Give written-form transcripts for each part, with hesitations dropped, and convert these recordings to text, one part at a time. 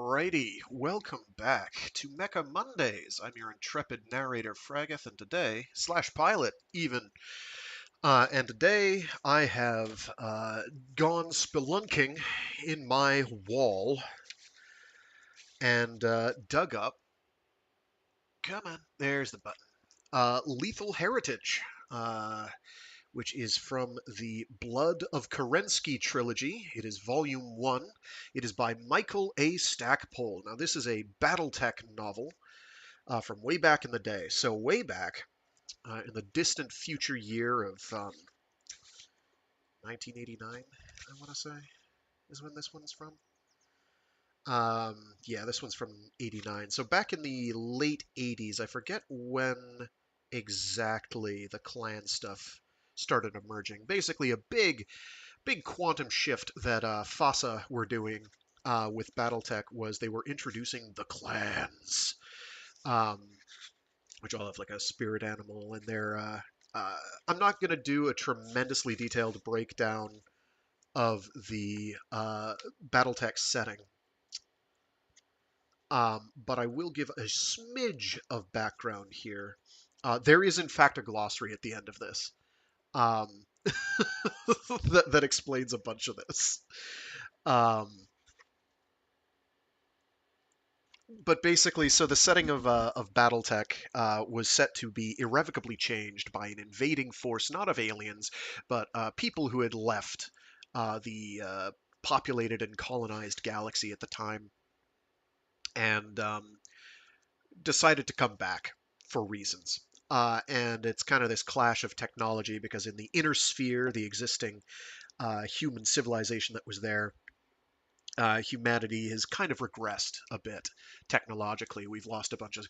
Alrighty, welcome back to Mecha Mondays. I'm your intrepid narrator Fragath, and today, slash pilot even, and today I have gone spelunking in my wall and dug up, come on, there's the button, Lethal Heritage, uh, which is from the Blood of Kerensky trilogy. It is volume 1. It is by Michael A. Stackpole. Now, this is a Battletech novel from way back in the day. So, way back in the distant future year of 1989, I want to say, is when this one's from. Yeah, this one's from 89. So, back in the late 80s, I forget when exactly the clan stuff started emerging. Basically, a big quantum shift that FASA were doing with Battletech was they were introducing the clans, um, which all have like a spirit animal, and I'm not going to do a tremendously detailed breakdown of the Battletech setting, but I will give a smidge of background here. There is, in fact, a glossary at the end of this um, that explains a bunch of this. Um, but basically, so the setting of BattleTech was set to be irrevocably changed by an invading force, not of aliens, but people who had left the populated and colonized galaxy at the time, and decided to come back for reasons. And it's kind of this clash of technology because in the inner sphere, the existing human civilization that was there, humanity has kind of regressed a bit technologically. We've lost a bunch of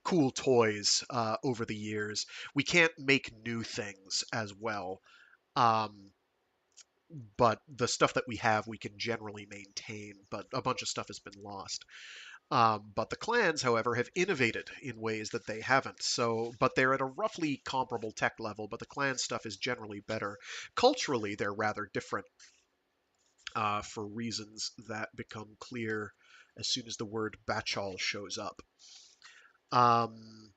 cool toys over the years. We can't make new things as well. Um, but the stuff that we have, we can generally maintain. But a bunch of stuff has been lost. But the clans, however, have innovated in ways that they haven't. So, but they're at a roughly comparable tech level. But the clan stuff is generally better. Culturally, they're rather different for reasons that become clear as soon as the word Bachal shows up. Um,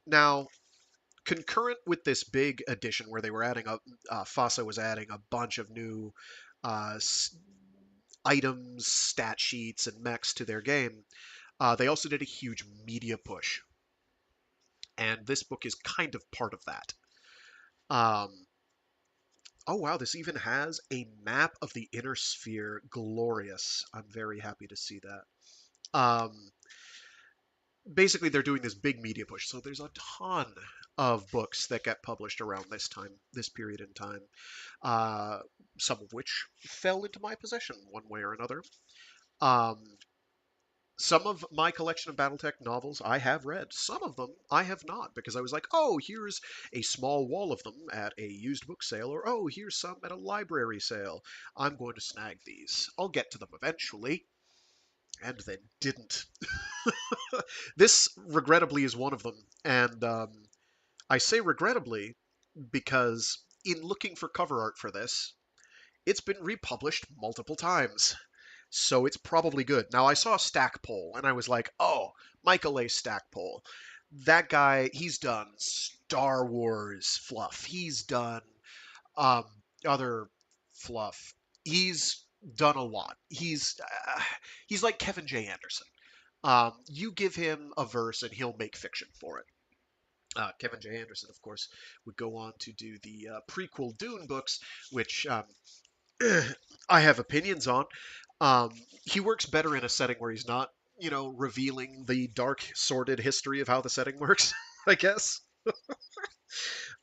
Now, concurrent with this big addition where they were adding FASA was adding a bunch of new uh, items, stat sheets, and mechs to their game, they also did a huge media push. And this book is kind of part of that. Um, oh wow, this even has a map of the inner sphere. Glorious. I'm very happy to see that. Basically they're doing this big media push. So there's a ton of books that get published around this time, this period in time, uh, some of which fell into my possession one way or another. Um, some of my collection of Battletech novels I have read. Some of them I have not because I was like, oh, here's a small wall of them at a used book sale, or oh, here's some at a library sale. I'm going to snag these. I'll get to them eventually. And then didn't. This, regrettably, is one of them. And I say regrettably because in looking for cover art for this, it's been republished multiple times. So it's probably good. Now, I saw Stackpole, and I was like, oh, Michael A. Stackpole. That guy, he's done Star Wars fluff. He's done um, other fluff. He's done a lot. He's like Kevin J. Anderson. You give him a verse and he'll make fiction for it. Kevin J. Anderson, of course, would go on to do the prequel Dune books, which I have opinions on. Um, he works better in a setting where he's not, revealing the dark, sordid history of how the setting works, I guess.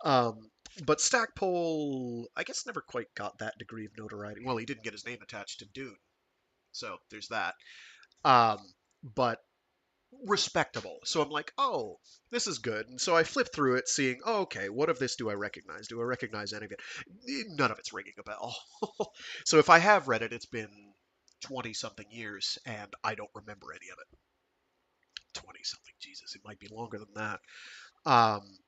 Um, but Stackpole, I guess, never quite got that degree of notoriety. Well, he didn't get his name attached to Dune, so there's that. Um, but respectable. So I'm like, oh, this is good. And so I flip through it, seeing, oh, okay, what of this do I recognize? Do I recognize any of it? None of it's ringing a bell. So if I have read it, it's been 20 something years, and I don't remember any of it. 20 something, Jesus, it might be longer than that. Um,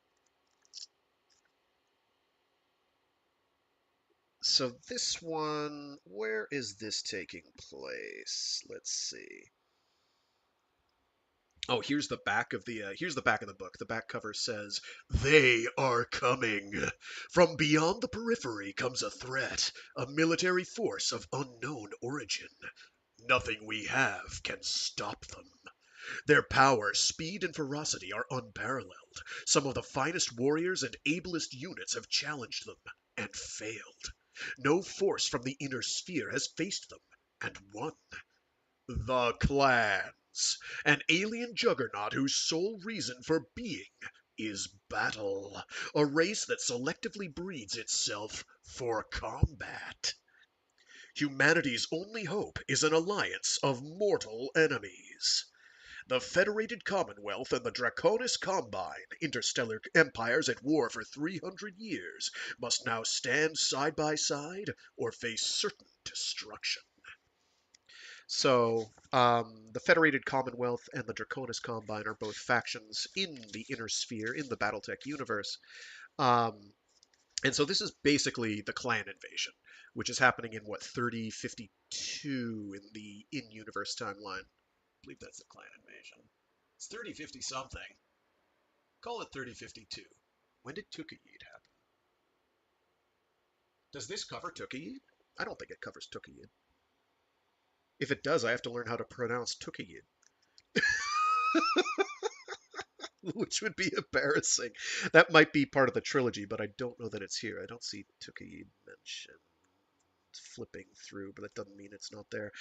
So this one, where is this taking place? Let's see. Oh, here's the back of the book. The back cover says, "They are coming. From beyond the periphery comes a threat, a military force of unknown origin. Nothing we have can stop them. Their power, speed, and ferocity are unparalleled. Some of the finest warriors and ablest units have challenged them and failed. No force from the inner sphere has faced them and won. The clans, an alien juggernaut whose sole reason for being is battle, a race that selectively breeds itself for combat. Humanity's only hope is an alliance of mortal enemies. The Federated Commonwealth and the Draconis Combine, interstellar empires at war for 300 years, must now stand side by side or face certain destruction." So, the Federated Commonwealth and the Draconis Combine are both factions in the Inner Sphere, in the Battletech universe. Um, and so this is basically the clan invasion, which is happening in, what, 3052 in the in-universe timeline. I believe that's the clan invasion. It's 3050 something. Call it 3052. When did Tukayid happen? Does this cover Tukayid? I don't think it covers Tukayid. If it does, I have to learn how to pronounce Tukayid, which would be embarrassing. That might be part of the trilogy, but I don't know that it's here. I don't see Tukayid mentioned. Flipping through, but that doesn't mean it's not there.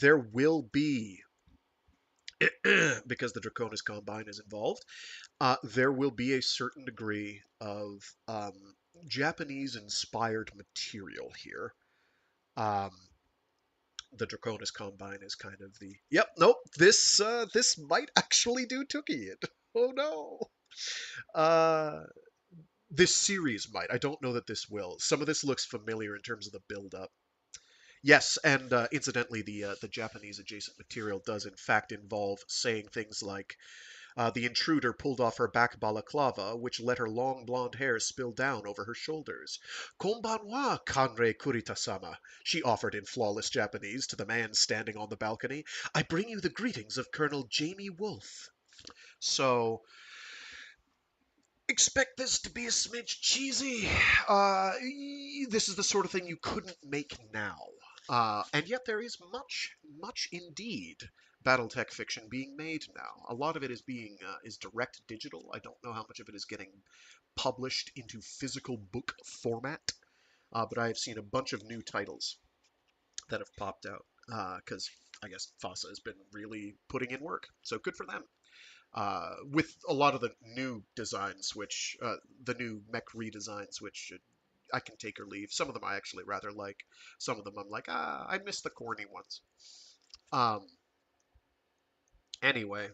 There will be, because the Draconis Combine is involved, there will be a certain degree of Japanese-inspired material here. Um, the Draconis Combine is kind of the nope. This might actually do Tookie it. Oh no. Uh, this series might. I don't know that this will. Some of this looks familiar in terms of the build-up. Yes, and incidentally, the Japanese adjacent material does in fact involve saying things like, "The intruder pulled off her back balaclava, which let her long blonde hair spill down over her shoulders. 'Konbanwa, Kanrei Kurita-sama,' she offered in flawless Japanese to the man standing on the balcony. 'I bring you the greetings of Colonel Jamie Wolfe.'" So, expect this to be a smidge cheesy. This is the sort of thing you couldn't make now. And yet there is much indeed Battletech fiction being made now. A lot of it is direct digital. I don't know how much of it is getting published into physical book format, but I have seen a bunch of new titles that have popped out because I guess FASA has been really putting in work. So good for them. With a lot of the new designs, the new mech redesigns, which I can take or leave. Some of them I actually rather like. Some of them I'm like, I miss the corny ones. Um, anyway,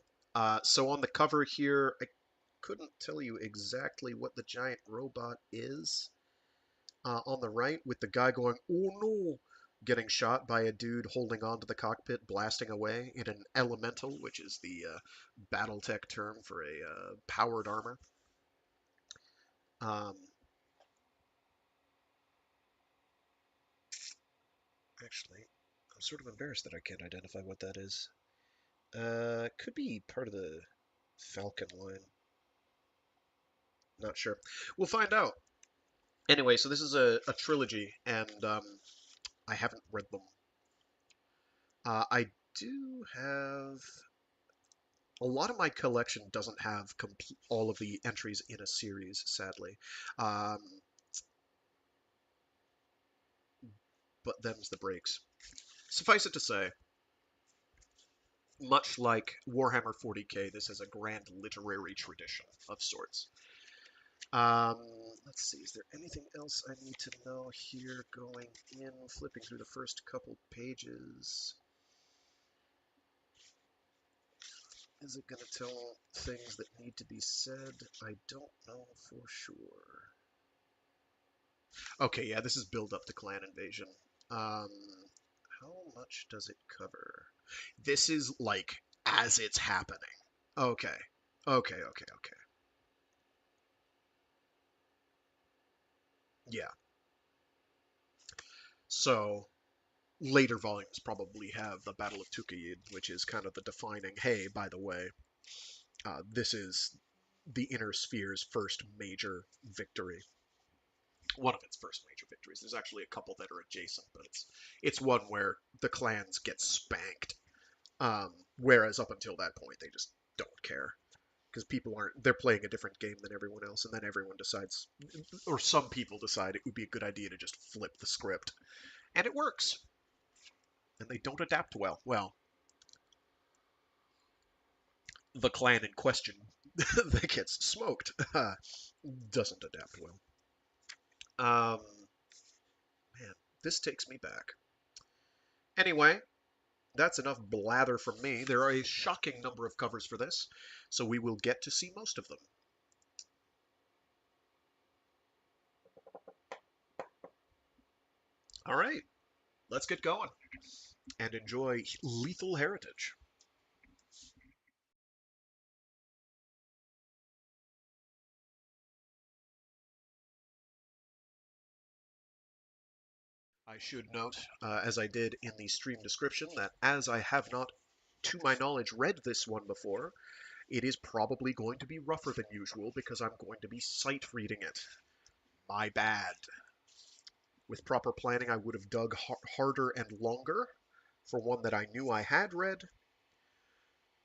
so on the cover here, I couldn't tell you exactly what the giant robot is. On the right, with the guy going, "Oh no," getting shot by a dude holding onto the cockpit, blasting away in an elemental, which is the Battletech term for a powered armor. Um, actually, I'm sort of embarrassed that I can't identify what that is. Could be part of the Falcon line. Not sure. We'll find out. Anyway, so this is a trilogy, and I haven't read them. I do have a lot of my collection doesn't have all of the entries in a series, sadly. Um, but them's the breaks. Suffice it to say, much like Warhammer 40k, this has a grand literary tradition of sorts. Um, let's see, is there anything else I need to know here going in, flipping through the first couple pages? Is it going to tell things that need to be said? I don't know for sure. Okay, yeah, this is build up to clan invasion. Um, how much does it cover? This is like as it's happening. Okay. Okay. Yeah. So later volumes probably have the Battle of Tukayid, which is kind of the defining, hey, by the way, this is the Inner Sphere's first major victory. One of its first major victories. There's actually a couple that are adjacent, but it's one where the clans get spanked. Whereas up until that point, they just don't care because people aren't. They're playing a different game than everyone else, and then everyone decides, or some people decide, it would be a good idea to just flip the script, and it works. And they don't adapt well. Well, the clan in question that gets smoked doesn't adapt well. Man, this takes me back. Anyway, that's enough blather from me. There are a shocking number of covers for this, so we will get to see most of them. All right, let's get going and enjoy Lethal Heritage. I should note, as I did in the stream description, that as I have not, to my knowledge, read this one before, it is probably going to be rougher than usual because I'm going to be sight reading it. My bad. With proper planning, I would have dug harder and longer for one that I knew I had read,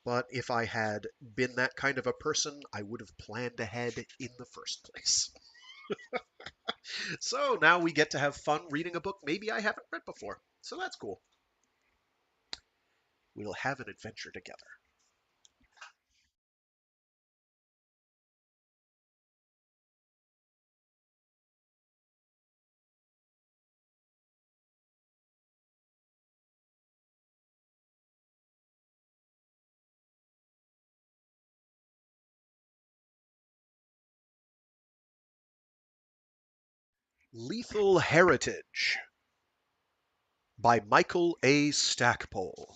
but if I had been that kind of a person, I would have planned ahead in the first place. So now we get to have fun reading a book maybe I haven't read before. So that's cool. We'll have an adventure together. Lethal Heritage by Michael A. Stackpole.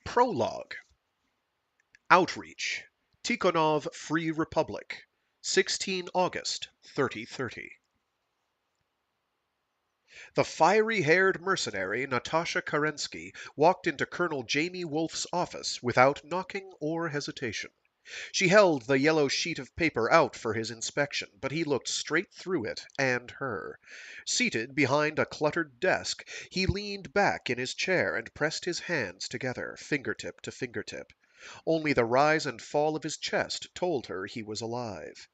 Prologue. Outreach. Tikhonov Free Republic. 16 August 3030. The fiery-haired mercenary Natasha Kerensky walked into Colonel Jamie Wolfe's office without knocking or hesitation. She held the yellow sheet of paper out for his inspection, but he looked straight through it and her. Seated behind a cluttered desk, he leaned back in his chair and pressed his hands together, fingertip to fingertip. Only the rise and fall of his chest told her he was alive.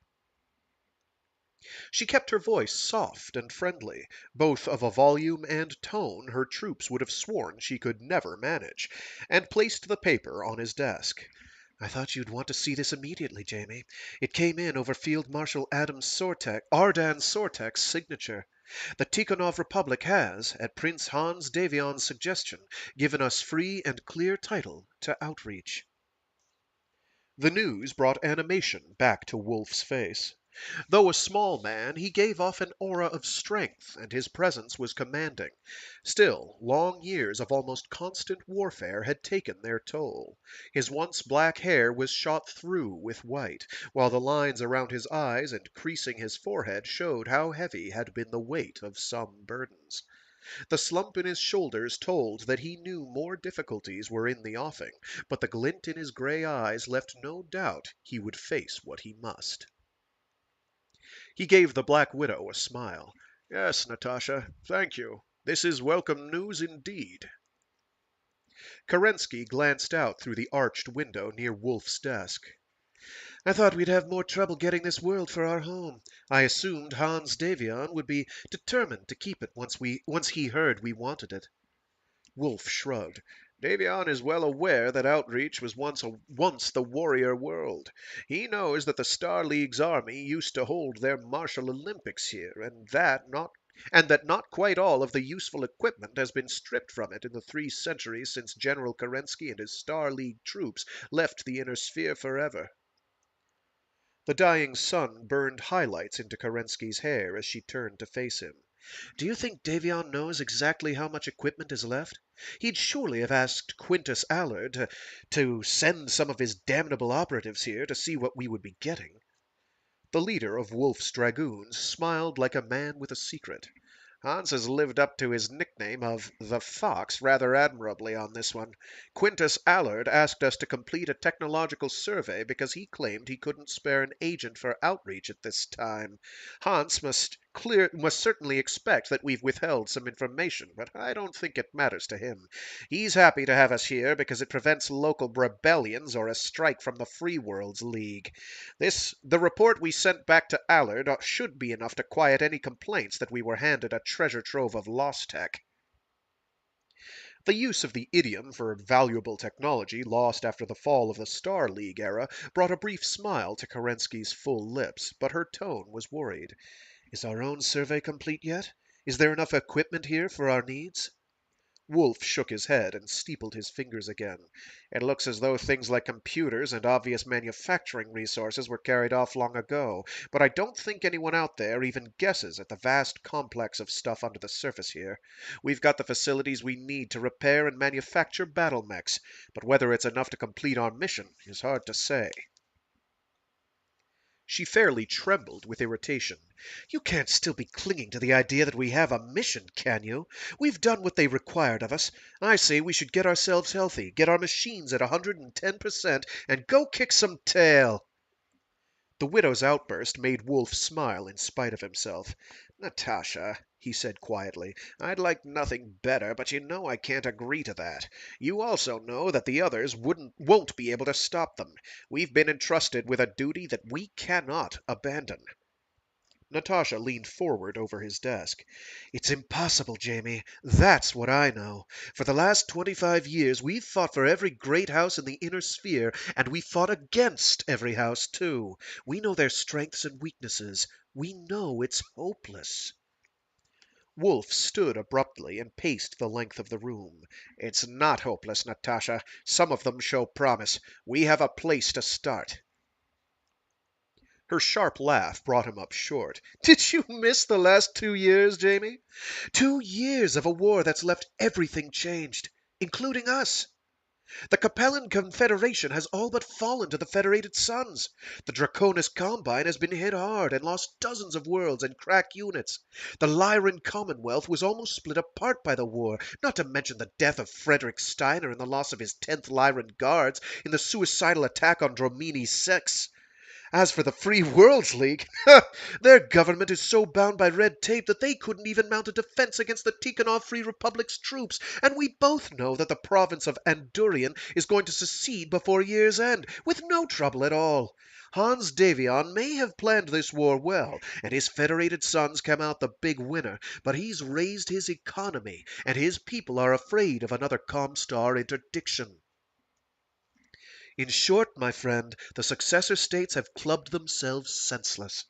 She kept her voice soft and friendly, both of a volume and tone her troops would have sworn she could never manage, and placed the paper on his desk. "I thought you'd want to see this immediately, Jamie. It came in over Field Marshal Ardan Sortek's signature. The Tikhonov Republic has, at Prince Hans Davion's suggestion, given us free and clear title to outreach." The news brought animation back to Wolfe's face. Though a small man, he gave off an aura of strength, and his presence was commanding. Still, long years of almost constant warfare had taken their toll. His once black hair was shot through with white, while the lines around his eyes and creasing his forehead showed how heavy had been the weight of some burdens. The slump in his shoulders told that he knew more difficulties were in the offing, but the glint in his gray eyes left no doubt he would face what he must. He gave the Black Widow a smile. "Yes, Natasha, thank you. This is welcome news indeed." Kerensky glanced out through the arched window near Wolfe's desk. "I thought we'd have more trouble getting this world for our home. I assumed Hans Davion would be determined to keep it once he heard we wanted it." Wolfe shrugged. "Davion is well aware that Outreach was once the warrior world. He knows that the Star League's army used to hold their martial Olympics here, and that not quite all of the useful equipment has been stripped from it in the 3 centuries since General Kerensky and his Star League troops left the Inner Sphere forever." The dying sun burned highlights into Kerensky's hair as she turned to face him. "Do you think Davion knows exactly how much equipment is left? He'd surely have asked Quintus Allard to send some of his damnable operatives here to see what we would be getting." The leader of Wolf's dragoons smiled like a man with a secret. Hans has lived up to his nickname of the Fox rather admirably on this one. Quintus Allard asked us to complete a technological survey because he claimed he couldn't spare an agent for outreach at this time. Hans must certainly expect that we've withheld some information, but I don't think it matters to him. He's happy to have us here because it prevents local rebellions or a strike from the Free Worlds League. The report we sent back to Allard should be enough to quiet any complaints that we were handed a treasure trove of lost tech. The use of the idiom for valuable technology lost after the fall of the Star League era brought a brief smile to Kerensky's full lips, but her tone was worried. Is our own survey complete yet? Is there enough equipment here for our needs? Wolf shook his head and steepled his fingers again. It looks as though things like computers and obvious manufacturing resources were carried off long ago, but I don't think anyone out there even guesses at the vast complex of stuff under the surface here. We've got the facilities we need to repair and manufacture battle mechs, but whether it's enough to complete our mission is hard to say. She fairly trembled with irritation. You can't still be clinging to the idea that we have a mission, can you? We've done what they required of us. I say we should get ourselves healthy, get our machines at 110%, and go kick some tail. The widow's outburst made Wolf smile in spite of himself. Natasha, he said quietly, I'd like nothing better, but you know I can't agree to that. You also know that the others won't be able to stop them. We've been entrusted with a duty that we cannot abandon. Natasha leaned forward over his desk. It's impossible, Jamie. That's what I know. For the last 25 years, we've fought for every great house in the inner sphere, and we fought against every house, too. We know their strengths and weaknesses. We know it's hopeless. Wolf stood abruptly and paced the length of the room. It's not hopeless, Natasha. Some of them show promise. We have a place to start. Her sharp laugh brought him up short. Did you miss the last 2 years, Jamie? 2 years of a war that's left everything changed, including us. The Capellan Confederation has all but fallen to the Federated Suns. The Draconis Combine has been hit hard and lost dozens of worlds and crack units. The Lyran Commonwealth was almost split apart by the war, not to mention the death of Frederick Steiner and the loss of his 10th Lyran Guards in the suicidal attack on Dromini 6. As for the Free Worlds League, their government is so bound by red tape that they couldn't even mount a defense against the Tikhonov Free Republic's troops, and we both know that the province of Andurian is going to secede before year's end, with no trouble at all. Hans Davion may have planned this war well, and his Federated Sons come out the big winner, but he's raised his economy, and his people are afraid of another Comstar interdiction. In short, my friend, the successor states have clubbed themselves senseless.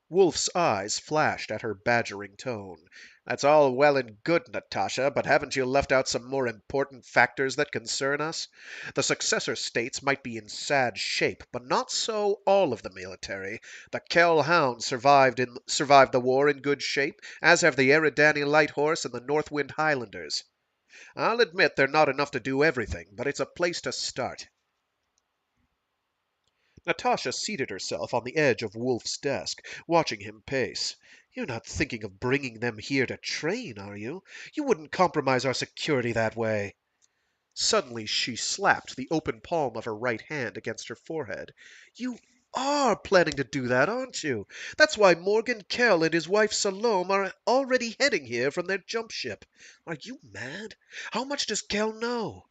Wolf's eyes flashed at her badgering tone. That's all well and good, Natasha, but haven't you left out some more important factors that concern us? The successor states might be in sad shape, but not so all of the military. The Kell Hounds survived the war in good shape, as have the Eridani Light Horse and the Northwind Highlanders. I'll admit they're not enough to do everything, but it's a place to start. Natasha seated herself on the edge of Wolf's desk, watching him pace. You're not thinking of bringing them here to train, are you? You wouldn't compromise our security that way. Suddenly she slapped the open palm of her right hand against her forehead. You are planning to do that, aren't you? That's why Morgan Kell and his wife Salome are already heading here from their jump ship. Are you mad? How much does Kell know?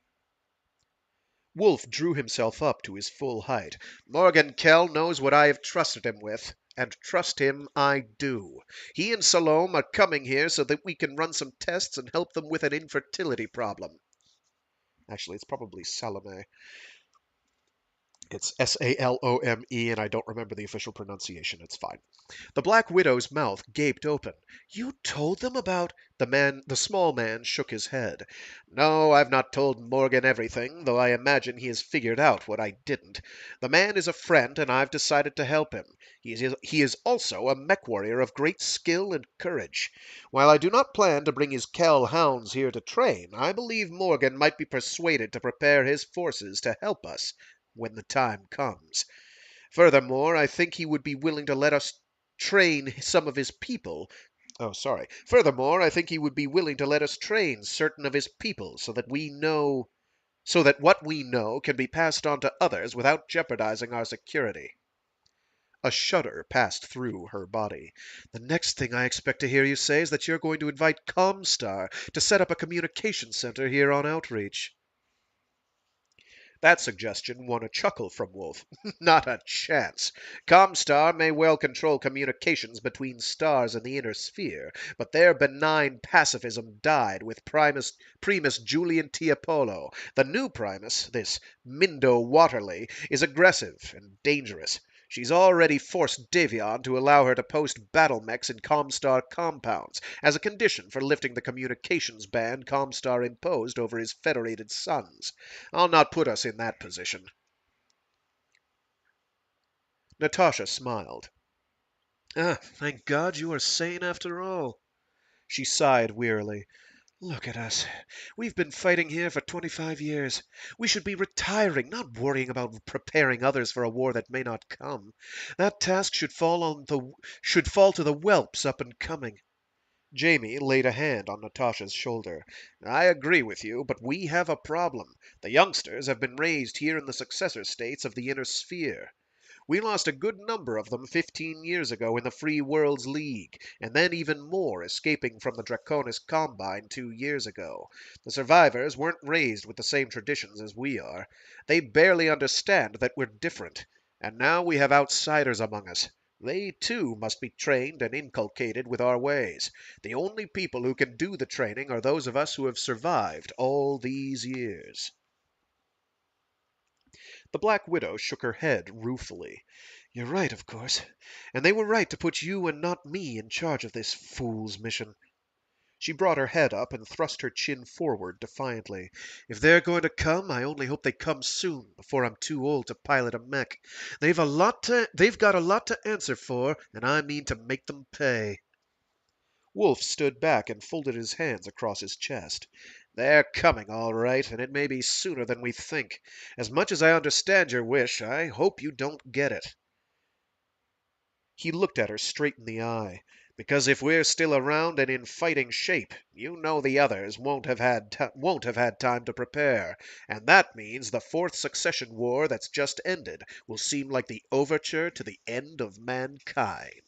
Wolf drew himself up to his full height. Morgan Kell knows what I have trusted him with, and trust him I do. He and Salome are coming here so that we can run some tests and help them with an infertility problem. Actually, it's probably Salome. It's Salome, and I don't remember the official pronunciation. It's fine. The Black Widow's mouth gaped open. You told them about... The small man shook his head. No, I've not told Morgan everything, though I imagine he has figured out what I didn't. The man is a friend, and I've decided to help him. He is also a mech warrior of great skill and courage. While I do not plan to bring his Kell hounds here to train, I believe Morgan might be persuaded to prepare his forces to help us when the time comes. Furthermore, I think he would be willing to let us train some of his people. Oh, sorry. Furthermore, I think he would be willing to let us train certain of his people so that what we know can be passed on to others without jeopardizing our security. A shudder passed through her body. The next thing I expect to hear you say is that you're going to invite Comstar to set up a communication center here on Outreach. That suggestion won a chuckle from Wolf. Not a chance. Comstar may well control communications between stars in the inner sphere, but their benign pacifism died with Primus Julian Tiapolo. The new Primus, this Mindo Waterley, is aggressive and dangerous. She's already forced Davion to allow her to post battle mechs in Comstar compounds, as a condition for lifting the communications ban Comstar imposed over his federated sons. I'll not put us in that position. Natasha smiled. Ah, thank God you are sane after all. She sighed wearily. Look at us. We've been fighting here for 25 years. We should be retiring, not worrying about preparing others for a war that may not come. That task should fall to the whelps up and coming. Jamie laid a hand on Natasha's shoulder. I agree with you, but we have a problem. The youngsters have been raised here in the successor states of the inner sphere. We lost a good number of them 15 years ago in the Free Worlds League, and then even more escaping from the Draconis Combine 2 years ago. The survivors weren't raised with the same traditions as we are. They barely understand that we're different. And now we have outsiders among us. They, too, must be trained and inculcated with our ways. The only people who can do the training are those of us who have survived all these years. The Black Widow shook her head ruefully. You're right, of course. And they were right to put you and not me in charge of this fool's mission. She brought her head up and thrust her chin forward defiantly. If they're going to come, I only hope they come soon, before I'm too old to pilot a mech. They've got a lot to answer for, and I mean to make them pay. Wolf stood back and folded his hands across his chest. They're coming, all right, and it may be sooner than we think. As much as I understand your wish, I hope you don't get it. He looked at her straight in the eye. Because if we're still around and in fighting shape, you know the others won't have had time to prepare, and that means the fourth succession war that's just ended will seem like the overture to the end of mankind.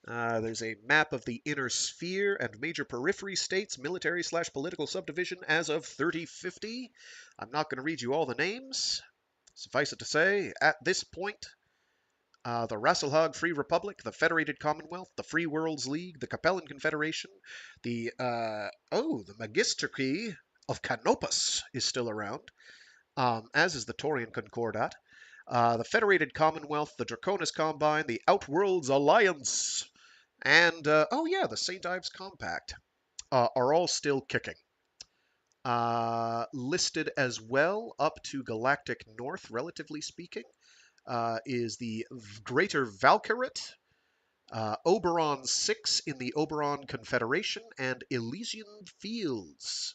There's a map of the inner sphere and major periphery states, military/political subdivision as of 3050. I'm not going to read you all the names. Suffice it to say, at this point, the Rasselhag Free Republic, the Federated Commonwealth, the Free Worlds League, the Capellan Confederation, the Magistracy of Canopus is still around, as is the Taurian Concordat, the Federated Commonwealth, the Draconis Combine, the Outworlds Alliance, and, the St. Ives Compact are all still kicking. Listed as well up to Galactic North, relatively speaking, is the Greater Valkyrit, Oberon 6 in the Oberon Confederation, and Elysian Fields,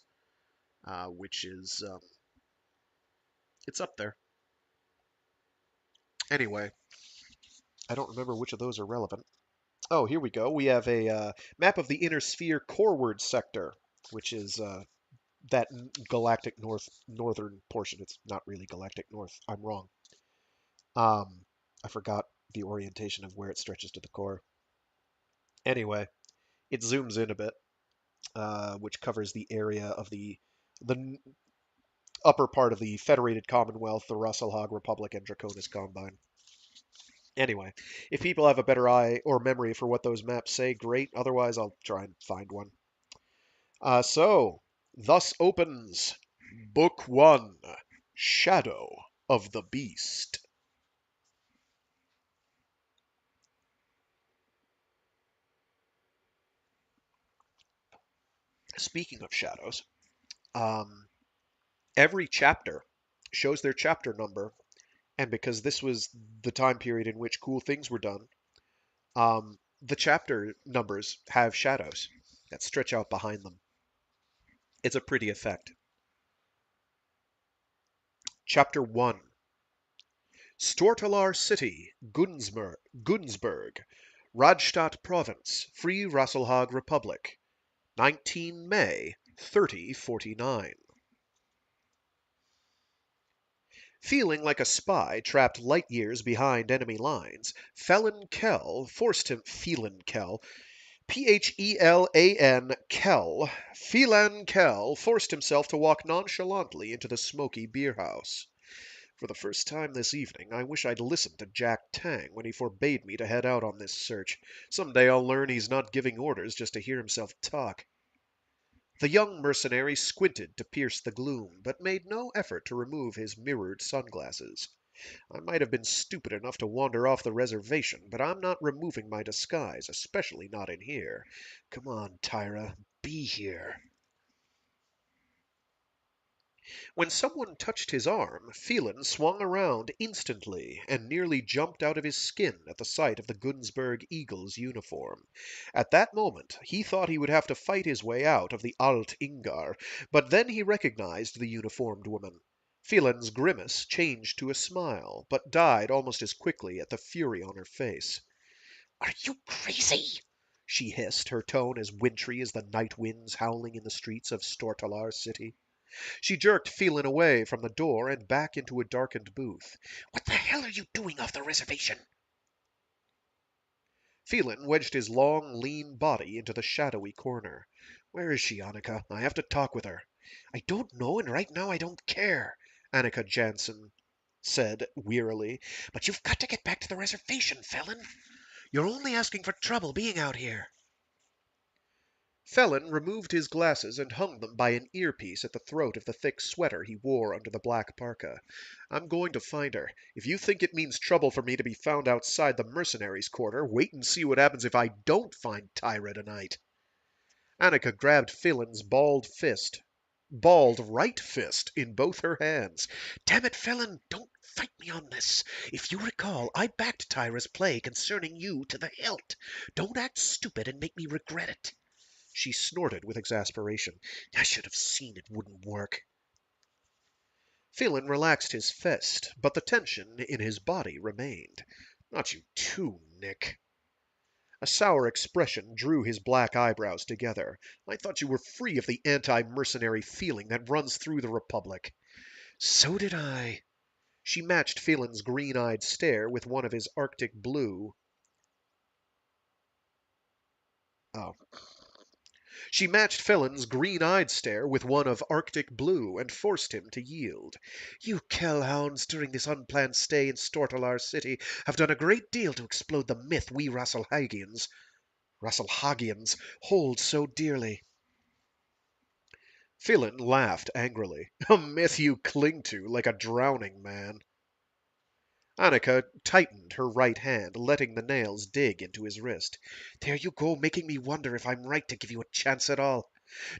which is, it's up there. Anyway, I don't remember which of those are relevant. Oh, here we go. We have a map of the Inner Sphere Coreward Sector, which is that galactic northern portion. It's not really galactic north. I'm wrong. I forgot the orientation of where it stretches to the core. Anyway, it zooms in a bit, which covers the area of the upper part of the Federated Commonwealth, the Rasselhag Republic, and Draconis Combine. Anyway, if people have a better eye or memory for what those maps say, great. Otherwise, I'll try and find one. So, thus opens Book 1, Shadow of the Beast. Speaking of shadows, every chapter shows their chapter number, and because this was the time period in which cool things were done, the chapter numbers have shadows that stretch out behind them. It's a pretty effect. Chapter 1, Stortalar City, Gunzburg, Radstadt Province, Free Rasselhag Republic, 19 May 3049. Feeling like a spy trapped light years behind enemy lines, Phelan Kell forced him Phelan Kell Phelan Kell Phelan Kell forced himself to walk nonchalantly into the smoky beerhouse. For the first time this evening, I wish I'd listened to Jack Tang when he forbade me to head out on this search. Someday I'll learn he's not giving orders just to hear himself talk. The young mercenary squinted to pierce the gloom, but made no effort to remove his mirrored sunglasses. I might have been stupid enough to wander off the reservation, but I'm not removing my disguise, especially not in here. Come on, Tyra, be here. When someone touched his arm, Phelan swung around instantly and nearly jumped out of his skin at the sight of the Gunzburg Eagle's uniform. At that moment he thought he would have to fight his way out of the Alt Ingar, but then he recognized the uniformed woman. Phelan's grimace changed to a smile, but died almost as quickly at the fury on her face. "Are you crazy?" she hissed, her tone as wintry as the night winds howling in the streets of Stortalar City. She jerked Phelan away from the door and back into a darkened booth. "What the hell are you doing off the reservation?" Phelan wedged his long, lean body into the shadowy corner. "Where is she, Annika? I have to talk with her." "I don't know, and right now I don't care," Annika Jansen said wearily. "But you've got to get back to the reservation, Phelan. You're only asking for trouble being out here." Phelan removed his glasses and hung them by an earpiece at the throat of the thick sweater he wore under the black parka. "I'm going to find her. If you think it means trouble for me to be found outside the mercenaries' quarter, wait and see what happens if I don't find Tyra tonight." Annika grabbed Phelan's bald right fist in both her hands. "Damn it, Phelan, don't fight me on this. If you recall, I backed Tyra's play concerning you to the hilt. Don't act stupid and make me regret it." She snorted with exasperation. "I should have seen it wouldn't work." Phelan relaxed his fist, but the tension in his body remained. "Not you too, Nick." A sour expression drew his black eyebrows together. "I thought you were free of the anti-mercenary feeling that runs through the Republic." "So did I." She matched Phelan's green-eyed stare with one of his Arctic blue. Oh. She matched Phelan's green-eyed stare with one of Arctic blue and forced him to yield. "You Kellhounds, during this unplanned stay in Stortalar City, have done a great deal to explode the myth we Rasselhagians hold so dearly." Phelan laughed angrily. "A myth you cling to like a drowning man." Annika tightened her right hand, letting the nails dig into his wrist. "There you go, making me wonder if I'm right to give you a chance at all.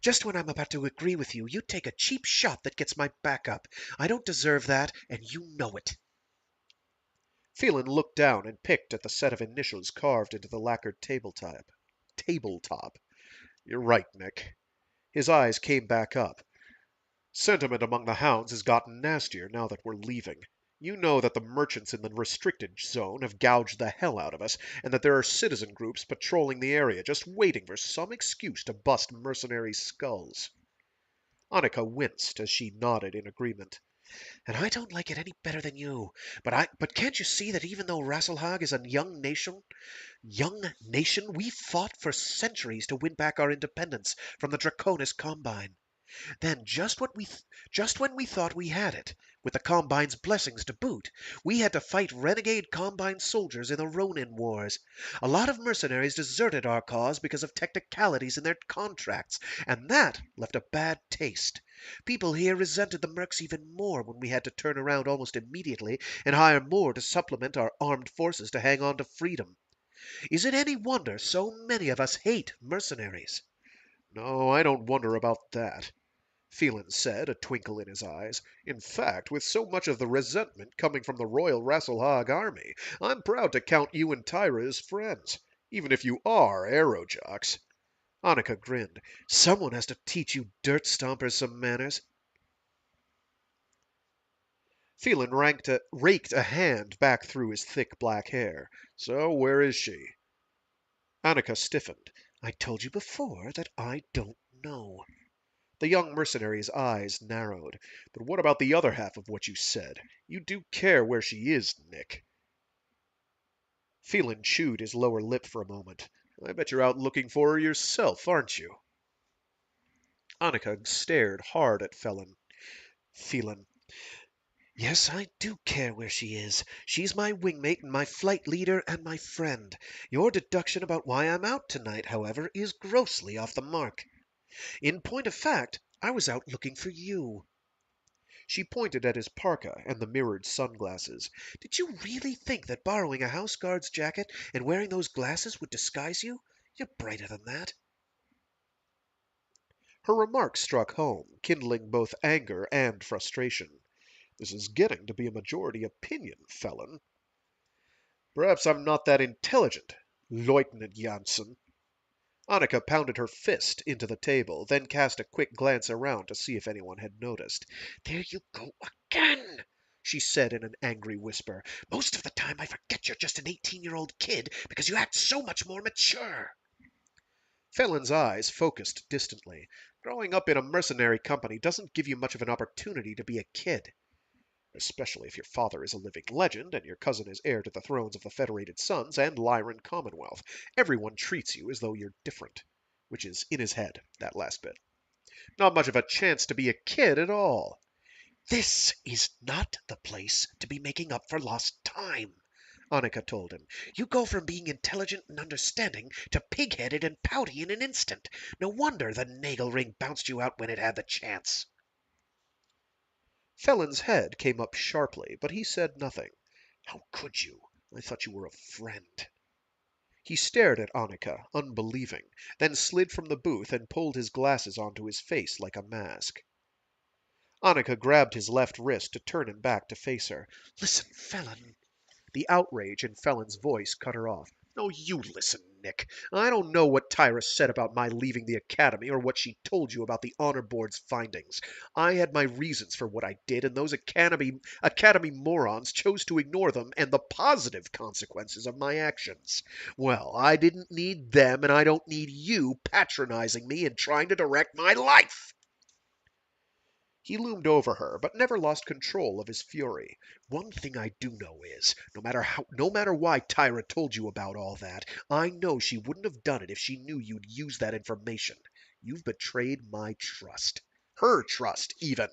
Just when I'm about to agree with you, you take a cheap shot that gets my back up. I don't deserve that, and you know it." Phelan looked down and picked at the set of initials carved into the lacquered tabletop. "You're right, Nick." His eyes came back up. "Sentiment among the hounds has gotten nastier now that we're leaving. You know that the merchants in the restricted zone have gouged the hell out of us, and that there are citizen groups patrolling the area just waiting for some excuse to bust mercenary skulls." Annika winced as she nodded in agreement. "And I don't like it any better than you. But can't you see that even though Rasselhag is a young nation, we fought for centuries to win back our independence from the Draconis Combine. Then, just when we thought we had it, with the Combine's blessings to boot, we had to fight renegade Combine soldiers in the Ronin Wars. A lot of mercenaries deserted our cause because of technicalities in their contracts, and that left a bad taste. People here resented the Mercs even more when we had to turn around almost immediately and hire more to supplement our armed forces to hang on to freedom. Is it any wonder so many of us hate mercenaries?" "No, I don't wonder about that," Phelan said, a twinkle in his eyes. "In fact, with so much of the resentment coming from the Royal Rasselhag army, I'm proud to count you and Tyra as friends, even if you are aerojocks." Annika grinned. "Someone has to teach you dirt stompers some manners." Phelan raked a hand back through his thick black hair. So where is she? Annika stiffened. I told you before that I don't know. The young mercenary's eyes narrowed. But what about the other half of what you said? You do care where she is, Nick. Phelan chewed his lower lip for a moment. I bet you're out looking for her yourself, aren't you? Annika stared hard at Phelan. Yes, I do care where she is. She's my wingmate and my flight leader and my friend. Your deduction about why I'm out tonight, however, is grossly off the mark. In point of fact, I was out looking for you. She pointed at his parka and the mirrored sunglasses. Did you really think that borrowing a house guard's jacket and wearing those glasses would disguise you? You're brighter than that. Her remark struck home, kindling both anger and frustration. This is getting to be a majority opinion, Felon. Perhaps I'm not that intelligent, Lieutenant Janssen. Annika pounded her fist into the table, then cast a quick glance around to see if anyone had noticed. There you go again, she said in an angry whisper. Most of the time I forget you're just an 18-year-old kid because you act so much more mature. Felon's eyes focused distantly. Growing up in a mercenary company doesn't give you much of an opportunity to be a kid. Especially if your father is a living legend and your cousin is heir to the thrones of the Federated Suns and Lyran Commonwealth. Everyone treats you as though you're different. Which is in his head, that last bit. Not much of a chance to be a kid at all. This is not the place to be making up for lost time, Annika told him. You go from being intelligent and understanding to pig-headed and pouty in an instant. No wonder the Nagel ring bounced you out when it had the chance. Felon's head came up sharply, but he said nothing. How could you? I thought you were a friend. He stared at Annika, unbelieving, then slid from the booth and pulled his glasses onto his face like a mask. Annika grabbed his left wrist to turn him back to face her. Listen, Felon. The outrage in Felon's voice cut her off. No, you listen, Nick. I don't know what Tyra said about my leaving the academy or what she told you about the honor board's findings. I had my reasons for what I did, and those academy morons chose to ignore them and the positive consequences of my actions. Well, I didn't need them, and I don't need you patronizing me and trying to direct my life. He loomed over her, but never lost control of his fury. One thing I do know is, no matter why Tyra told you about all that, I know she wouldn't have done it if she knew you'd use that information. You've betrayed my trust. Her trust, even,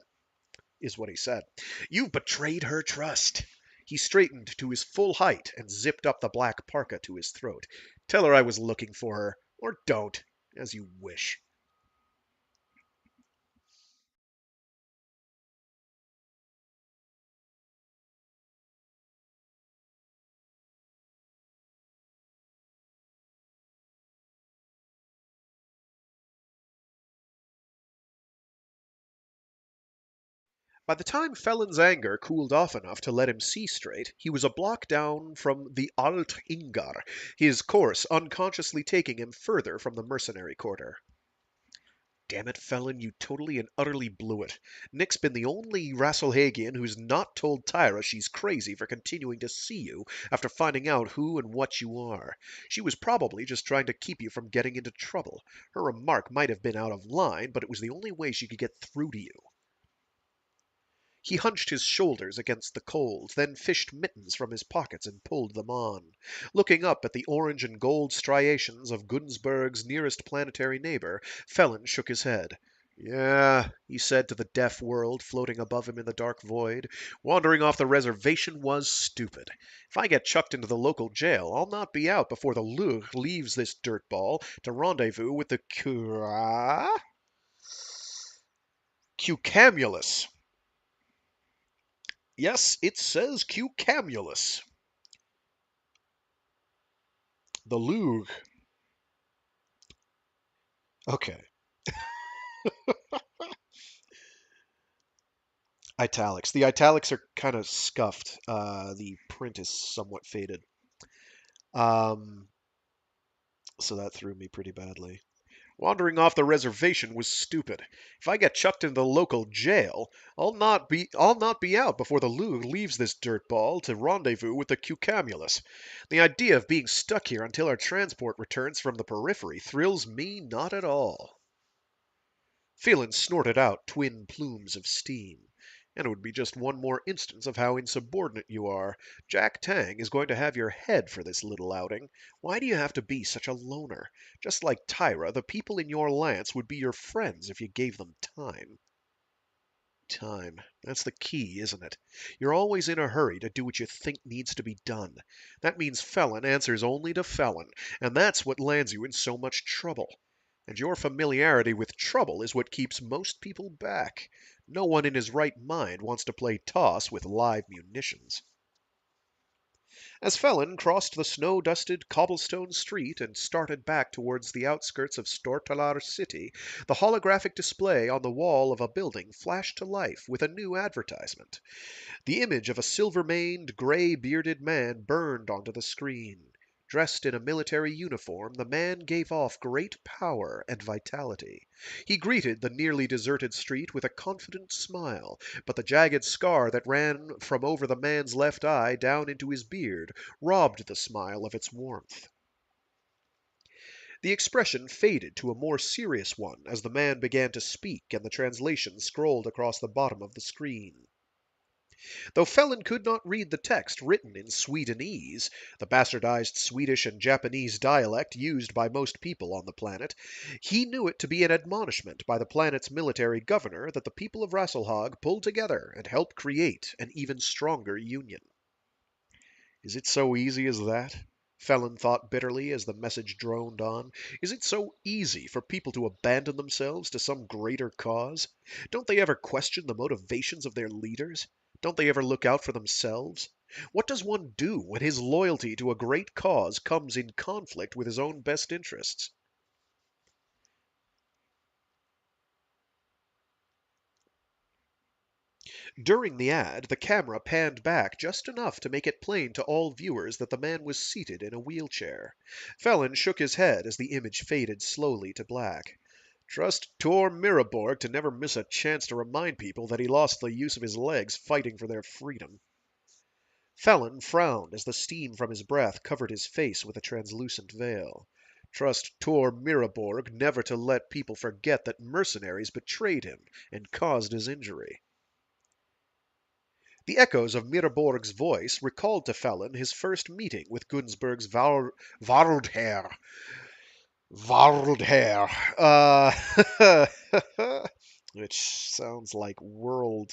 is what he said. You've betrayed her trust. He straightened to his full height and zipped up the black parka to his throat. Tell her I was looking for her, or don't, as you wish. By the time Felon's anger cooled off enough to let him see straight, he was a block down from the Alt Ingar, his course unconsciously taking him further from the mercenary quarter. Damn it, Felon, you totally and utterly blew it. Nick's been the only Rasselhagian who's not told Tyra she's crazy for continuing to see you after finding out who and what you are. She was probably just trying to keep you from getting into trouble. Her remark might have been out of line, but it was the only way she could get through to you. He hunched his shoulders against the coals, then fished mittens from his pockets and pulled them on. Looking up at the orange and gold striations of Gunsberg's nearest planetary neighbor, Felon shook his head. Yeah, he said to the deaf world floating above him in the dark void, wandering off the reservation was stupid. If I get chucked into the local jail, I'll not be out before the Louvre leaves this dirtball to rendezvous with the Cucamulus. Yes, it says Cucamulus. The Louvre. Okay. Italics. The italics are kind of scuffed. The print is somewhat faded. Um, so that threw me pretty badly. Wandering off the reservation was stupid. If I get chucked into the local jail, I'll not be out before the Lug leaves this dirtball to rendezvous with the Cucamulus. The idea of being stuck here until our transport returns from the periphery thrills me not at all. Phelan snorted out twin plumes of steam. And it would be just one more instance of how insubordinate you are. Jack Tang is going to have your head for this little outing. Why do you have to be such a loner? Just like Tyra, the people in your lance would be your friends if you gave them time. Time. That's the key, isn't it? You're always in a hurry to do what you think needs to be done. That means Felon answers only to Felon, and that's what lands you in so much trouble. And your familiarity with trouble is what keeps most people back. No one in his right mind wants to play toss with live munitions. As Felon crossed the snow-dusted cobblestone street and started back towards the outskirts of Stortalar City, the holographic display on the wall of a building flashed to life with a new advertisement. The image of a silver-maned, gray-bearded man burned onto the screen. Dressed in a military uniform, the man gave off great power and vitality. He greeted the nearly deserted street with a confident smile, but the jagged scar that ran from over the man's left eye down into his beard robbed the smile of its warmth. The expression faded to a more serious one as the man began to speak and the translation scrolled across the bottom of the screen. Though Felon could not read the text written in Swedenese, the bastardized Swedish and Japanese dialect used by most people on the planet, he knew it to be an admonishment by the planet's military governor that the people of Rasselhag pull together and help create an even stronger union. Is it so easy as that? Felon thought bitterly as the message droned on. Is it so easy for people to abandon themselves to some greater cause? Don't they ever question the motivations of their leaders? Don't they ever look out for themselves? What does one do when his loyalty to a great cause comes in conflict with his own best interests? During the ad, the camera panned back just enough to make it plain to all viewers that the man was seated in a wheelchair. Felon shook his head as the image faded slowly to black. Trust Tor Miraborg to never miss a chance to remind people that he lost the use of his legs fighting for their freedom. Felon frowned as the steam from his breath covered his face with a translucent veil. Trust Tor Miraborg never to let people forget that mercenaries betrayed him and caused his injury. The echoes of Miraborg's voice recalled to Felon his first meeting with Gunsberg's Waldherr. Waldherr. Which sounds like world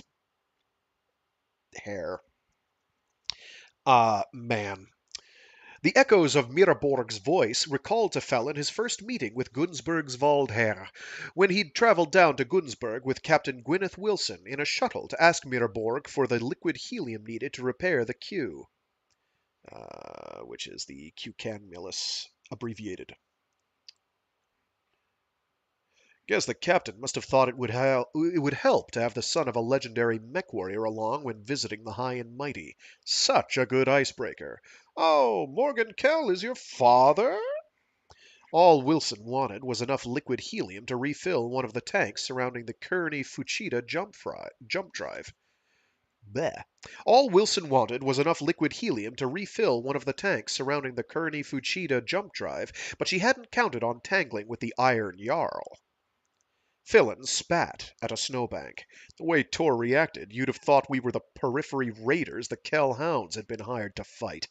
hair. Man. The echoes of Miraborg's voice recalled to Felon his first meeting with Gunsberg's Waldherr, when he'd traveled down to Gunsberg with Captain Gwyneth Wilson in a shuttle to ask Miraborg for the liquid helium needed to repair the Q, which is the Cucamulus abbreviated. Guess the captain must have thought it would help to have the son of a legendary mech warrior along when visiting the high and mighty. Such a good icebreaker. Oh, Morgan Kell is your father? All Wilson wanted was enough liquid helium to refill one of the tanks surrounding the Kearney Fuchida jump drive. Bleh. All Wilson wanted was enough liquid helium to refill one of the tanks surrounding the Kearney Fuchida jump drive, but she hadn't counted on tangling with the Iron Jarl. Phelan spat at a snowbank. The way Tor reacted, you'd have thought we were the periphery raiders the Kell hounds had been hired to fight.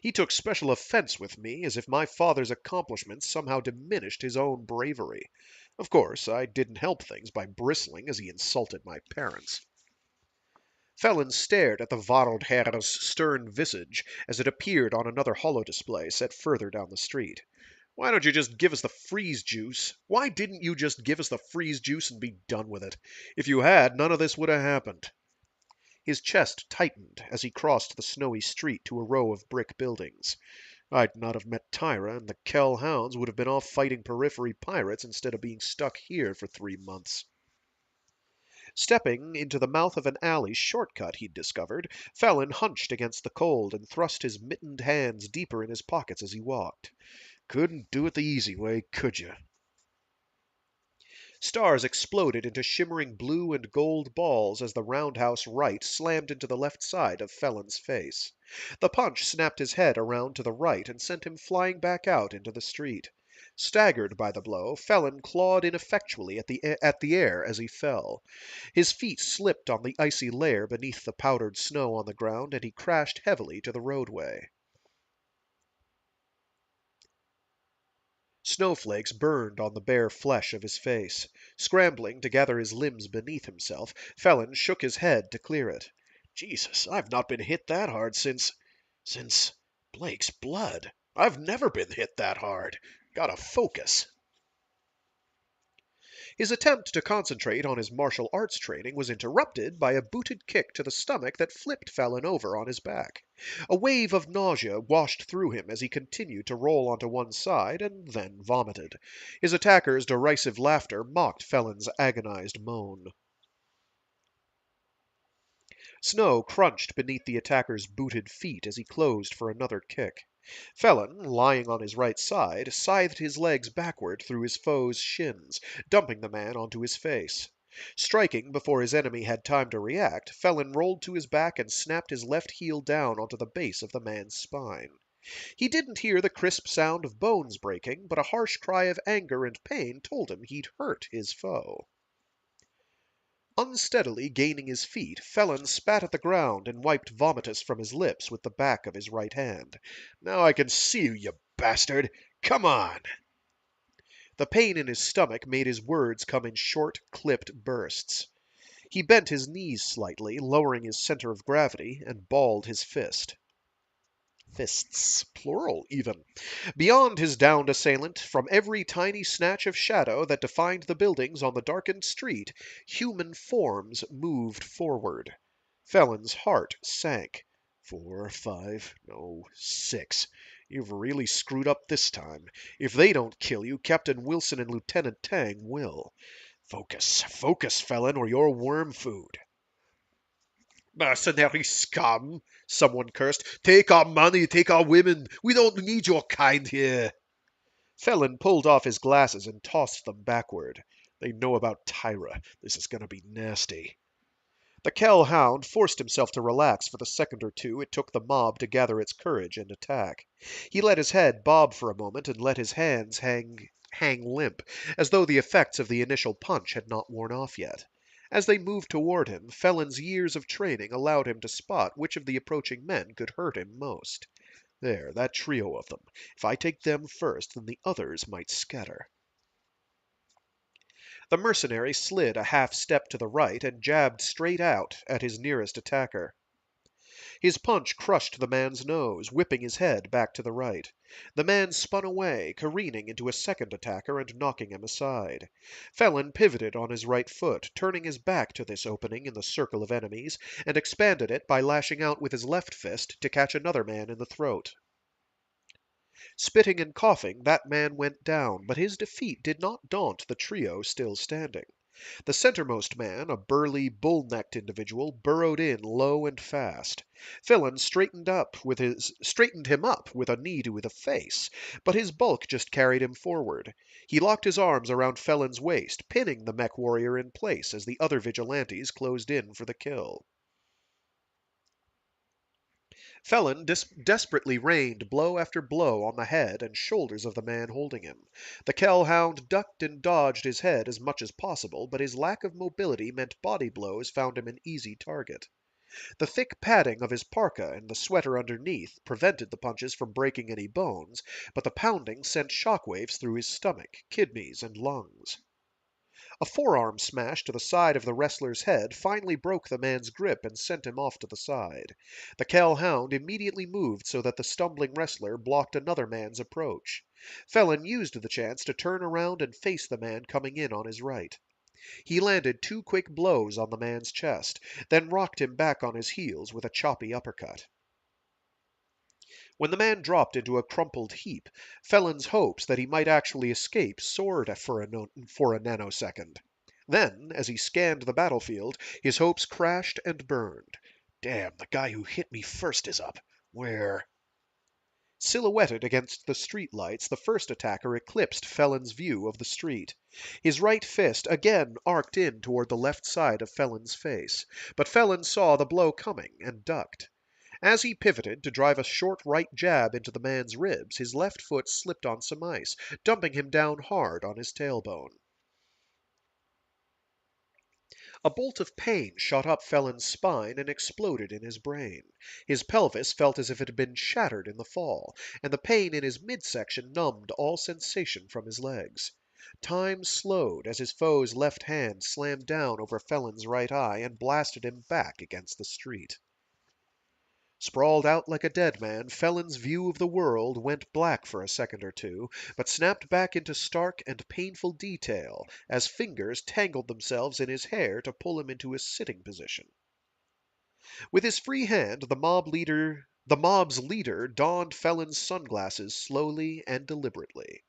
He took special offense with me, as if my father's accomplishments somehow diminished his own bravery. Of course, I didn't help things by bristling as he insulted my parents. Phelan stared at the Waldherr's stern visage as it appeared on another holodisplay set further down the street. Why don't you just give us the freeze juice? Why didn't you just give us the freeze juice and be done with it? If you had, none of this would have happened. His chest tightened as he crossed the snowy street to a row of brick buildings. I'd not have met Tyra, and the Kell hounds would have been off fighting periphery pirates instead of being stuck here for 3 months. Stepping into the mouth of an alley shortcut he'd discovered, Phelan hunched against the cold and thrust his mittened hands deeper in his pockets as he walked. Couldn't do it the easy way, could you? Stars exploded into shimmering blue and gold balls as the roundhouse right slammed into the left side of Felon's face. The punch snapped his head around to the right and sent him flying back out into the street. Staggered by the blow, Felon clawed ineffectually at the air as he fell. His feet slipped on the icy layer beneath the powdered snow on the ground, and he crashed heavily to the roadway. Snowflakes burned on the bare flesh of his face. Scrambling to gather his limbs beneath himself, Felon shook his head to clear it. Jesus, I've not been hit that hard since Blake's blood. I've never been hit that hard. Gotta focus. His attempt to concentrate on his martial arts training was interrupted by a booted kick to the stomach that flipped Felon over on his back. A wave of nausea washed through him as he continued to roll onto one side and then vomited. His attacker's derisive laughter mocked Felon's agonized moan. Snow crunched beneath the attacker's booted feet as he closed for another kick. Felon, lying on his right side, scythed his legs backward through his foe's shins, dumping the man onto his face. Striking before his enemy had time to react, Felon rolled to his back and snapped his left heel down onto the base of the man's spine. He didn't hear the crisp sound of bones breaking, but a harsh cry of anger and pain told him he'd hurt his foe. Unsteadily gaining his feet, Felon spat at the ground and wiped vomitus from his lips with the back of his right hand. "Now I can see you, you bastard! Come on!" The pain in his stomach made his words come in short, clipped bursts. He bent his knees slightly, lowering his center of gravity, and balled his fist. Fists, plural even. Beyond his downed assailant, from every tiny snatch of shadow that defined the buildings on the darkened street, human forms moved forward. Felon's heart sank. 4, 5, no, 6. You've really screwed up this time. If they don't kill you, Captain Wilson and Lieutenant Tang will. Focus, focus, Felon, or you're worm food. "Mercenary scum!" someone cursed. "Take our money, take our women. We don't need your kind here." Felon pulled off his glasses and tossed them backward. They know about Tyra. This is going to be nasty. The Kell hound forced himself to relax for the second or two it took the mob to gather its courage and attack. He let his head bob for a moment and let his hands hang limp, as though the effects of the initial punch had not worn off yet. As they moved toward him, Felon's years of training allowed him to spot which of the approaching men could hurt him most. There, that trio of them. If I take them first, then the others might scatter. The mercenary slid a half step to the right and jabbed straight out at his nearest attacker. His punch crushed the man's nose, whipping his head back to the right. The man spun away, careening into a second attacker and knocking him aside. Felon pivoted on his right foot, turning his back to this opening in the circle of enemies, and expanded it by lashing out with his left fist to catch another man in the throat. Spitting and coughing, that man went down, but his defeat did not daunt the trio still standing. The centermost man, a burly, bull-necked individual, burrowed in low and fast. Felon straightened him up with a knee to the face, but his bulk just carried him forward. He locked his arms around Felon's waist, pinning the mech warrior in place as the other vigilantes closed in for the kill. Felon desperately rained blow after blow on the head and shoulders of the man holding him. The Kell hound ducked and dodged his head as much as possible, but his lack of mobility meant body blows found him an easy target. The thick padding of his parka and the sweater underneath prevented the punches from breaking any bones, but the pounding sent shockwaves through his stomach, kidneys, and lungs. A forearm smash to the side of the wrestler's head finally broke the man's grip and sent him off to the side. The Kell hound immediately moved so that the stumbling wrestler blocked another man's approach. Felon used the chance to turn around and face the man coming in on his right. He landed 2 quick blows on the man's chest, then rocked him back on his heels with a choppy uppercut. When the man dropped into a crumpled heap, Felon's hopes that he might actually escape soared for a nanosecond. Then, as he scanned the battlefield, his hopes crashed and burned. Damn, the guy who hit me first is up. Where? Silhouetted against the street lights, the first attacker eclipsed Felon's view of the street. His right fist again arced in toward the left side of Felon's face, but Felon saw the blow coming and ducked. As he pivoted to drive a short right jab into the man's ribs, his left foot slipped on some ice, dumping him down hard on his tailbone. A bolt of pain shot up Felon's spine and exploded in his brain. His pelvis felt as if it had been shattered in the fall, and the pain in his midsection numbed all sensation from his legs. Time slowed as his foe's left hand slammed down over Felon's right eye and blasted him back against the street. Sprawled out like a dead man, Felon's view of the world went black for a second or two, but snapped back into stark and painful detail as fingers tangled themselves in his hair to pull him into his sitting position. With his free hand, the mob's leader donned Felon's sunglasses slowly and deliberately.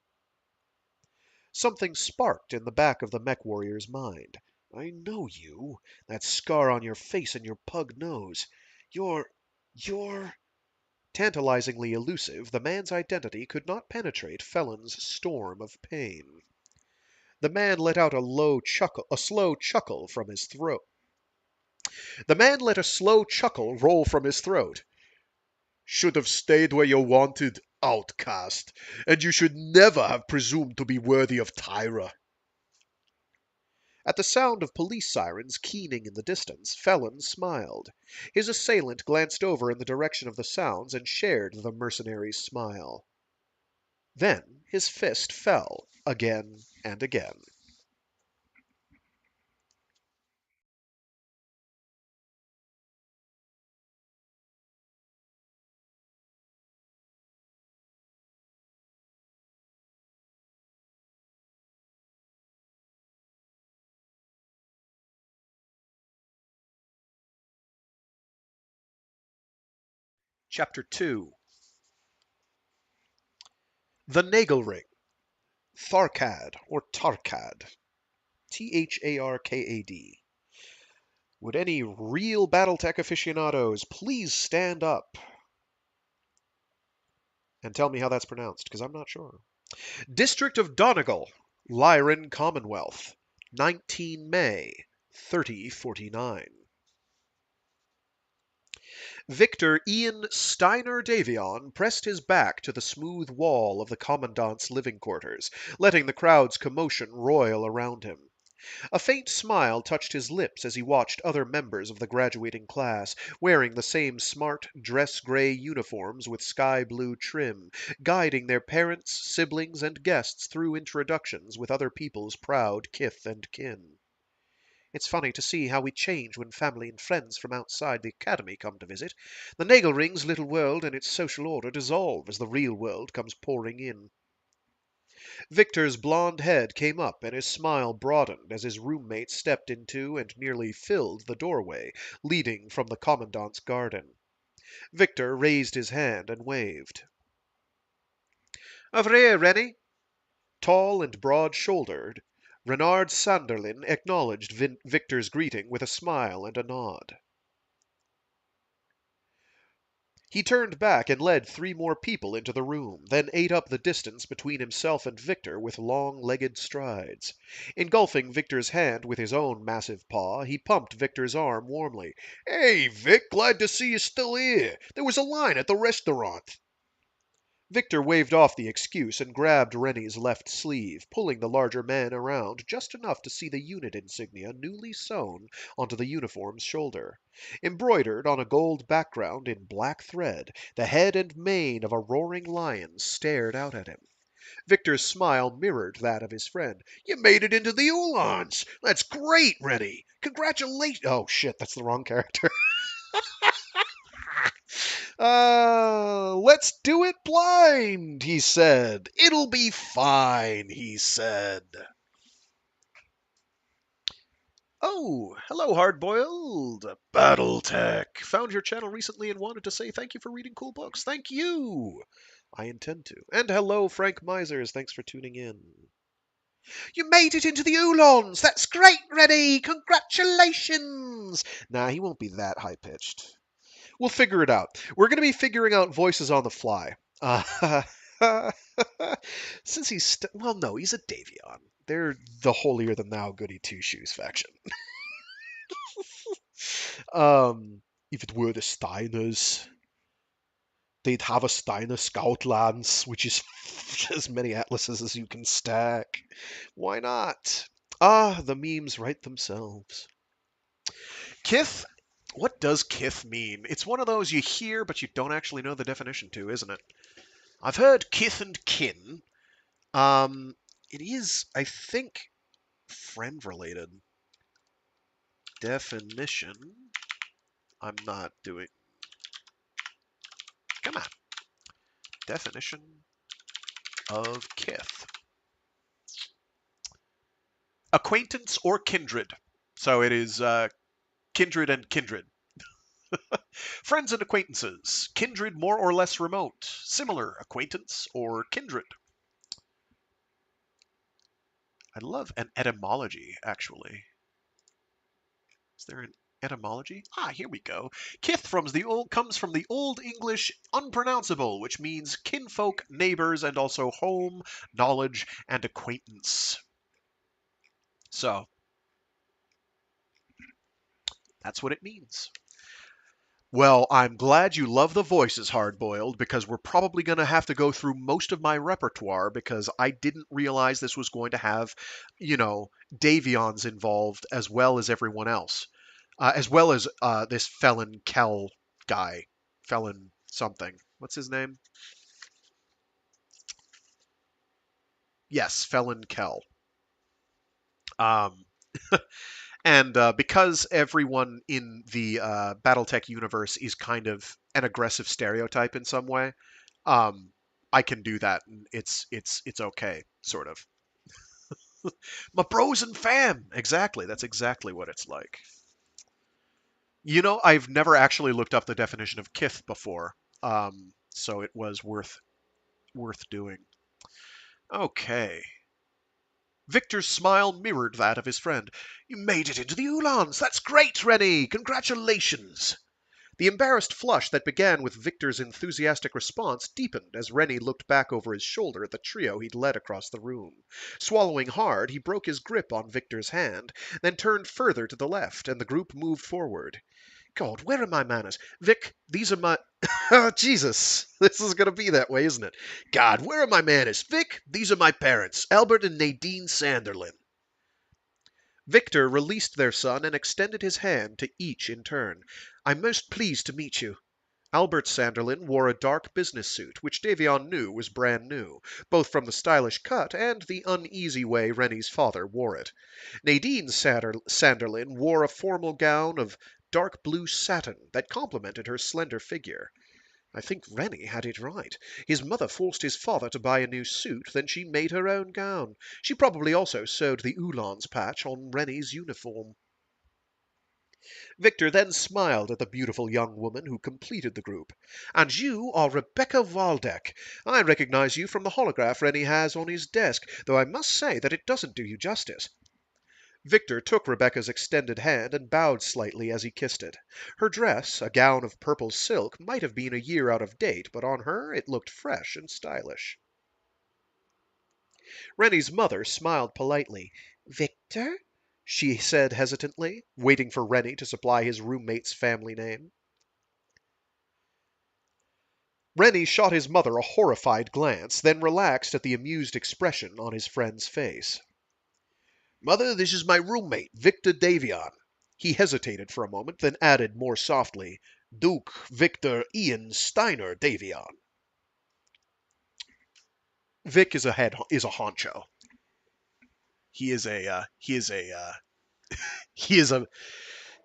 Something sparked in the back of the mech warrior's mind. I know you. That scar on your face and your pug nose. You're... Tantalizingly elusive, the man's identity could not penetrate Felon's storm of pain. The man let out a slow chuckle from his throat. The man let a slow chuckle roll from his throat. Should have stayed where you wanted, outcast, and you should never have presumed to be worthy of Tyra. At the sound of police sirens keening in the distance, Felon smiled. His assailant glanced over in the direction of the sounds and shared the mercenary's smile. Then his fist fell again and again. Chapter 2. The Nagelring. Tharkad, or Tarkad. Tharkad. Would any real Battletech aficionados please stand up and tell me how that's pronounced, because I'm not sure. District of Donegal, Lyran Commonwealth, 19 May, 3049. Victor Ian Steiner Davion pressed his back to the smooth wall of the Commandant's living quarters, letting the crowd's commotion roil around him. A faint smile touched his lips as he watched other members of the graduating class, wearing the same smart, dress-gray uniforms with sky-blue trim, guiding their parents, siblings, and guests through introductions with other people's proud kith and kin. It's funny to see how we change when family and friends from outside the academy come to visit. The Nagelring's little world and its social order dissolve as the real world comes pouring in. Victor's blond head came up and his smile broadened as his roommate stepped into and nearly filled the doorway leading from the Commandant's garden. Victor raised his hand and waved. Over here, Rennie. Tall and broad-shouldered, Renard Sanderlin acknowledged Victor's greeting with a smile and a nod. He turned back and led 3 more people into the room, then ate up the distance between himself and Victor with long-legged strides. Engulfing Victor's hand with his own massive paw, he pumped Victor's arm warmly. Hey, Vic, glad to see you still here. There was a line at the restaurant. Victor waved off the excuse and grabbed Rennie's left sleeve, pulling the larger man around just enough to see the unit insignia newly sewn onto the uniform's shoulder. Embroidered on a gold background in black thread, the head and mane of a roaring lion stared out at him. Victor's smile mirrored that of his friend. You made it into the Uhlans! That's great, Rennie! Congratulations! Oh, shit, that's the wrong character. Let's do it blind, he said. It'll be fine, he said. Oh, hello, hard-boiled. Battletech. Found your channel recently and wanted to say thank you for reading cool books. Thank you. I intend to. And hello, Frank Misers. Thanks for tuning in. You made it into the Uhlans. That's great, Reddy. Congratulations. Nah, he won't be that high-pitched. We'll figure it out. We're going to be figuring out voices on the fly. Uh, since well, no, he's a Davion. They're the holier-than-thou goody two-shoes faction. If it were the Steiners, they'd have a Steiner Scout Lance, which is as many atlases as you can stack. Why not? Ah, the memes write themselves. Kith? What does kith mean? It's one of those you hear, but you don't actually know the definition to, isn't it? I've heard kith and kin. It is, I think, friend related. Definition. I'm not doing. Come on. Definition of kith. Acquaintance or kindred. So it is kindred and kindred. Friends and acquaintances. Kindred more or less remote. Similar acquaintance or kindred. I love an etymology, actually. Is there an etymology? Ah, here we go. Kith comes from the Old English unpronounceable, which means kinfolk, neighbors, and also home, knowledge, and acquaintance. So, that's what it means. Well, I'm glad you love the voices, Hardboiled, because we're probably going to have to go through most of my repertoire because I didn't realize this was going to have, Davions involved as well as everyone else, as well as this Felon Kell guy, Felon something. What's his name? Yes, Felon Kell. Um, And because everyone in the Battletech universe is kind of an aggressive stereotype in some way, um, I can do that, and it's okay, sort of. My bros and fam, exactly. That's exactly what it's like. I've never actually looked up the definition of kith before, so it was worth doing. Okay. Victor's smile mirrored that of his friend. You made it into the Uhlans. That's great, Rennie. Congratulations. The embarrassed flush that began with Victor's enthusiastic response deepened as Rennie looked back over his shoulder at the trio he'd led across the room. Swallowing hard, he broke his grip on Victor's hand, then turned further to the left, and the group moved forward. God, where are my manners? Vic, these are my... Oh, Jesus! This is going to be that way, isn't it? God, where are my manners? Vic, these are my parents, Albert and Nadine Sanderlin. Victor released their son and extended his hand to each in turn. I'm most pleased to meet you. Albert Sanderlin wore a dark business suit, which Davion knew was brand new, both from the stylish cut and the uneasy way Rennie's father wore it. Nadine Sanderlin wore a formal gown of dark blue satin that complemented her slender figure. I think Rennie had it right. His mother forced his father to buy a new suit, then she made her own gown. She probably also sewed the Uhlans patch on Rennie's uniform. Victor then smiled at the beautiful young woman who completed the group. And you are Rebecca Waldeck. I recognize you from the holograph Rennie has on his desk, though I must say that it doesn't do you justice. Victor took Rebecca's extended hand and bowed slightly as he kissed it. Her dress, a gown of purple silk, might have been a year out of date, but on her it looked fresh and stylish. Rennie's mother smiled politely. Victor? She said hesitantly, waiting for Rennie to supply his roommate's family name. Rennie shot his mother a horrified glance, then relaxed at the amused expression on his friend's face. Mother, this is my roommate, Victor Davion. He hesitated for a moment, then added more softly, Duke Victor Ian Steiner Davion. Vic is a honcho. He is a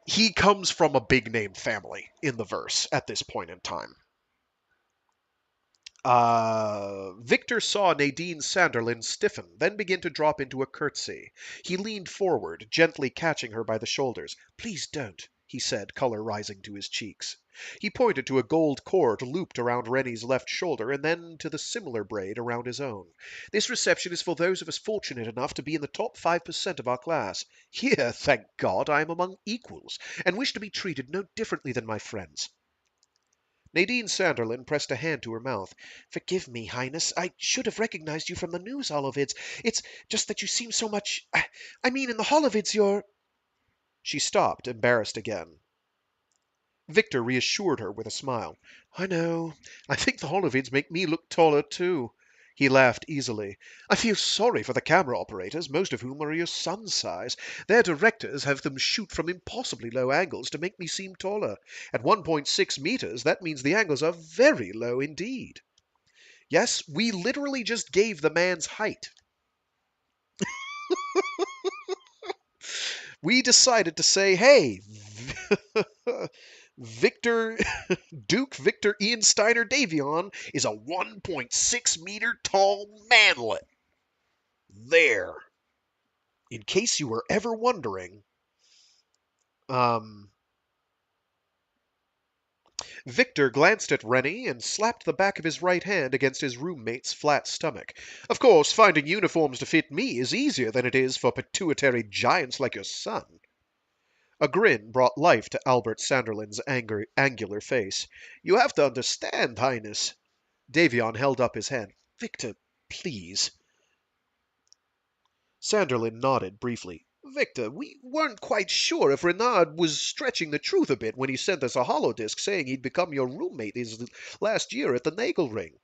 he comes from a big name family in the verse at this point in time. Victor saw Nadine Sanderlin stiffen, then begin to drop into a curtsy. He leaned forward, gently catching her by the shoulders. Please don't, he said, color rising to his cheeks. He pointed to a gold cord looped around Rennie's left shoulder and then to the similar braid around his own. This reception is for those of us fortunate enough to be in the top 5% of our class. Here, thank God, I am among equals, and wish to be treated no differently than my friends. Nadine Sanderlin pressed a hand to her mouth. "Forgive me, Highness. I should have recognized you from the news holovids. It's just that you seem so much... I mean, in the holovids you're—" She stopped, embarrassed again. Victor reassured her with a smile. "I know. I think the holovids make me look taller, too." He laughed easily. "I feel sorry for the camera operators, most of whom are your son's size. Their directors have them shoot from impossibly low angles to make me seem taller. At 1.6 meters, that means the angles are very low indeed. Yes, we literally just gave the man's height. We decided to say, hey, Victor, Duke Victor Ian Steiner Davion is a 1.6-meter tall manlet. There. In case you were ever wondering, Victor glanced at Rennie and slapped the back of his right hand against his roommate's flat stomach. "Of course, finding uniforms to fit me is easier than it is for pituitary giants like your son." A grin brought life to Albert Sanderlin's angular face. "You have to understand, Highness." Davion held up his hand. "Victor, please." Sanderlin nodded briefly. "Victor, we weren't quite sure if Renard was stretching the truth a bit when he sent us a holodisc saying he'd become your roommate his last year at the Nagelring."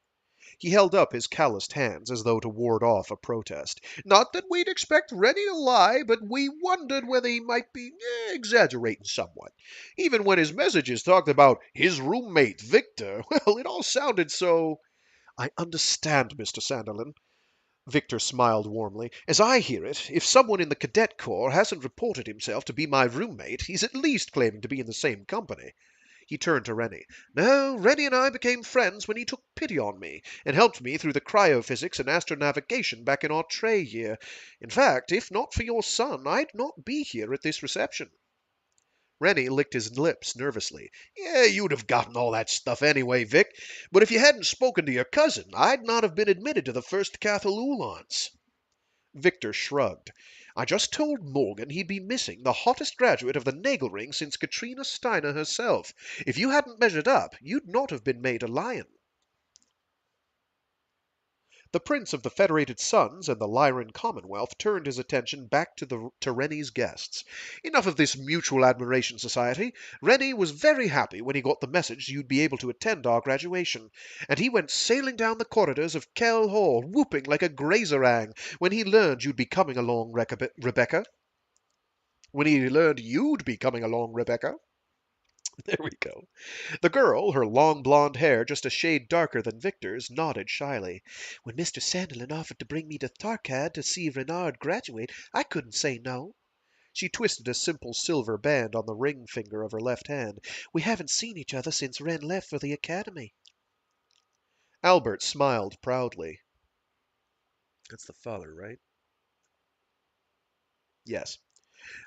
He held up his calloused hands as though to ward off a protest. "Not that we'd expect Rennie to lie, but we wondered whether he might be exaggerating somewhat. Even when his messages talked about his roommate, Victor, well, it all sounded so—" "I understand, Mr. Sanderlin." Victor smiled warmly. "As I hear it, if someone in the Cadet Corps hasn't reported himself to be my roommate, he's at least claiming to be in the same company." He turned to Rennie. "No, Rennie and I became friends when he took pity on me and helped me through the cryophysics and astronavigation back in our Trey year. In fact, if not for your son, I'd not be here at this reception." Rennie licked his lips nervously. "Yeah, you'd have gotten all that stuff anyway, Vic. But if you hadn't spoken to your cousin, I'd not have been admitted to the first Cathalulans." Victor shrugged. "I just told Morgan he'd be missing the hottest graduate of the Nagelring since Katrina Steiner herself. If you hadn't measured up, you'd not have been made a lion." The Prince of the Federated Suns and the Lyran Commonwealth turned his attention back to Rennie's guests. "Enough of this mutual admiration society. Rennie was very happy when he got the message you'd be able to attend our graduation, and he went sailing down the corridors of Kell Hall, whooping like a grazerang, when he learned you'd be coming along, Rebecca. When he learned you'd be coming along, Rebecca." There we go. The girl, her long blonde hair just a shade darker than Victor's, nodded shyly. "When Mr. Sanderlin offered to bring me to Tharkad to see Renard graduate, I couldn't say no." She twisted a simple silver band on the ring finger of her left hand. "We haven't seen each other since Ren left for the academy." Albert smiled proudly. That's the father, right? Yes.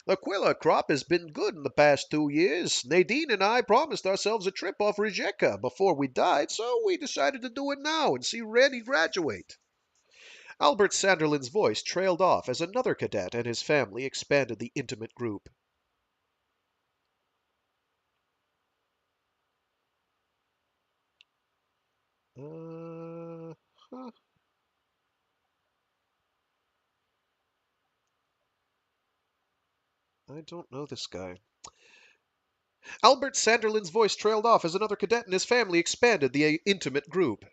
"The Quilla crop has been good in the past 2 years. Nadine and I promised ourselves a trip off Rijeka before we died, so we decided to do it now and see Randy graduate." Albert Sanderlin's voice trailed off as another cadet and his family expanded the intimate group. Huh. I don't know this guy. Albert Sanderlin's voice trailed off as another cadet and his family expanded the intimate group.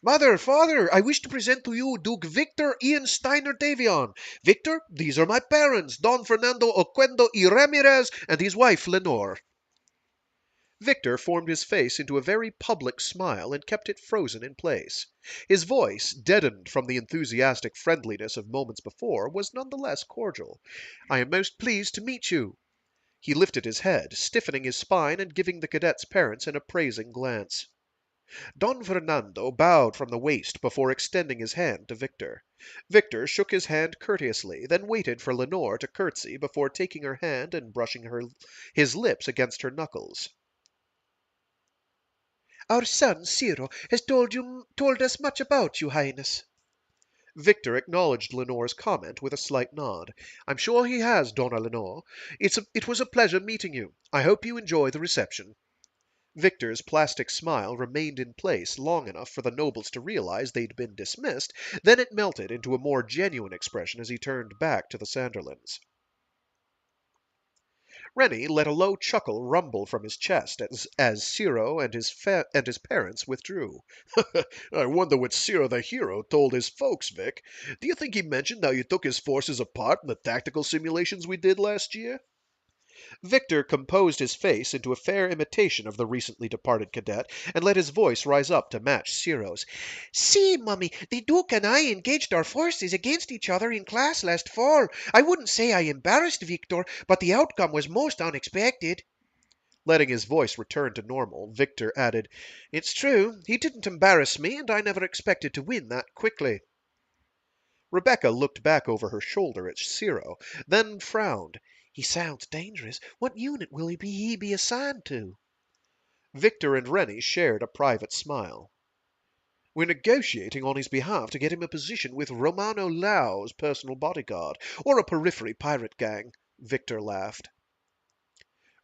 "Mother, father, I wish to present to you Duke Victor Ian Steiner Davion. Victor, these are my parents, Don Fernando Oquendo y Ramirez and his wife Lenore." Victor formed his face into a very public smile and kept it frozen in place. His voice, deadened from the enthusiastic friendliness of moments before, was none the less cordial. "I am most pleased to meet you." He lifted his head, stiffening his spine and giving the cadet's parents an appraising glance. Don Fernando bowed from the waist before extending his hand to Victor. Victor shook his hand courteously, then waited for Lenore to curtsy before taking her hand and brushing his lips against her knuckles. "Our son, Ciro, has told us much about you, Highness." Victor acknowledged Lenore's comment with a slight nod. "I'm sure he has, Donna Lenore. It was a pleasure meeting you. I hope you enjoy the reception." Victor's plastic smile remained in place long enough for the nobles to realize they'd been dismissed, then it melted into a more genuine expression as he turned back to the Sanderlins. Rennie let a low chuckle rumble from his chest as Ciro and his parents withdrew. I wonder what Ciro the hero told his folks, Vic. Do you think he mentioned how you took his forces apart in the tactical simulations we did last year? Victor composed his face into a fair imitation of the recently departed cadet, and let his voice rise up to match Ciro's. See, Mummy, the Duke and I engaged our forces against each other in class last fall. I wouldn't say I embarrassed Victor, but the outcome was most unexpected. Letting his voice return to normal, Victor added, It's true, he didn't embarrass me, and I never expected to win that quickly. Rebecca looked back over her shoulder at Ciro, then frowned. He sounds dangerous. What unit will he be assigned to? Victor and Rennie shared a private smile. We're negotiating on his behalf to get him a position with Romano Lau's personal bodyguard, or a periphery pirate gang, Victor laughed.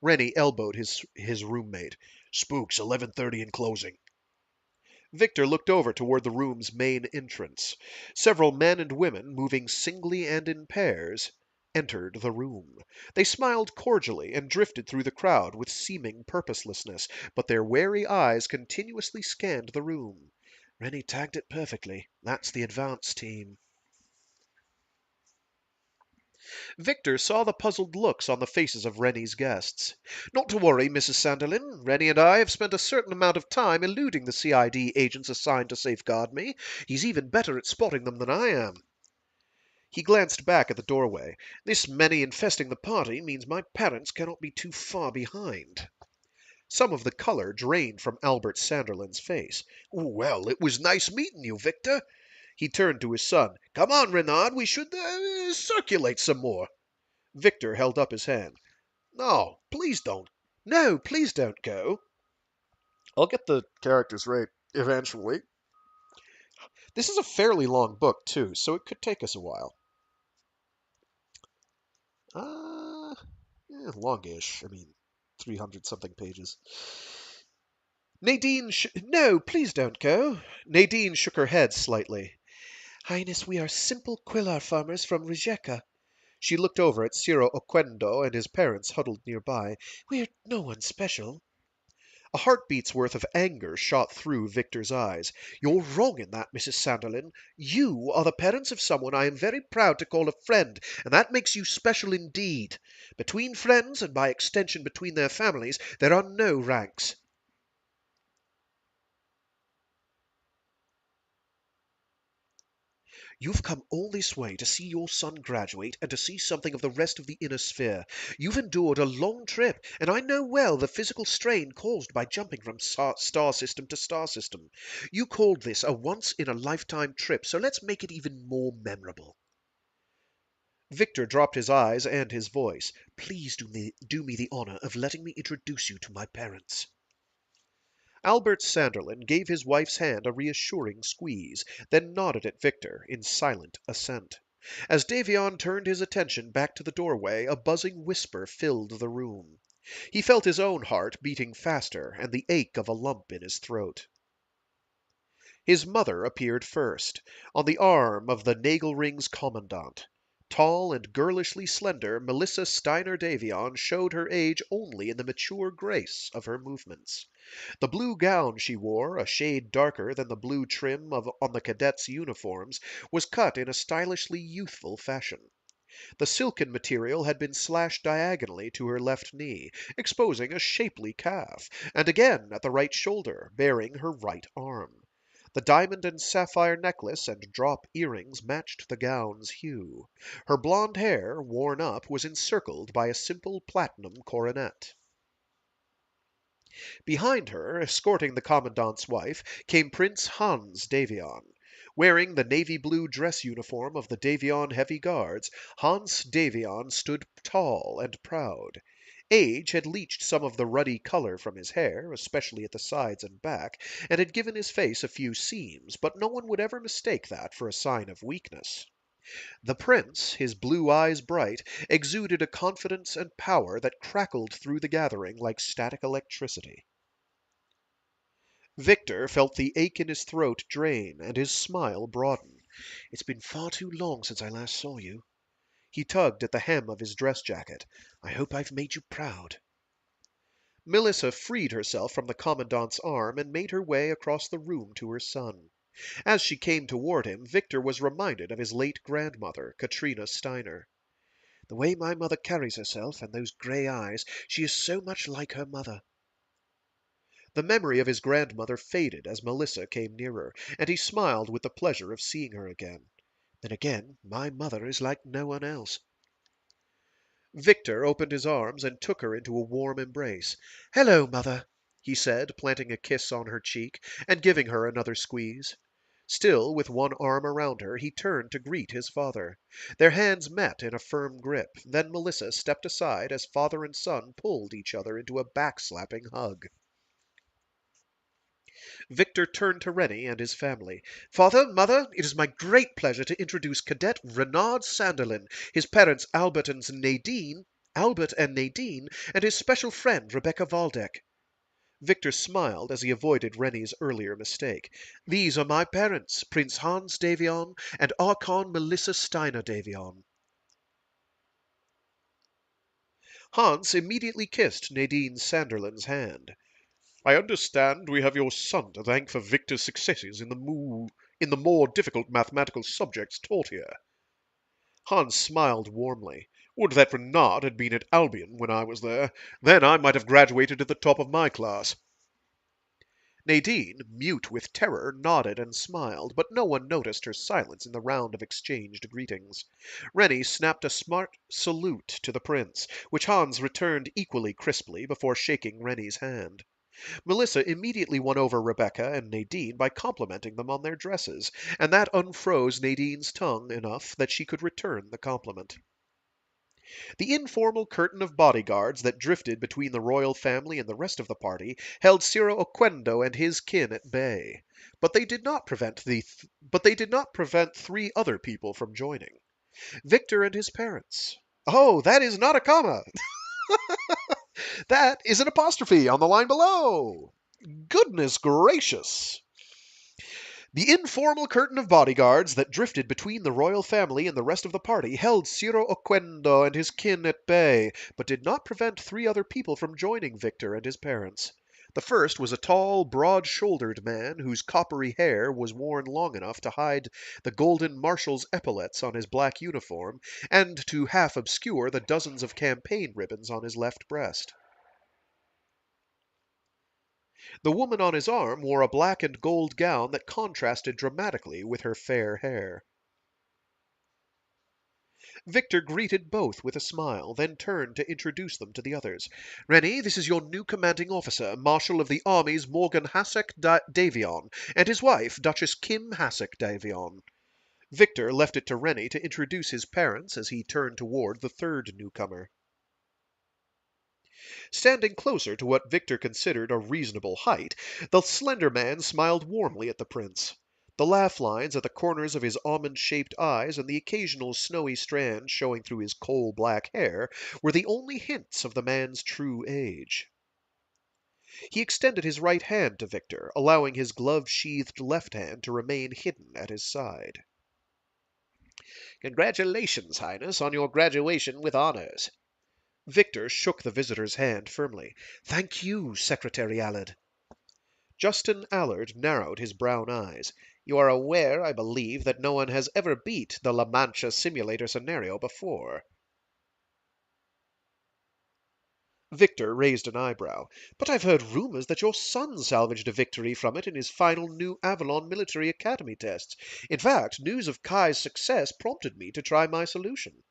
Rennie elbowed his roommate. Spooks, 11:30 in closing. Victor looked over toward the room's main entrance. Several men and women, moving singly and in pairs, entered the room. They smiled cordially and drifted through the crowd with seeming purposelessness, but their wary eyes continuously scanned the room. Rennie tagged it perfectly. That's the advance team. Victor saw the puzzled looks on the faces of Rennie's guests. Not to worry, Mrs. Sanderlin. Rennie and I have spent a certain amount of time eluding the CID agents assigned to safeguard me. He's even better at spotting them than I am. He glanced back at the doorway. This many infesting the party means my parents cannot be too far behind. Some of the color drained from Albert Sanderlin's face. Well, it was nice meeting you, Victor. He turned to his son. Come on, Renard, we should circulate some more. Victor held up his hand. No, please don't. No, please don't go. I'll get the characters right eventually. This is a fairly long book, too, so it could take us a while. Longish. I mean, 300 something pages. No, please don't go. Nadine shook her head slightly. Highness, we are simple quillar farmers from Rijeka. She looked over at Ciro Oquendo and his parents huddled nearby. We're no one special. A heartbeat's worth of anger shot through Victor's eyes. You're wrong in that, Mrs. Sanderlin. You are the parents of someone I am very proud to call a friend, and that makes you special indeed. Between friends, and by extension between their families, there are no ranks. You've come all this way to see your son graduate and to see something of the rest of the inner sphere. You've endured a long trip, and I know well the physical strain caused by jumping from star system to star system. You called this a once-in-a-lifetime trip, so let's make it even more memorable. Victor dropped his eyes and his voice. Please do me the honor of letting me introduce you to my parents. Albert Sanderlin gave his wife's hand a reassuring squeeze, then nodded at Victor in silent assent. As Davion turned his attention back to the doorway, a buzzing whisper filled the room. He felt his own heart beating faster and the ache of a lump in his throat. His mother appeared first, on the arm of the Nagelring's commandant. Tall and girlishly slender, Melissa Steiner Davion showed her age only in the mature grace of her movements. The blue gown she wore, a shade darker than the blue trim on the cadets' uniforms, was cut in a stylishly youthful fashion. The silken material had been slashed diagonally to her left knee, exposing a shapely calf, and again at the right shoulder, baring her right arm. The diamond and sapphire necklace and drop earrings matched the gown's hue. Her blonde hair, worn up, was encircled by a simple platinum coronet. Behind her, escorting the commandant's wife, came Prince Hans Davion. Wearing the navy blue dress uniform of the Davion Heavy Guards, Hans Davion stood tall and proud. Age had leached some of the ruddy color from his hair, especially at the sides and back, and had given his face a few seams, but no one would ever mistake that for a sign of weakness. The prince, his blue eyes bright, exuded a confidence and power that crackled through the gathering like static electricity. Victor felt the ache in his throat drain and his smile broaden. "It's been far too long since I last saw you." He tugged at the hem of his dress jacket. "I hope I've made you proud." Melissa freed herself from the Commandant's arm and made her way across the room to her son. As she came toward him, Victor was reminded of his late grandmother, Katrina Steiner. "The way my mother carries herself, and those grey eyes, she is so much like her mother." The memory of his grandmother faded as Melissa came nearer, and he smiled with the pleasure of seeing her again. "Then again, my mother is like no one else." Victor opened his arms and took her into a warm embrace. "Hello, mother," he said, planting a kiss on her cheek and giving her another squeeze. Still with one arm around her, he turned to greet his father. Their hands met in a firm grip. Then Melissa stepped aside as father and son pulled each other into a back-slapping hug. Victor turned to Rennie and his family. "Father, mother, it is my great pleasure to introduce Cadet Renard Sanderlin, his parents Albert and Nadine, and his special friend Rebecca Waldeck." Victor smiled as he avoided Rennie's earlier mistake. "These are my parents, Prince Hans Davion and Archon Melissa Steiner Davion." Hans immediately kissed Nadine Sanderlin's hand. "I understand we have your son to thank for Victor's successes in the more difficult mathematical subjects taught here." Hans smiled warmly. "Would that Renard had been at Albion when I was there. Then I might have graduated at the top of my class." Nadine, mute with terror, nodded and smiled, but no one noticed her silence in the round of exchanged greetings. Rennie snapped a smart salute to the prince, which Hans returned equally crisply before shaking Rennie's hand. Melissa immediately won over Rebecca and Nadine by complimenting them on their dresses, and that unfroze Nadine's tongue enough that she could return the compliment. The informal curtain of bodyguards that drifted between the royal family and the rest of the party held Ciro Oquendo and his kin at bay, but they did not prevent three other people from joining. Victor and his parents. Oh, that is not a comma. That is an apostrophe on the line below. Goodness gracious! The informal curtain of bodyguards that drifted between the royal family and the rest of the party held Ciro Oquendo and his kin at bay, but did not prevent three other people from joining Victor and his parents. The first was a tall, broad-shouldered man whose coppery hair was worn long enough to hide the golden marshal's epaulets on his black uniform and to half obscure the dozens of campaign ribbons on his left breast. The woman on his arm wore a black and gold gown that contrasted dramatically with her fair hair. Victor greeted both with a smile, then turned to introduce them to the others. "Rennie, this is your new commanding officer, Marshal of the Armies Morgan Hassek Davion, and his wife, Duchess Kim Hassek Davion." Victor left it to Rennie to introduce his parents as he turned toward the third newcomer. Standing closer to what Victor considered a reasonable height, the slender man smiled warmly at the prince. The laugh lines at the corners of his almond-shaped eyes and the occasional snowy strands showing through his coal-black hair were the only hints of the man's true age. He extended his right hand to Victor, allowing his glove-sheathed left hand to remain hidden at his side. "Congratulations, Highness, on your graduation with honors." Victor shook the visitor's hand firmly. "Thank you, Secretary Allard." Justin Allard narrowed his brown eyes. "You are aware, I believe, that no one has ever beat the La Mancha simulator scenario before." Victor raised an eyebrow. "But I've heard rumors that your son salvaged a victory from it in his final New Avalon Military Academy tests. In fact, news of Kai's success prompted me to try my solution."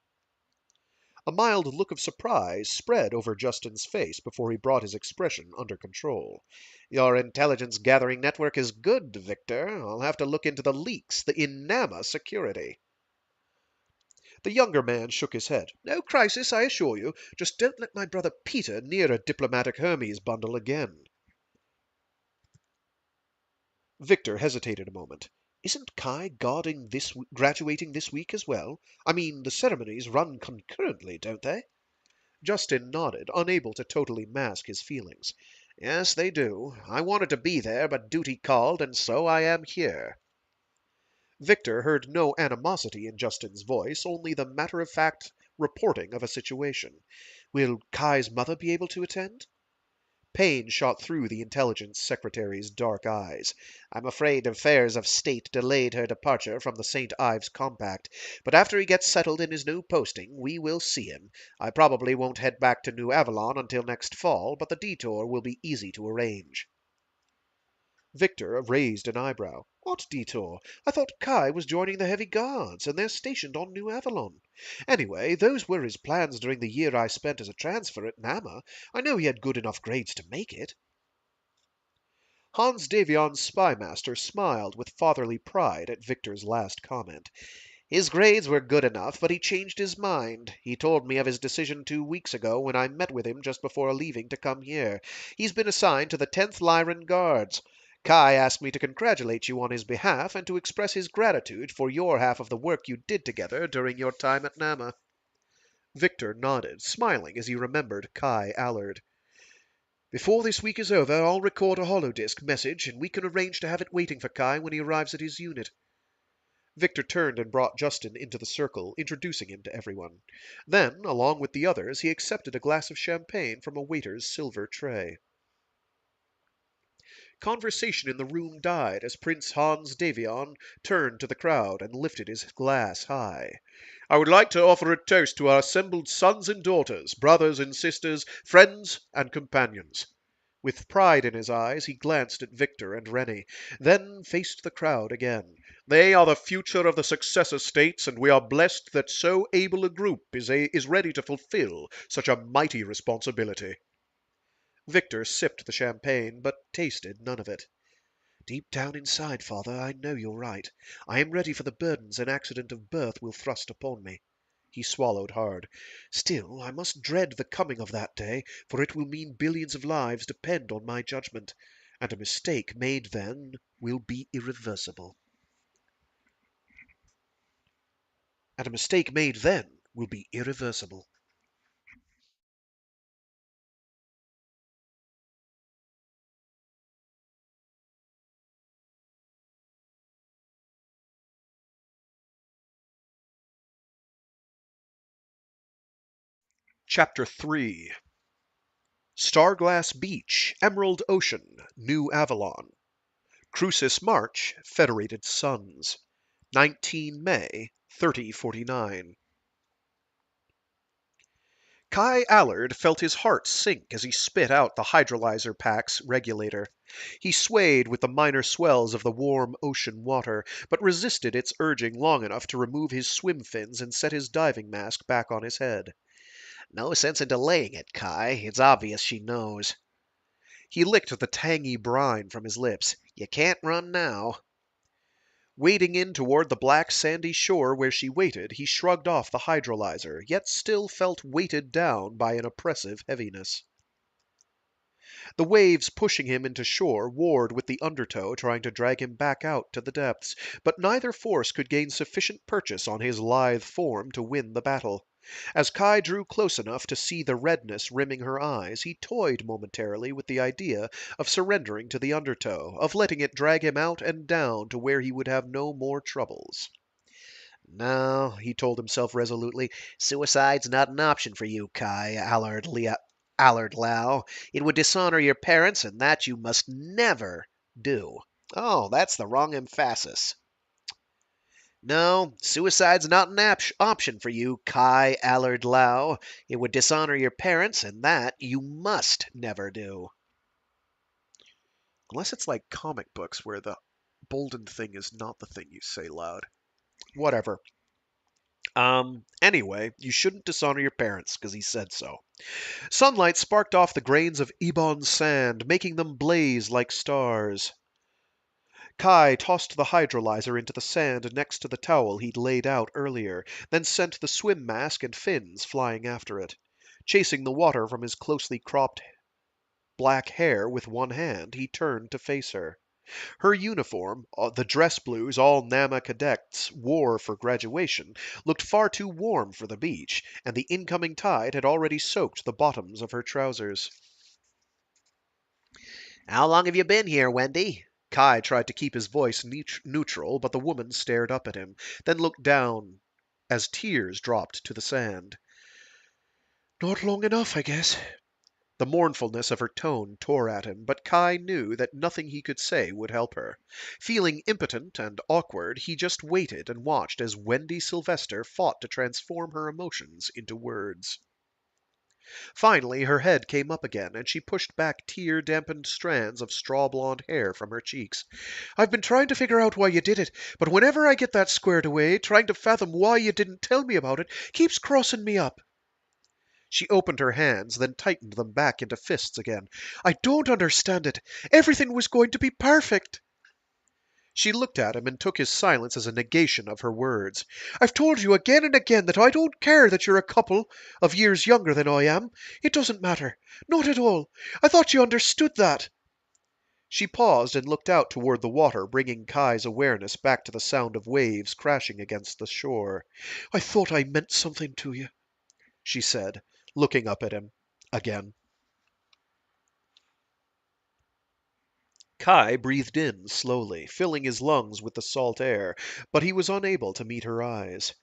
A mild look of surprise spread over Justin's face before he brought his expression under control. "Your intelligence gathering network is good, Victor. I'll have to look into the leaks, the Inama security." The younger man shook his head. "No crisis, I assure you. Just don't let my brother Peter near a diplomatic Hermes bundle again." Victor hesitated a moment. "Isn't Kai graduating this week as well? I mean, the ceremonies run concurrently, don't they?" Justin nodded, unable to totally mask his feelings. Yes, they do. I wanted to be there, but duty called, and so I am here. Victor heard no animosity in Justin's voice, only the matter-of-fact reporting of a situation. Will Kai's mother be able to attend? Pain shot through the intelligence secretary's dark eyes. I'm afraid affairs of state delayed her departure from the St. Ives Compact, but after he gets settled in his new posting, we will see him. I probably won't head back to New Avalon until next fall, but the detour will be easy to arrange. Victor raised an eyebrow. What detour? I thought Kai was joining the Heavy Guards, and they're stationed on New Avalon. Anyway, those were his plans during the year I spent as a transfer at Nama. I know he had good enough grades to make it. Hans Davion's spymaster smiled with fatherly pride at Victor's last comment. His grades were good enough, but he changed his mind. He told me of his decision 2 weeks ago when I met with him just before leaving to come here. He's been assigned to the 10th Lyran Guards. Kai asked me to congratulate you on his behalf and to express his gratitude for your half of the work you did together during your time at Nama. Victor nodded, smiling as he remembered Kai Allard. Before this week is over, I'll record a holodisk message, and we can arrange to have it waiting for Kai when he arrives at his unit. Victor turned and brought Justin into the circle, introducing him to everyone. Then, along with the others, he accepted a glass of champagne from a waiter's silver tray. Conversation in the room died as Prince Hans Davion turned to the crowd and lifted his glass high. I would like to offer a toast to our assembled sons and daughters, brothers and sisters, friends and companions. With pride in his eyes, he glanced at Victor and Rennie, then faced the crowd again. They are the future of the successor states, and we are blessed that so able a group is ready to fulfill such a mighty responsibility. Victor sipped the champagne, but tasted none of it. Deep down inside, father, I know you're right. I am ready for the burdens an accident of birth will thrust upon me. He swallowed hard. Still, I must dread the coming of that day, for it will mean billions of lives depend on my judgment, and a mistake made then will be irreversible. And a mistake made then will be irreversible. Chapter 3 Starglass Beach, Emerald Ocean, New Avalon. Crucis March, Federated Suns. 19 May, 3049. Kai Allard felt his heart sink as he spit out the hydrolyzer pack's regulator. He swayed with the minor swells of the warm ocean water, but resisted its urging long enough to remove his swim fins and set his diving mask back on his head. No sense in delaying it, Kai. It's obvious she knows. He licked the tangy brine from his lips. You can't run now. Wading in toward the black sandy shore where she waited, he shrugged off the hydrolyzer, yet still felt weighted down by an oppressive heaviness. The waves pushing him into shore warred with the undertow trying to drag him back out to the depths, but neither force could gain sufficient purchase on his lithe form to win the battle. As Kai drew close enough to see the redness rimming her eyes, he toyed momentarily with the idea of surrendering to the undertow, of letting it drag him out and down to where he would have no more troubles. No, he told himself resolutely. Suicide's not an option for you, Kai Allard Lau. It would dishonor your parents, and that you must never do. Oh, that's the wrong emphasis. No, suicide's not an option for you, Kai Allard Lau. It would dishonor your parents, and that you must never do. Unless it's like comic books where the bolden thing is not the thing you say loud. Whatever. Anyway, you shouldn't dishonor your parents, because he said so. Sunlight sparked off the grains of ebon sand, making them blaze like stars. Kai tossed the hydrolyzer into the sand next to the towel he'd laid out earlier, then sent the swim mask and fins flying after it. Chasing the water from his closely cropped black hair with one hand, he turned to face her. Her uniform, the dress blues all Nama cadets wore for graduation, looked far too warm for the beach, and the incoming tide had already soaked the bottoms of her trousers. How long have you been here, Wendy? Kai tried to keep his voice neutral, but the woman stared up at him, then looked down as tears dropped to the sand. Not long enough, I guess. The mournfulness of her tone tore at him, but Kai knew that nothing he could say would help her. Feeling impotent and awkward, he just waited and watched as Wendy Sylvester fought to transform her emotions into words. Finally, her head came up again, and she pushed back tear-dampened strands of straw-blonde hair from her cheeks. I've been trying to figure out why you did it, but whenever I get that squared away, trying to fathom why you didn't tell me about it keeps crossing me up. She opened her hands, then tightened them back into fists again. I don't understand it. Everything was going to be perfect. She looked at him and took his silence as a negation of her words. I've told you again and again that I don't care that you're a couple of years younger than I am. It doesn't matter. Not at all. I thought you understood that. She paused and looked out toward the water, bringing Kai's awareness back to the sound of waves crashing against the shore. I thought I meant something to you, she said, looking up at him again. Kai breathed in slowly, filling his lungs with the salt air, but he was unable to meet her eyes.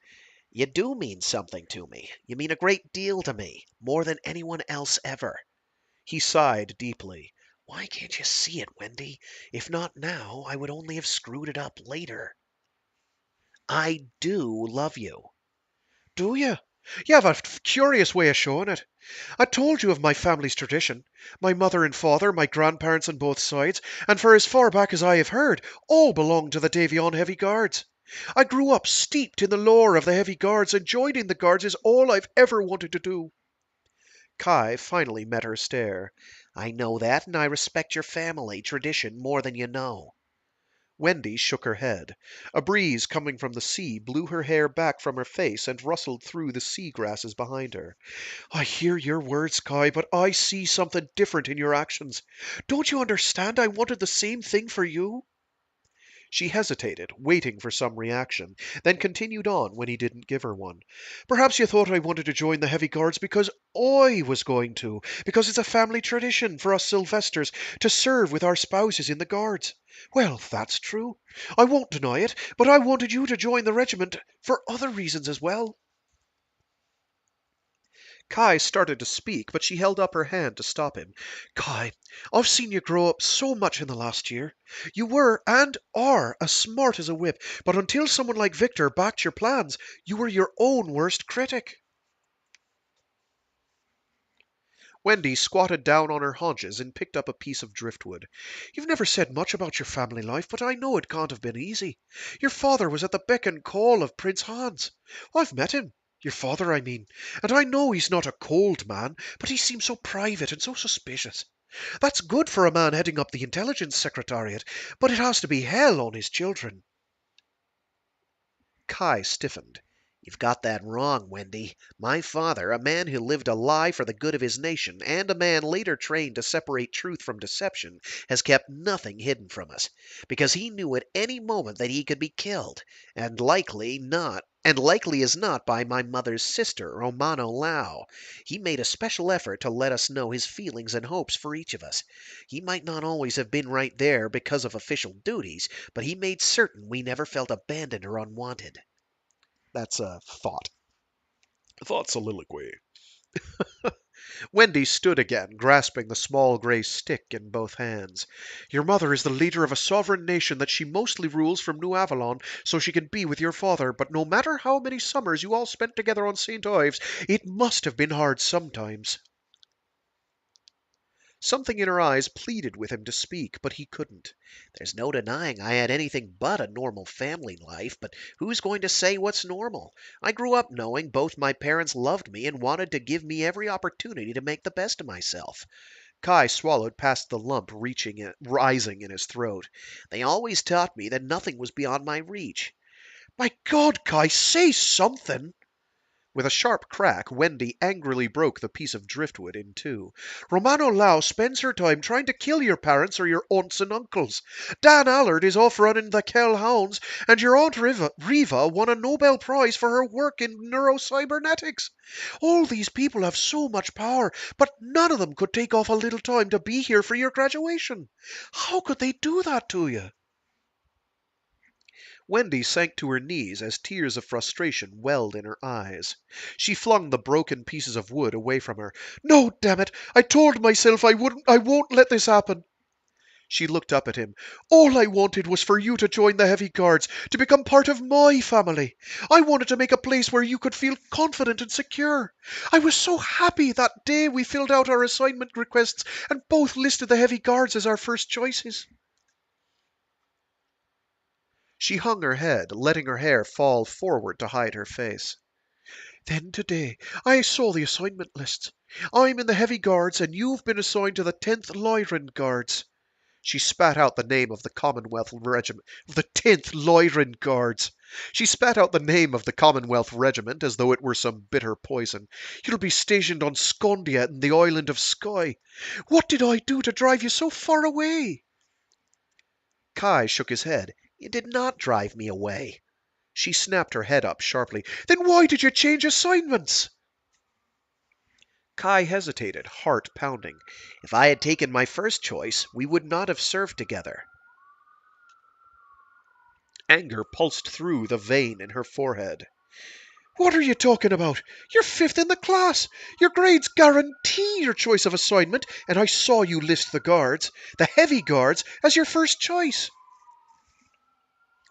You do mean something to me. You mean a great deal to me, more than anyone else ever. He sighed deeply. Why can't you see it, Wendy? If not now, I would only have screwed it up later. I do love you. Do you? You have a curious way of showing it. I told you of my family's tradition. My mother and father, my grandparents on both sides, and for as far back as I have heard, all belonged to the Davion Heavy Guards. I grew up steeped in the lore of the Heavy Guards, and joining the Guards is all I've ever wanted to do. Kai finally met her stare. I know that, and I respect your family tradition more than you know. Wendy shook her head. A breeze coming from the sea blew her hair back from her face and rustled through the sea grasses behind her. I hear your words, Kai, but I see something different in your actions. Don't you understand? I wanted the same thing for you. She hesitated, waiting for some reaction, then continued on when he didn't give her one. Perhaps you thought I wanted to join the Heavy Guards because I was going to, because it's a family tradition for us Sylvesters to serve with our spouses in the Guards. Well, that's true. I won't deny it, but I wanted you to join the regiment for other reasons as well. Kai started to speak, but she held up her hand to stop him. Kai, I've seen you grow up so much in the last year. You were and are as smart as a whip, but until someone like Victor backed your plans, you were your own worst critic. Wendy squatted down on her haunches and picked up a piece of driftwood. You've never said much about your family life, but I know it can't have been easy. Your father was at the beck and call of Prince Hans. I've met him. Your father, I mean. And I know he's not a cold man, but he seems so private and so suspicious. That's good for a man heading up the intelligence secretariat, but it has to be hell on his children. Kai stiffened. You've got that wrong, Wendy. My father, a man who lived a lie for the good of his nation, and a man later trained to separate truth from deception, has kept nothing hidden from us, because he knew at any moment that he could be killed, and likely as not by my mother's sister, Romano Lau. He made a special effort to let us know his feelings and hopes for each of us. He might not always have been right there because of official duties, but he made certain we never felt abandoned or unwanted. That's a thought. Thought soliloquy. Wendy stood again, grasping the small gray stick in both hands. Your mother is the leader of a sovereign nation that she mostly rules from New Avalon so she can be with your father, but no matter how many summers you all spent together on St. Ives, it must have been hard sometimes. Something in her eyes pleaded with him to speak, but he couldn't. There's no denying I had anything but a normal family life, but who's going to say what's normal? I grew up knowing both my parents loved me and wanted to give me every opportunity to make the best of myself. Kai swallowed past the lump rising in his throat. They always taught me that nothing was beyond my reach. My God, Kai, say something! With a sharp crack, Wendy angrily broke the piece of driftwood in two. Romano Lau spends her time trying to kill your parents or your aunts and uncles. Dan Allard is off running the Kell Hounds, and your Aunt Riva won a Nobel Prize for her work in neurocybernetics. All these people have so much power, but none of them could take off a little time to be here for your graduation. How could they do that to you? Wendy sank to her knees as tears of frustration welled in her eyes. She flung the broken pieces of wood away from her. No, damn it! I told myself I won't let this happen. She looked up at him. All I wanted was for you to join the Heavy Guards, to become part of my family. I wanted to make a place where you could feel confident and secure. I was so happy that day we filled out our assignment requests and both listed the Heavy Guards as our first choices. She hung her head, letting her hair fall forward to hide her face. Then today I saw the assignment lists. I'm in the Heavy Guards, and you've been assigned to the 10th Lyran Guards. She spat out the name of the Commonwealth Regiment. The 10th Lyran Guards. She spat out the name of the Commonwealth Regiment as though it were some bitter poison. You'll be stationed on Scondia in the island of Skye. What did I do to drive you so far away? Kai shook his head. You did not drive me away. She snapped her head up sharply. Then why did you change assignments? Kai hesitated, heart pounding. If I had taken my first choice, we would not have served together. Anger pulsed through the vein in her forehead. What are you talking about? You're fifth in the class. Your grades guarantee your choice of assignment, and I saw you list the guards, the Heavy Guards, as your first choice.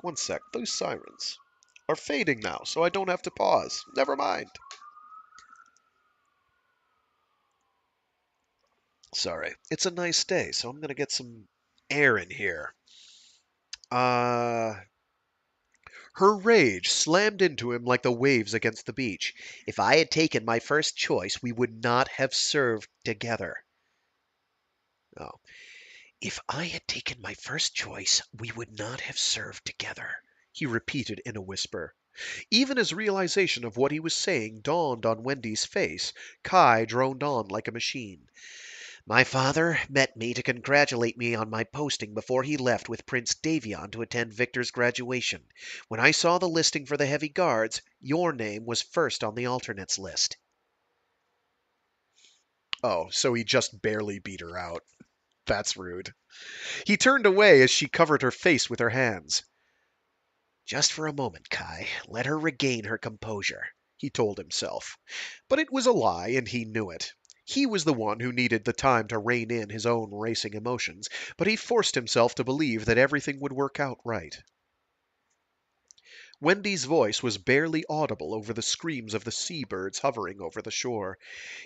One sec, those sirens are fading now, so I don't have to pause. Never mind. Sorry. It's a nice day, so I'm going to get some air in here. Her rage slammed into him like the waves against the beach. If I had taken my first choice, we would not have served together. Oh. If I had taken my first choice, we would not have served together, he repeated in a whisper. Even as realization of what he was saying dawned on Wendy's face, Kai droned on like a machine. My father met me to congratulate me on my posting before he left with Prince Davion to attend Victor's graduation. When I saw the listing for the Heavy Guards, your name was first on the alternates list. Oh, so he just barely beat her out. That's rude. He turned away as she covered her face with her hands. Just for a moment, Kai. Let her regain her composure, he told himself. But it was a lie, and he knew it. He was the one who needed the time to rein in his own racing emotions, but he forced himself to believe that everything would work out right. Wendy's voice was barely audible over the screams of the seabirds hovering over the shore.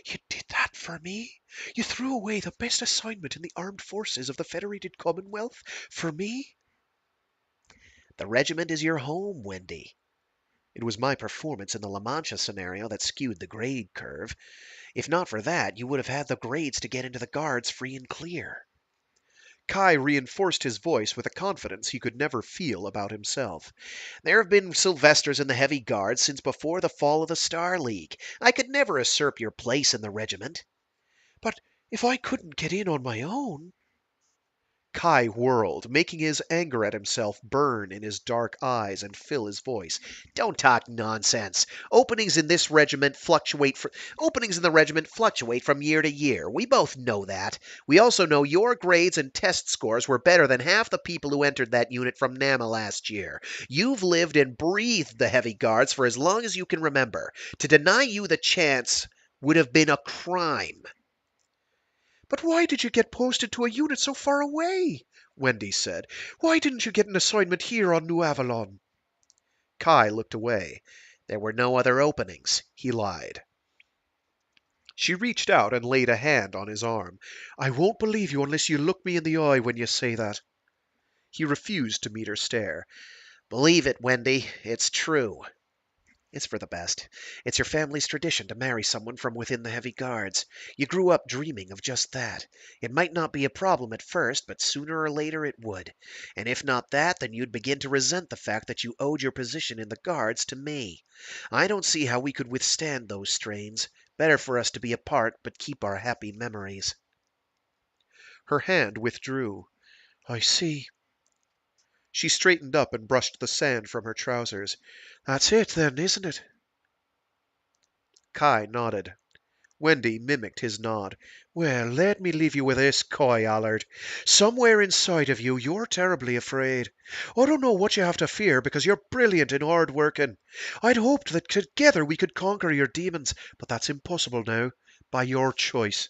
You did that for me? You threw away the best assignment in the armed forces of the Federated Commonwealth for me? The regiment is your home, Wendy. It was my performance in the La Mancha scenario that skewed the grade curve. If not for that, you would have had the grades to get into the Guards free and clear. Kai reinforced his voice with a confidence he could never feel about himself. There have been Sylvesters in the Heavy Guards since before the fall of the Star League. I could never usurp your place in the regiment. But if I couldn't get in on my own... Kai whirled, making his anger at himself burn in his dark eyes and fill his voice. Don't talk nonsense. Openings in the regiment fluctuate from year to year. We both know that. We also know your grades and test scores were better than half the people who entered that unit from NAMA last year. You've lived and breathed the Heavy Guards for as long as you can remember. To deny you the chance would have been a crime. But why did you get posted to a unit so far away? Wendy said. Why didn't you get an assignment here on New Avalon? Kai looked away. There were no other openings, he lied. She reached out and laid a hand on his arm. I won't believe you unless you look me in the eye when you say that. He refused to meet her stare. Believe it, Wendy. It's true. It's for the best. It's your family's tradition to marry someone from within the heavy guards. You grew up dreaming of just that. It might not be a problem at first, but sooner or later it would. And if not that, then you'd begin to resent the fact that you owed your position in the guards to me. I don't see how we could withstand those strains. Better for us to be apart, but keep our happy memories. Her hand withdrew. I see. She straightened up and brushed the sand from her trousers. That's it, then, isn't it? Kai nodded. Wendy mimicked his nod. Well, let me leave you with this, Coy Allard. Somewhere inside of you, you're terribly afraid. I don't know what you have to fear because you're brilliant and hard working. I'd hoped that together we could conquer your demons, but that's impossible now, by your choice.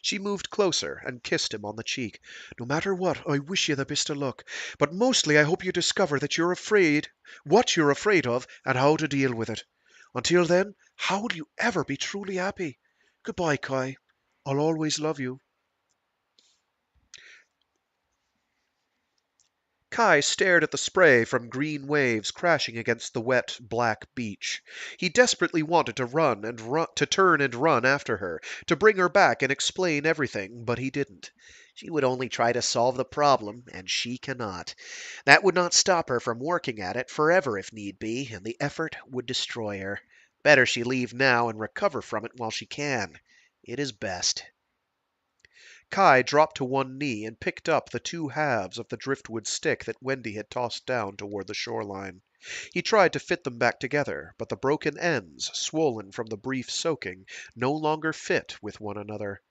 She moved closer and kissed him on the cheek. No matter what, I wish you the best of luck. But mostly I hope you discover that you're afraid, what you're afraid of, and how to deal with it. Until then, how will you ever be truly happy? Goodbye, Kai. I'll always love you. Kai stared at the spray from green waves crashing against the wet, black beach. He desperately wanted to to turn and run after her, to bring her back and explain everything, but he didn't. She would only try to solve the problem, and she cannot. That would not stop her from working at it forever if need be, and the effort would destroy her. Better she leave now and recover from it while she can. It is best. Kai dropped to one knee and picked up the two halves of the driftwood stick that Wendy had tossed down toward the shoreline. He tried to fit them back together, but the broken ends, swollen from the brief soaking, no longer fit with one another.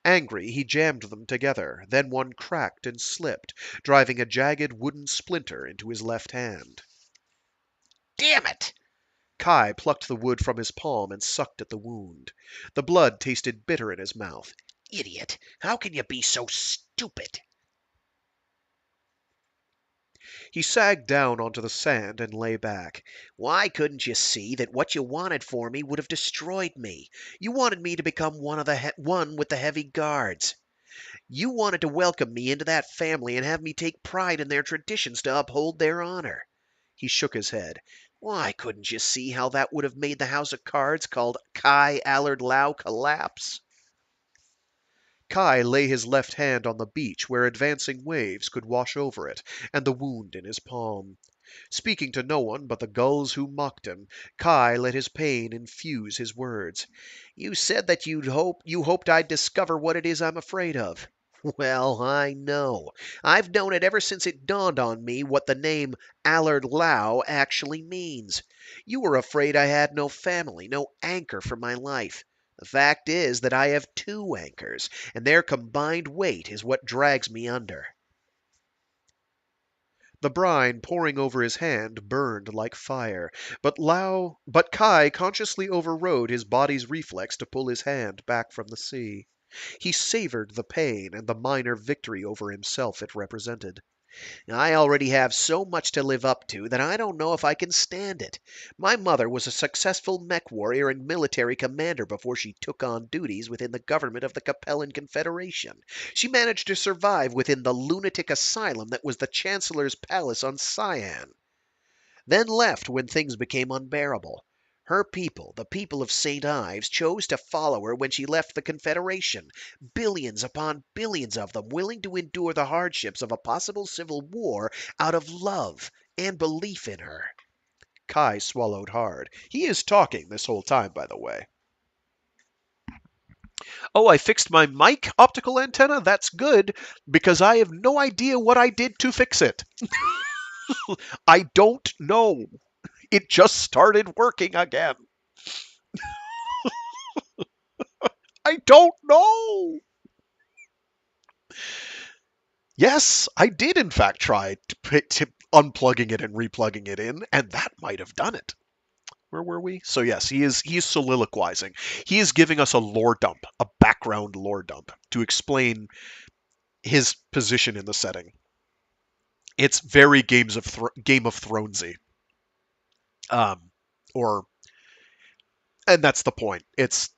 Angry, he jammed them together, then one cracked and slipped, driving a jagged wooden splinter into his left hand. Damn it! Kai plucked the wood from his palm and sucked at the wound. The blood tasted bitter in his mouth. Idiot! How can you be so stupid? He sagged down onto the sand and lay back. Why couldn't you see that what you wanted for me would have destroyed me? You wanted me to become one with the heavy guards. You wanted to welcome me into that family and have me take pride in their traditions to uphold their honor. He shook his head. Why couldn't you see how that would have made the house of cards called Kai Allard Lau collapse? Kai lay his left hand on the beach where advancing waves could wash over it, and the wound in his palm. Speaking to no one but the gulls who mocked him, Kai let his pain infuse his words. You said that you hoped I'd discover what it is I'm afraid of. Well, I know. I've known it ever since it dawned on me what the name Allard Lau actually means. You were afraid I had no family, no anchor for my life. The fact is that I have two anchors, and their combined weight is what drags me under. The brine pouring over his hand burned like fire, but Kai consciously overrode his body's reflex to pull his hand back from the sea. He savored the pain and the minor victory over himself it represented. I already have so much to live up to that I don't know if I can stand it. My mother was a successful mech warrior and military commander before she took on duties within the government of the Capellan Confederation. She managed to survive within the lunatic asylum that was the Chancellor's Palace on Cyan, then left when things became unbearable. Her people, the people of St. Ives, chose to follow her when she left the Confederation. Billions upon billions of them willing to endure the hardships of a possible civil war out of love and belief in her. Kai swallowed hard. He is talking this whole time, by the way. Oh, I fixed my mic optical antenna? That's good, because I have no idea what I did to fix it. I don't know. It just started working again. I don't know. Yes, I did in fact try to unplugging it and replugging it in, and that might have done it. Where were we? So yes, he's soliloquizing. He is giving us a lore dump, a background lore dump, to explain his position in the setting. It's very Game of Thronesy. Um, or, and that's the point. It's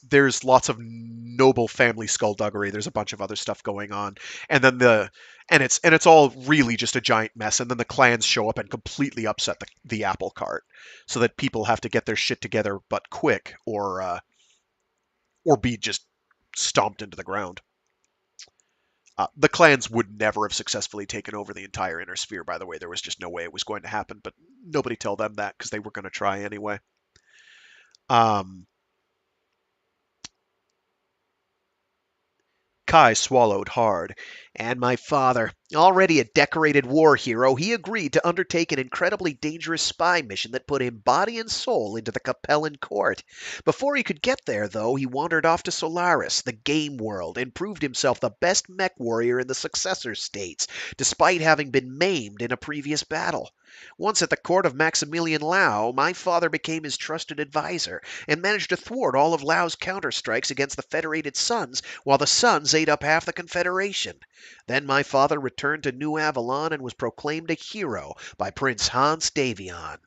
there's lots of noble family skullduggery. There's a bunch of other stuff going on, and then it's all really just a giant mess. And then the clans show up and completely upset the apple cart, so that people have to get their shit together, but quick, or be just stomped into the ground. The clans would never have successfully taken over the entire inner sphere. By the way, there was just no way it was going to happen. But nobody tell them that because they were going to try anyway. Um, Kai swallowed hard. And my father, already a decorated war hero, he agreed to undertake an incredibly dangerous spy mission that put him body and soul into the Capellan court. Before he could get there, though, he wandered off to Solaris, the game world, and proved himself the best mech warrior in the successor states, despite having been maimed in a previous battle. Once at the court of Maximilian Lau, my father became his trusted advisor and managed to thwart all of Lau's counterstrikes against the Federated Suns, while the Suns ate up half the Confederation. Then my father returned to New Avalon and was proclaimed a hero by Prince Hans Davion.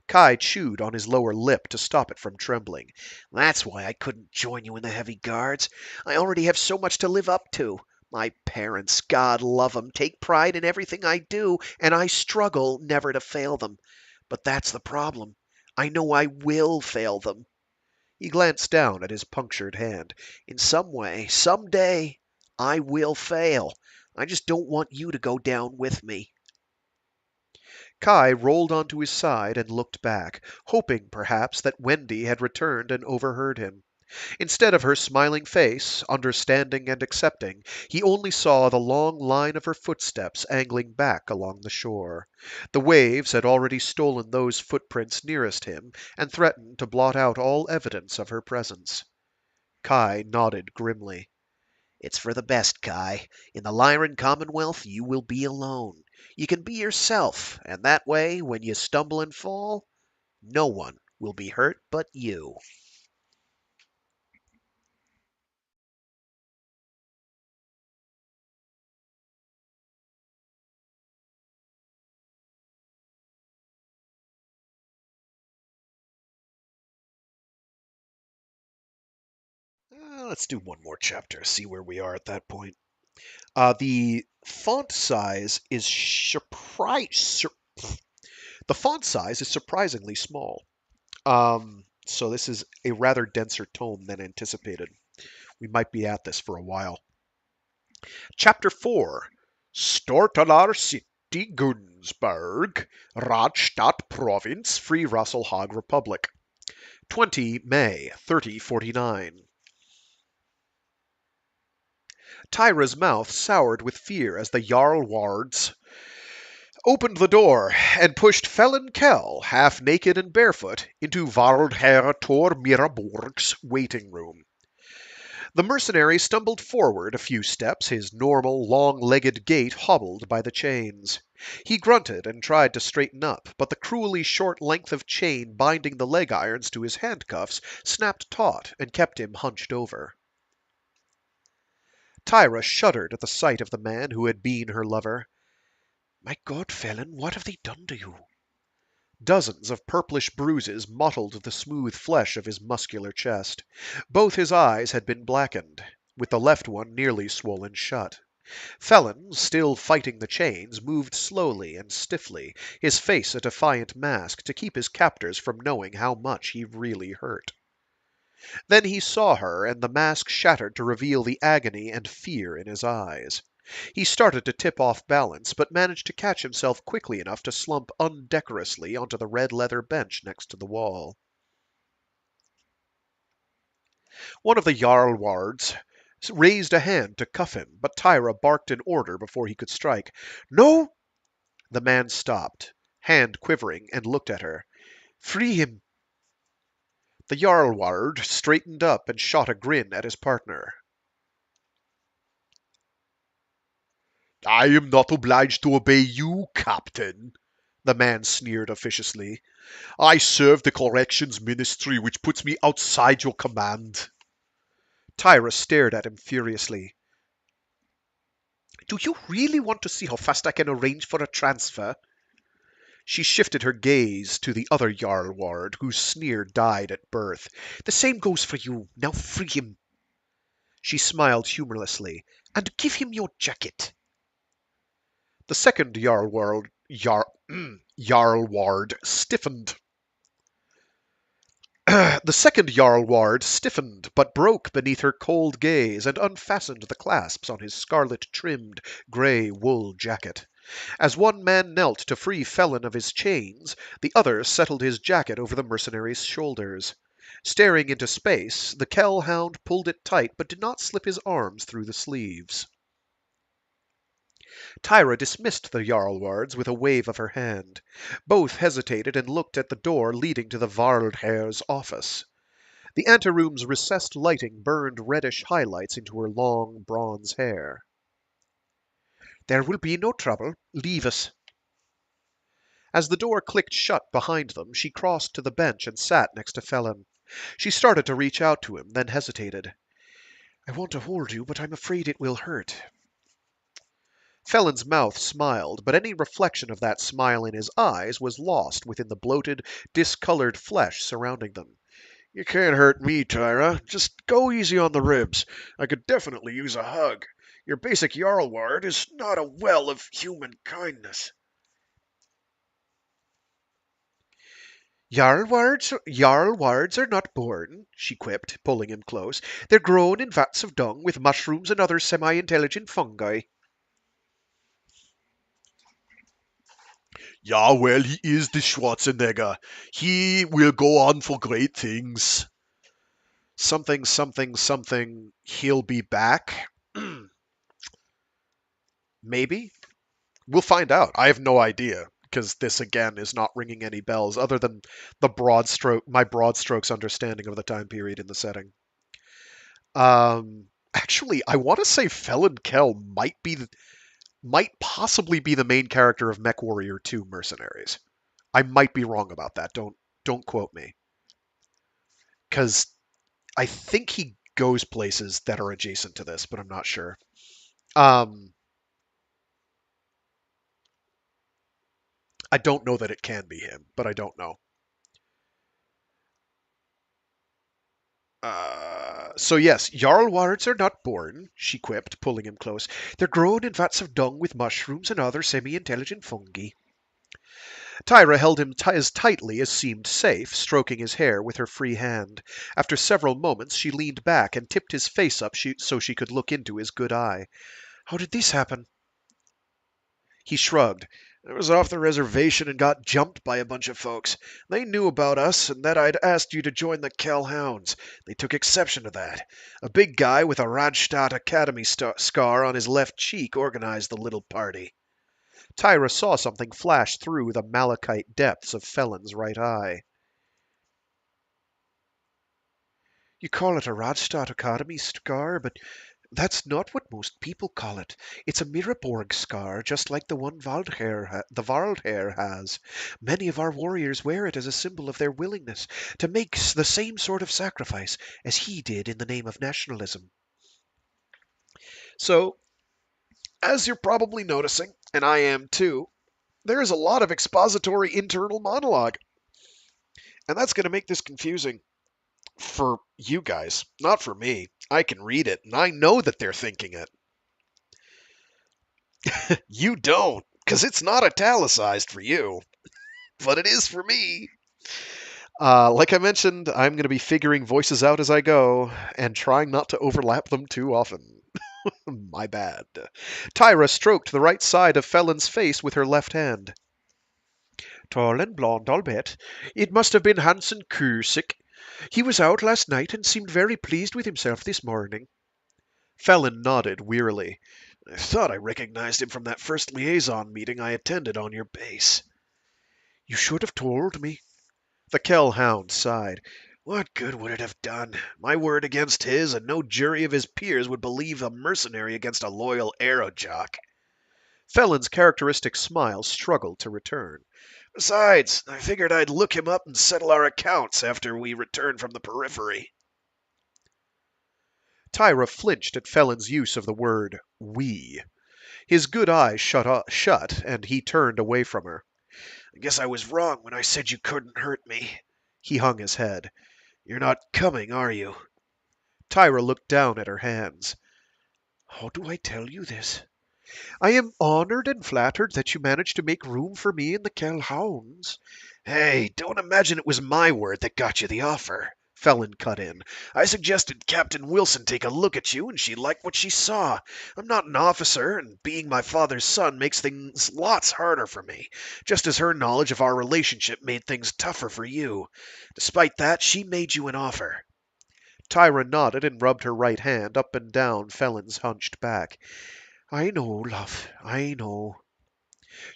Kai chewed on his lower lip to stop it from trembling. That's why I couldn't join you in the Heavy Guards. I already have so much to live up to. My parents, God love 'em, take pride in everything I do, and I struggle never to fail them. But that's the problem. I know I will fail them. He glanced down at his punctured hand. In some way, some day, I will fail. I just don't want you to go down with me. Kai rolled onto his side and looked back, hoping perhaps that Wendy had returned and overheard him. Instead of her smiling face, understanding and accepting, he only saw the long line of her footsteps angling back along the shore. The waves had already stolen those footprints nearest him and threatened to blot out all evidence of her presence. Kai nodded grimly. It's for the best, Kai. In the Lyran Commonwealth, you will be alone. You can be yourself, and that way, when you stumble and fall, no one will be hurt but you. Let's do one more chapter, see where we are at that point. The font size is the font size is surprisingly small. So this is a rather denser tome than anticipated. We might be at this for a while. Chapter 4 Stortalar City Gunzburg, Radstadt Province, Free Rasselhag Republic. 20 May 3049. Tyra's mouth soured with fear as the Jarl Wards opened the door and pushed Felin Kell, half naked and barefoot, into Waldherr Tor Miraborg's waiting room. The mercenary stumbled forward a few steps, his normal, long-legged gait hobbled by the chains. He grunted and tried to straighten up, but the cruelly short length of chain binding the leg irons to his handcuffs snapped taut and kept him hunched over. Tyra shuddered at the sight of the man who had been her lover. My God, Felin, what have they done to you? Dozens of purplish bruises mottled the smooth flesh of his muscular chest. Both his eyes had been blackened, with the left one nearly swollen shut. Felin, still fighting the chains, moved slowly and stiffly, his face a defiant mask to keep his captors from knowing how much he really hurt. Then he saw her, and the mask shattered to reveal the agony and fear in his eyes. He started to tip off balance, but managed to catch himself quickly enough to slump undecorously onto the red leather bench next to the wall. One of the Jarlwards raised a hand to cuff him, but Tyra barked an order before he could strike. No! The man stopped, hand quivering, and looked at her. Free him! The Jarlward straightened up and shot a grin at his partner. I am not obliged to obey you, Captain, the man sneered officiously. I serve the corrections ministry, which puts me outside your command. Tyra stared at him furiously. Do you really want to see how fast I can arrange for a transfer? She shifted her gaze to the other Jarlward, whose sneer died at birth. The same goes for you. Now free him. She smiled humorlessly. And give him your jacket. The second Jarlward stiffened. The second Jarlward stiffened, but broke beneath her cold gaze, and unfastened the clasps on his scarlet-trimmed, grey wool jacket. As one man knelt to free Felon of his chains, the other settled his jacket over the mercenary's shoulders. Staring into space, the Kell hound pulled it tight, but did not slip his arms through the sleeves. Tyra dismissed the Jarlwards with a wave of her hand. Both hesitated and looked at the door leading to the Waldherr's office. The anteroom's recessed lighting burned reddish highlights into her long, bronze hair. There will be no trouble. Leave us. As the door clicked shut behind them, she crossed to the bench and sat next to Felon. She started to reach out to him, then hesitated. I want to hold you, but I'm afraid it will hurt. Felon's mouth smiled, but any reflection of that smile in his eyes was lost within the bloated, discolored flesh surrounding them. You can't hurt me, Tyra. Just go easy on the ribs. I could definitely use a hug. Your basic Jarlward is not a well of human kindness. Jarlwards are not born, she quipped, pulling him close. They're grown in vats of dung with mushrooms and other semi-intelligent fungi. Yeah, well, he is the Schwarzenegger. He will go on for great things. Something, something, something, he'll be back? Maybe? We'll find out. I have no idea, because this, again, is not ringing any bells, other than my broad strokes understanding of the time period in the setting. Actually, I want to say Felon Kell might possibly be the main character of MechWarrior 2 Mercenaries. I might be wrong about that. Don't quote me. Because I think he goes places that are adjacent to this, but I'm not sure. I don't know that it can be him, but I don't know. So yes, Jarlwards are not born, she quipped, pulling him close. They're grown in vats of dung with mushrooms and other semi-intelligent fungi. Tyra held him as tightly as seemed safe, stroking his hair with her free hand. After several moments, she leaned back and tipped his face up so she could look into his good eye. How did this happen? He shrugged. I was off the reservation and got jumped by a bunch of folks. They knew about us and that I'd asked you to join the Kell Hounds. They took exception to that. A big guy with a Radstadt Academy scar on his left cheek organized the little party. Tyra saw something flash through the malachite depths of Felon's right eye. You call it a Radstadt Academy scar, but that's not what most people call it. It's a Miraborg scar, just like the one the Waldherr has. Many of our warriors wear it as a symbol of their willingness to make the same sort of sacrifice as he did in the name of nationalism. So, as you're probably noticing, and I am too, there is a lot of expository internal monologue. And that's going to make this confusing. For you guys, not for me. I can read it, and I know that they're thinking it. You don't, because it's not italicized for you. But it is for me. Like I mentioned, I'm going to be figuring voices out as I go, and trying not to overlap them too often. My bad. Tyra stroked the right side of Felon's face with her left hand. Tall and blonde, I'll bet. It must have been Hansen Kursik. He was out last night and seemed very pleased with himself this morning. Felon nodded wearily. I thought I recognized him from that first liaison meeting I attended on your base. You should have told me. The Kell hound sighed. What good would it have done? My word against his, and no jury of his peers would believe a mercenary against a loyal aerojock. Felon's characteristic smile struggled to return. Besides, I figured I'd look him up and settle our accounts after we return from the periphery. Tyra flinched at Felon's use of the word we. His good eyes shut, and he turned away from her. I guess I was wrong when I said you couldn't hurt me. He hung his head. You're not coming, are you? Tyra looked down at her hands. How do I tell you this? I am honored and flattered that you managed to make room for me in the Kell Hounds. Hey, don't imagine it was my word that got you the offer. Felon cut in. I suggested Captain Wilson take a look at you, and she liked what she saw. I'm not an officer, and being my father's son makes things lots harder for me, just as her knowledge of our relationship made things tougher for you. Despite that, she made you an offer. Tyra nodded and rubbed her right hand up and down Felon's hunched back. I know, love, I know.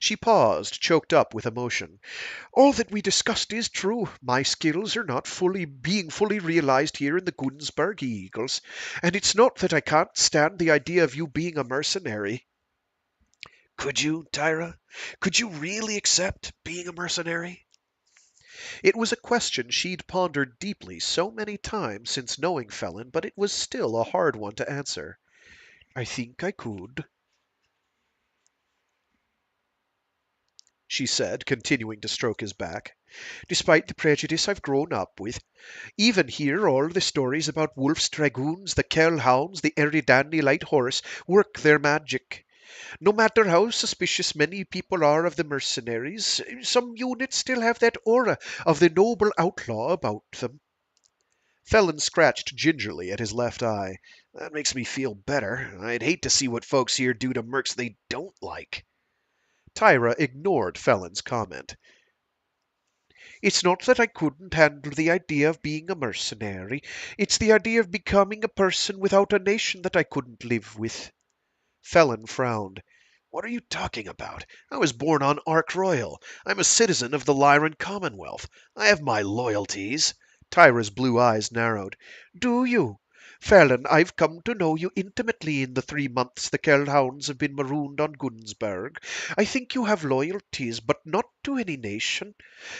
She paused, choked up with emotion. All that we discussed is true. My skills are not fully realized here in the Gunsberg Eagles, and it's not that I can't stand the idea of you being a mercenary. Could you, Tyra? Could you really accept being a mercenary? It was a question she'd pondered deeply so many times since knowing Felon, but it was still a hard one to answer. I think I could, she said, continuing to stroke his back. Despite the prejudice I've grown up with, even here all the stories about Wolf's Dragoons, the Kell Hounds, the Eridani Light Horse work their magic. No matter how suspicious many people are of the mercenaries, some units still have that aura of the noble outlaw about them. Felon scratched gingerly at his left eye. That makes me feel better. I'd hate to see what folks here do to mercs they don't like. Tyra ignored Felon's comment. It's not that I couldn't handle the idea of being a mercenary. It's the idea of becoming a person without a nation that I couldn't live with. Felon frowned. What are you talking about? I was born on Ark Royal. I'm a citizen of the Lyran Commonwealth. I have my loyalties. Tyra's blue eyes narrowed. Do you? Felon, I've come to know you intimately in the 3 months the Kellhounds have been marooned on Gunsberg. I think you have loyalties, but not to any nation.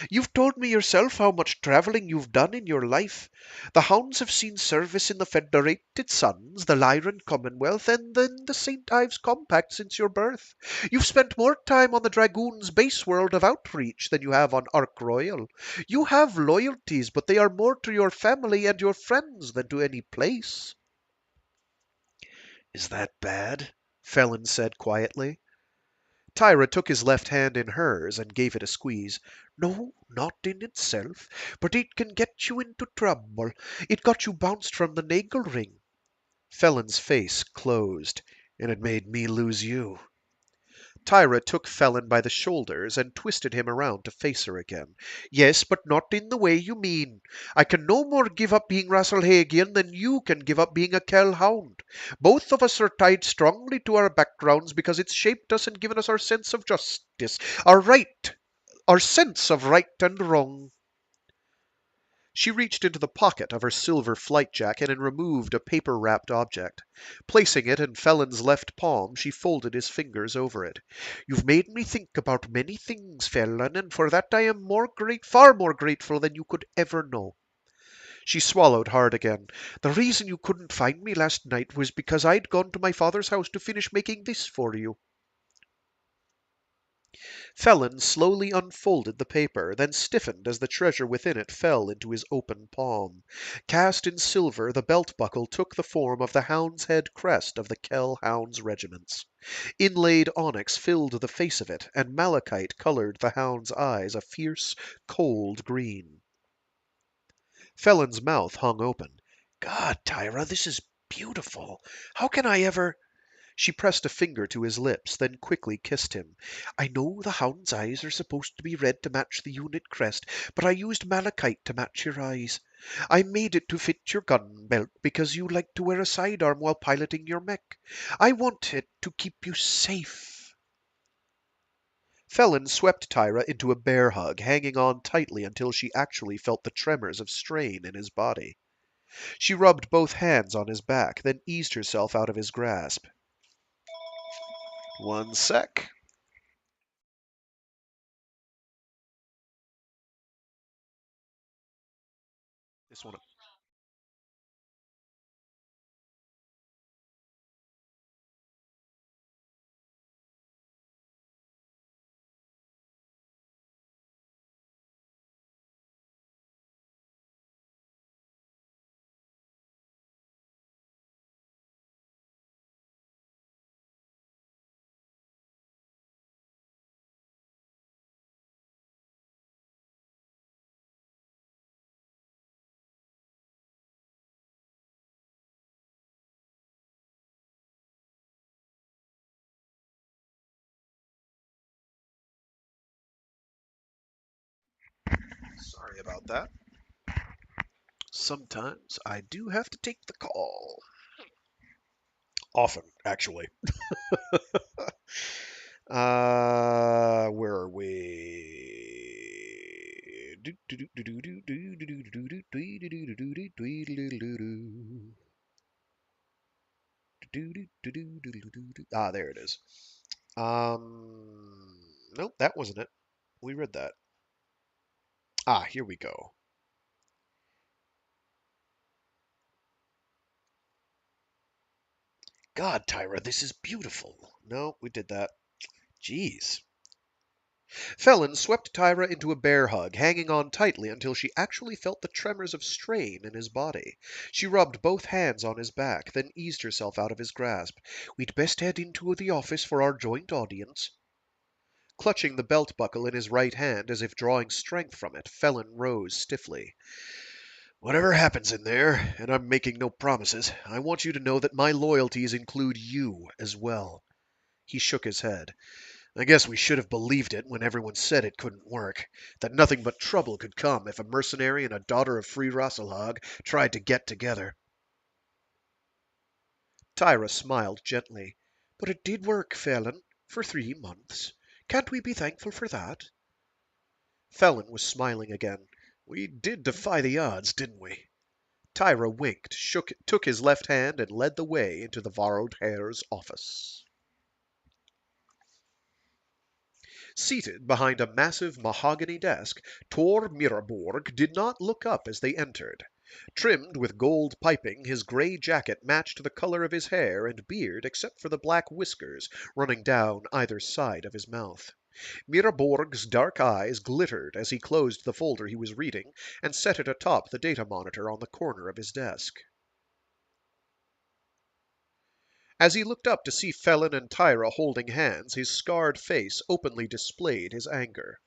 You've told me yourself how much travelling you've done in your life. The hounds have seen service in the Federated Suns, the Lyran Commonwealth, and then the St. Ives Compact since your birth. You've spent more time on the Dragoons' base world of outreach than you have on Ark Royal. You have loyalties, but they are more to your family and your friends than to any place. Is that bad? Felon said quietly. Tyra took his left hand in hers and gave it a squeeze. No, not in itself, but it can get you into trouble. It got you bounced from the Nagel ring. Felon's face closed, and it made me lose you. Tyra took Felon by the shoulders and twisted him around to face her again. Yes, but not in the way you mean. I can no more give up being Rasselhagian than you can give up being a Kell Hound. Both of us are tied strongly to our backgrounds because it's shaped us and given us our sense of justice, our sense of right and wrong. She reached into the pocket of her silver flight jacket and removed a paper-wrapped object. Placing it in Felon's left palm, she folded his fingers over it. You've made me think about many things, Felon, and for that I am far more grateful than you could ever know. She swallowed hard again. The reason you couldn't find me last night was because I'd gone to my father's house to finish making this for you. Felon slowly unfolded the paper, then stiffened as the treasure within it fell into his open palm. Cast in silver, the belt buckle took the form of the hound's head crest of the Kell Hounds regiments. Inlaid onyx filled the face of it, and malachite colored the hound's eyes a fierce, cold green. Felon's mouth hung open. God, Tyra, this is beautiful. How can I ever... She pressed a finger to his lips, then quickly kissed him. I know the hound's eyes are supposed to be red to match the unit crest, but I used malachite to match your eyes. I made it to fit your gun belt because you like to wear a sidearm while piloting your mech. I want it to keep you safe. Felon swept Tyra into a bear hug, hanging on tightly until she actually felt the tremors of strain in his body. She rubbed both hands on his back, then eased herself out of his grasp. One sec. This one. Sorry about that. Sometimes I do have to take the call. Often, actually. Where are we? Ah, there it is. Nope, that wasn't it. We read that. Ah, here we go. God, Tyra, this is beautiful. No, we did that. Jeez. Felon swept Tyra into a bear hug, hanging on tightly until she actually felt the tremors of strain in his body. She rubbed both hands on his back, then eased herself out of his grasp. We'd best head into the office for our joint audience. Clutching the belt buckle in his right hand as if drawing strength from it, Felon rose stiffly. Whatever happens in there, and I'm making no promises, I want you to know that my loyalties include you as well. He shook his head. I guess we should have believed it when everyone said it couldn't work, that nothing but trouble could come if a mercenary and a daughter of Free Rasselhag tried to get together. Tyra smiled gently. But it did work, Felon, for 3 months. Can't we be thankful for that? Felon was smiling again. We did defy the odds, didn't we? Tyra winked, took his left hand, and led the way into the Varled Hare's office. Seated behind a massive mahogany desk, Tor Miraborg did not look up as they entered. Trimmed with gold piping, his gray jacket matched the color of his hair and beard except for the black whiskers running down either side of his mouth. Miraborg's dark eyes glittered as he closed the folder he was reading and set it atop the data monitor on the corner of his desk. As he looked up to see Felon and Tyra holding hands, his scarred face openly displayed his anger.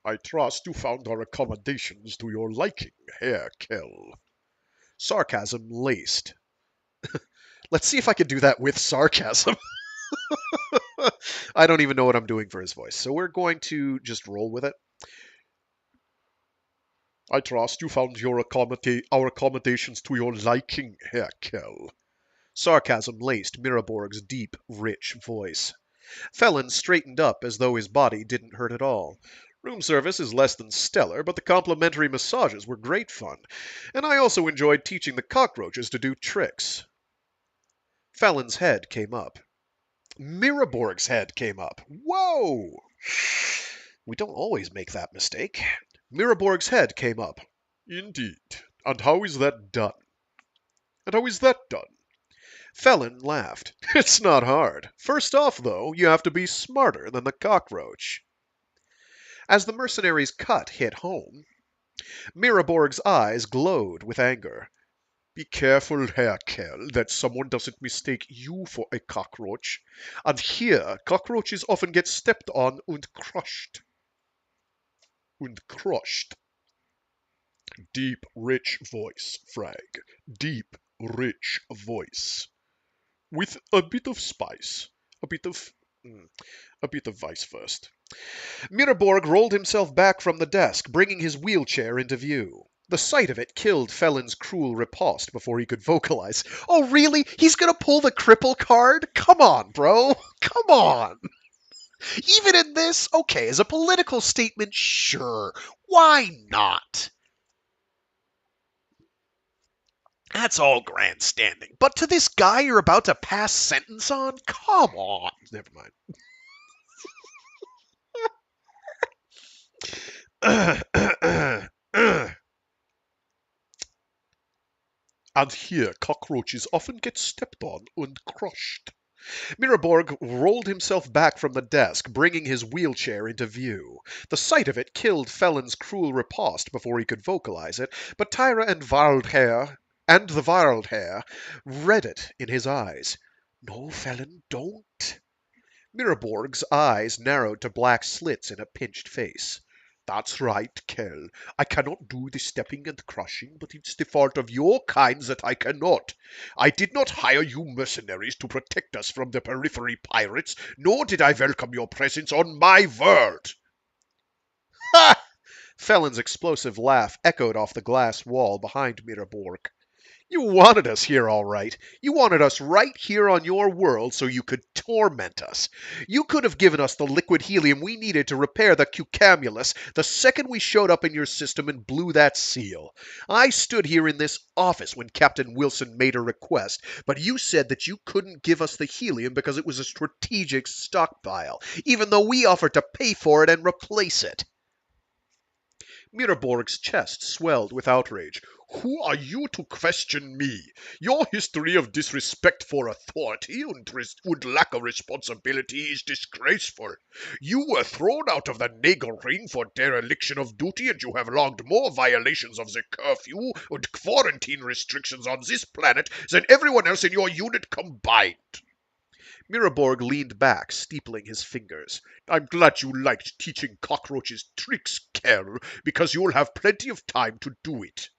I trust you found our accommodations to your liking, Herr Kell. Sarcasm laced. Let's see if I can do that with sarcasm. I don't even know what I'm doing for his voice, so we're going to just roll with it. I trust you found our accommodations to your liking, Herr Kell. Sarcasm laced Miraborg's deep, rich voice. Felon straightened up as though his body didn't hurt at all. Room service is less than stellar, but the complimentary massages were great fun, and I also enjoyed teaching the cockroaches to do tricks. Felon's head came up. Miraborg's head came up. Whoa! We don't always make that mistake. Miraborg's head came up. Indeed. And how is that done? Felon laughed. It's not hard. First off, though, you have to be smarter than the cockroach. As the mercenary's cut hit home, Miraborg's eyes glowed with anger. Be careful, Herr Kell, that someone doesn't mistake you for a cockroach. And here, cockroaches often get stepped on and crushed. Deep, rich voice, Frag. Deep, rich voice. With a bit of spice. A bit of vice first. Miraborg rolled himself back from the desk, bringing his wheelchair into view. The sight of it killed Felon's cruel riposte before he could vocalize. Oh, really? He's gonna pull the cripple card? Come on, bro. Come on. Even in this? Okay, as a political statement, sure. Why not? That's all grandstanding. But to this guy you're about to pass sentence on? Come on. Never mind. And here, cockroaches often get stepped on and crushed. Miraborg rolled himself back from the desk, bringing his wheelchair into view. The sight of it killed Felon's cruel riposte before he could vocalize it, but Tyra and the Wildhair read it in his eyes. No, Felon, don't. Miraborg's eyes narrowed to black slits in a pinched face. That's right, Kell. I cannot do the stepping and crushing, but it's the fault of your kinds that I cannot. I did not hire you mercenaries to protect us from the periphery pirates, nor did I welcome your presence on my world. Ha! Felon's explosive laugh echoed off the glass wall behind Miraborg. You wanted us here, all right. You wanted us right here on your world so you could torment us. You could have given us the liquid helium we needed to repair the cucamulus the second we showed up in your system and blew that seal. I stood here in this office when Captain Wilson made a request, but you said that you couldn't give us the helium because it was a strategic stockpile, even though we offered to pay for it and replace it. Miraborg's chest swelled with outrage. Who are you to question me? Your history of disrespect for authority and lack of responsibility is disgraceful. You were thrown out of the Nagel Ring for dereliction of duty, and you have logged more violations of the curfew and quarantine restrictions on this planet than everyone else in your unit combined. Miraborg leaned back, steepling his fingers. I'm glad you liked teaching cockroaches tricks, Carol, because you'll have plenty of time to do it.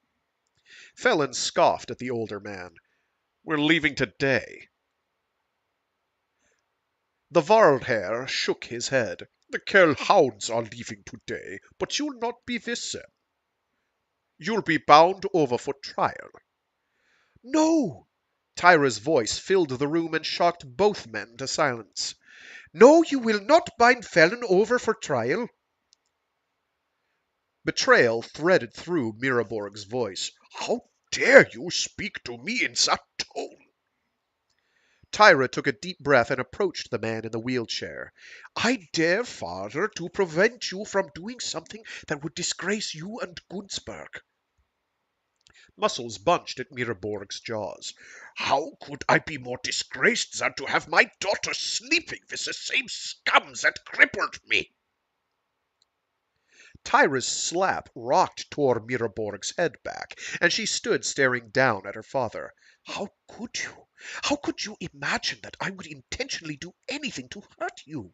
Felon scoffed at the older man. We're leaving today. The Varlhair shook his head. The Kell hounds are leaving today, but you'll not be with them. You'll be bound over for trial. No! Tyra's voice filled the room and shocked both men to silence. No, you will not bind Felon over for trial. Betrayal threaded through Miraborg's voice. How dare you speak to me in that tone? Tyra took a deep breath and approached the man in the wheelchair. I dare, father, to prevent you from doing something that would disgrace you and Gunsberg. Muscles bunched at Miraborg's jaws. How could I be more disgraced than to have my daughter sleeping with the same scum that crippled me? Tyra's slap rocked toward Miraborg's head back, and she stood staring down at her father. How could you? How could you imagine that I would intentionally do anything to hurt you?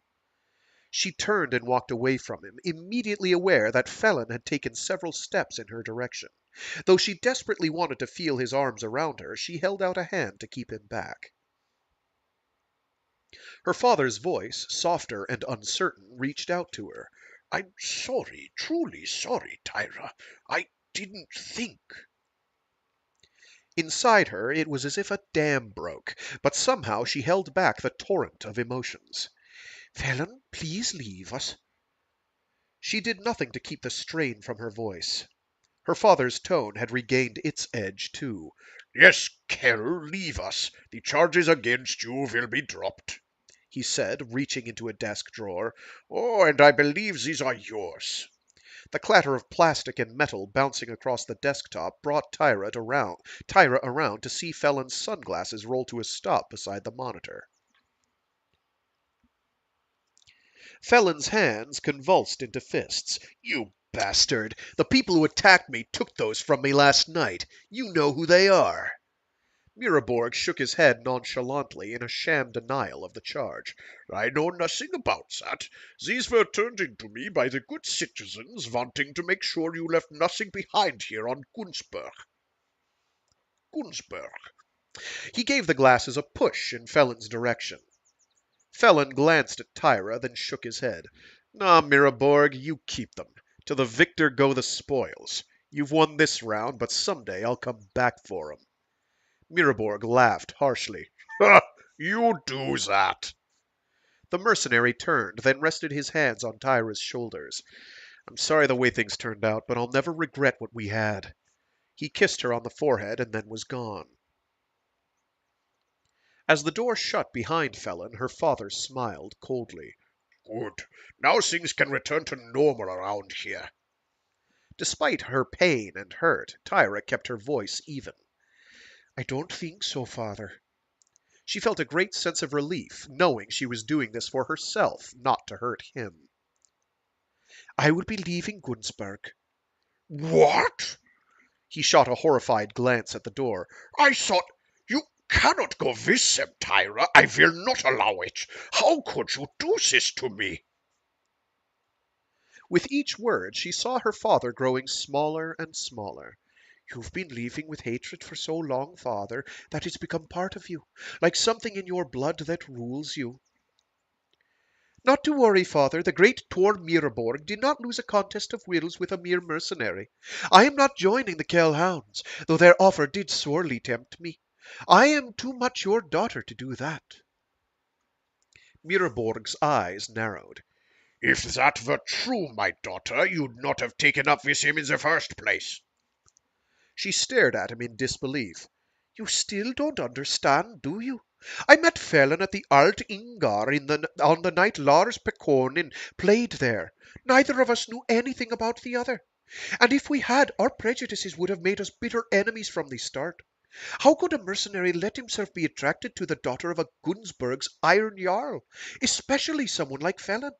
She turned and walked away from him, immediately aware that Felon had taken several steps in her direction. Though she desperately wanted to feel his arms around her, she held out a hand to keep him back. Her father's voice, softer and uncertain, reached out to her. I'm sorry, truly sorry, Tyra. I didn't think. Inside her, it was as if a dam broke, but somehow she held back the torrent of emotions. Felon, please leave us. She did nothing to keep the strain from her voice. Her father's tone had regained its edge, too. Yes, Carol, leave us. The charges against you will be dropped, he said, reaching into a desk drawer. Oh, and I believe these are yours. The clatter of plastic and metal bouncing across the desktop brought Tyra around to see Felon's sunglasses roll to a stop beside the monitor. Felon's hands convulsed into fists. You bastard! The people who attacked me took those from me last night. You know who they are. Miraborg shook his head nonchalantly in a sham denial of the charge. I know nothing about that. These were turned in to me by the good citizens wanting to make sure you left nothing behind here on Gunsberg. Gunsberg. He gave the glasses a push in Felon's direction. Felon glanced at Tyra, then shook his head. Nah, Miraborg, you keep them. To the victor go the spoils. You've won this round, but someday I'll come back for 'em. Miraborg laughed harshly. Ha! You do that! The mercenary turned, then rested his hands on Tyra's shoulders. I'm sorry the way things turned out, but I'll never regret what we had. He kissed her on the forehead and then was gone. As the door shut behind Felon, her father smiled coldly. Good. Now things can return to normal around here. Despite her pain and hurt, Tyra kept her voice even. I don't think so, father. She felt a great sense of relief, knowing she was doing this for herself, not to hurt him. I will be leaving Gunsberg. What? He shot a horrified glance at the door. I thought you cannot go with them, Tyra. I will not allow it. How could you do this to me? With each word, she saw her father growing smaller and smaller. You've been living with hatred for so long, father, that it's become part of you, like something in your blood that rules you. Not to worry, father. The great Tor Miraborg did not lose a contest of wills with a mere mercenary. I am not joining the Kell Hounds, though their offer did sorely tempt me. I am too much your daughter to do that. Miraborg's eyes narrowed. If that were true, my daughter, you'd not have taken up with him in the first place. She stared at him in disbelief. You still don't understand, do you? I met Felon at the Alt Ingar on the night Lars Pekornin played there. Neither of us knew anything about the other. And if we had, our prejudices would have made us bitter enemies from the start. How could a mercenary let himself be attracted to the daughter of a Gunsberg's Iron Jarl, especially someone like Felon?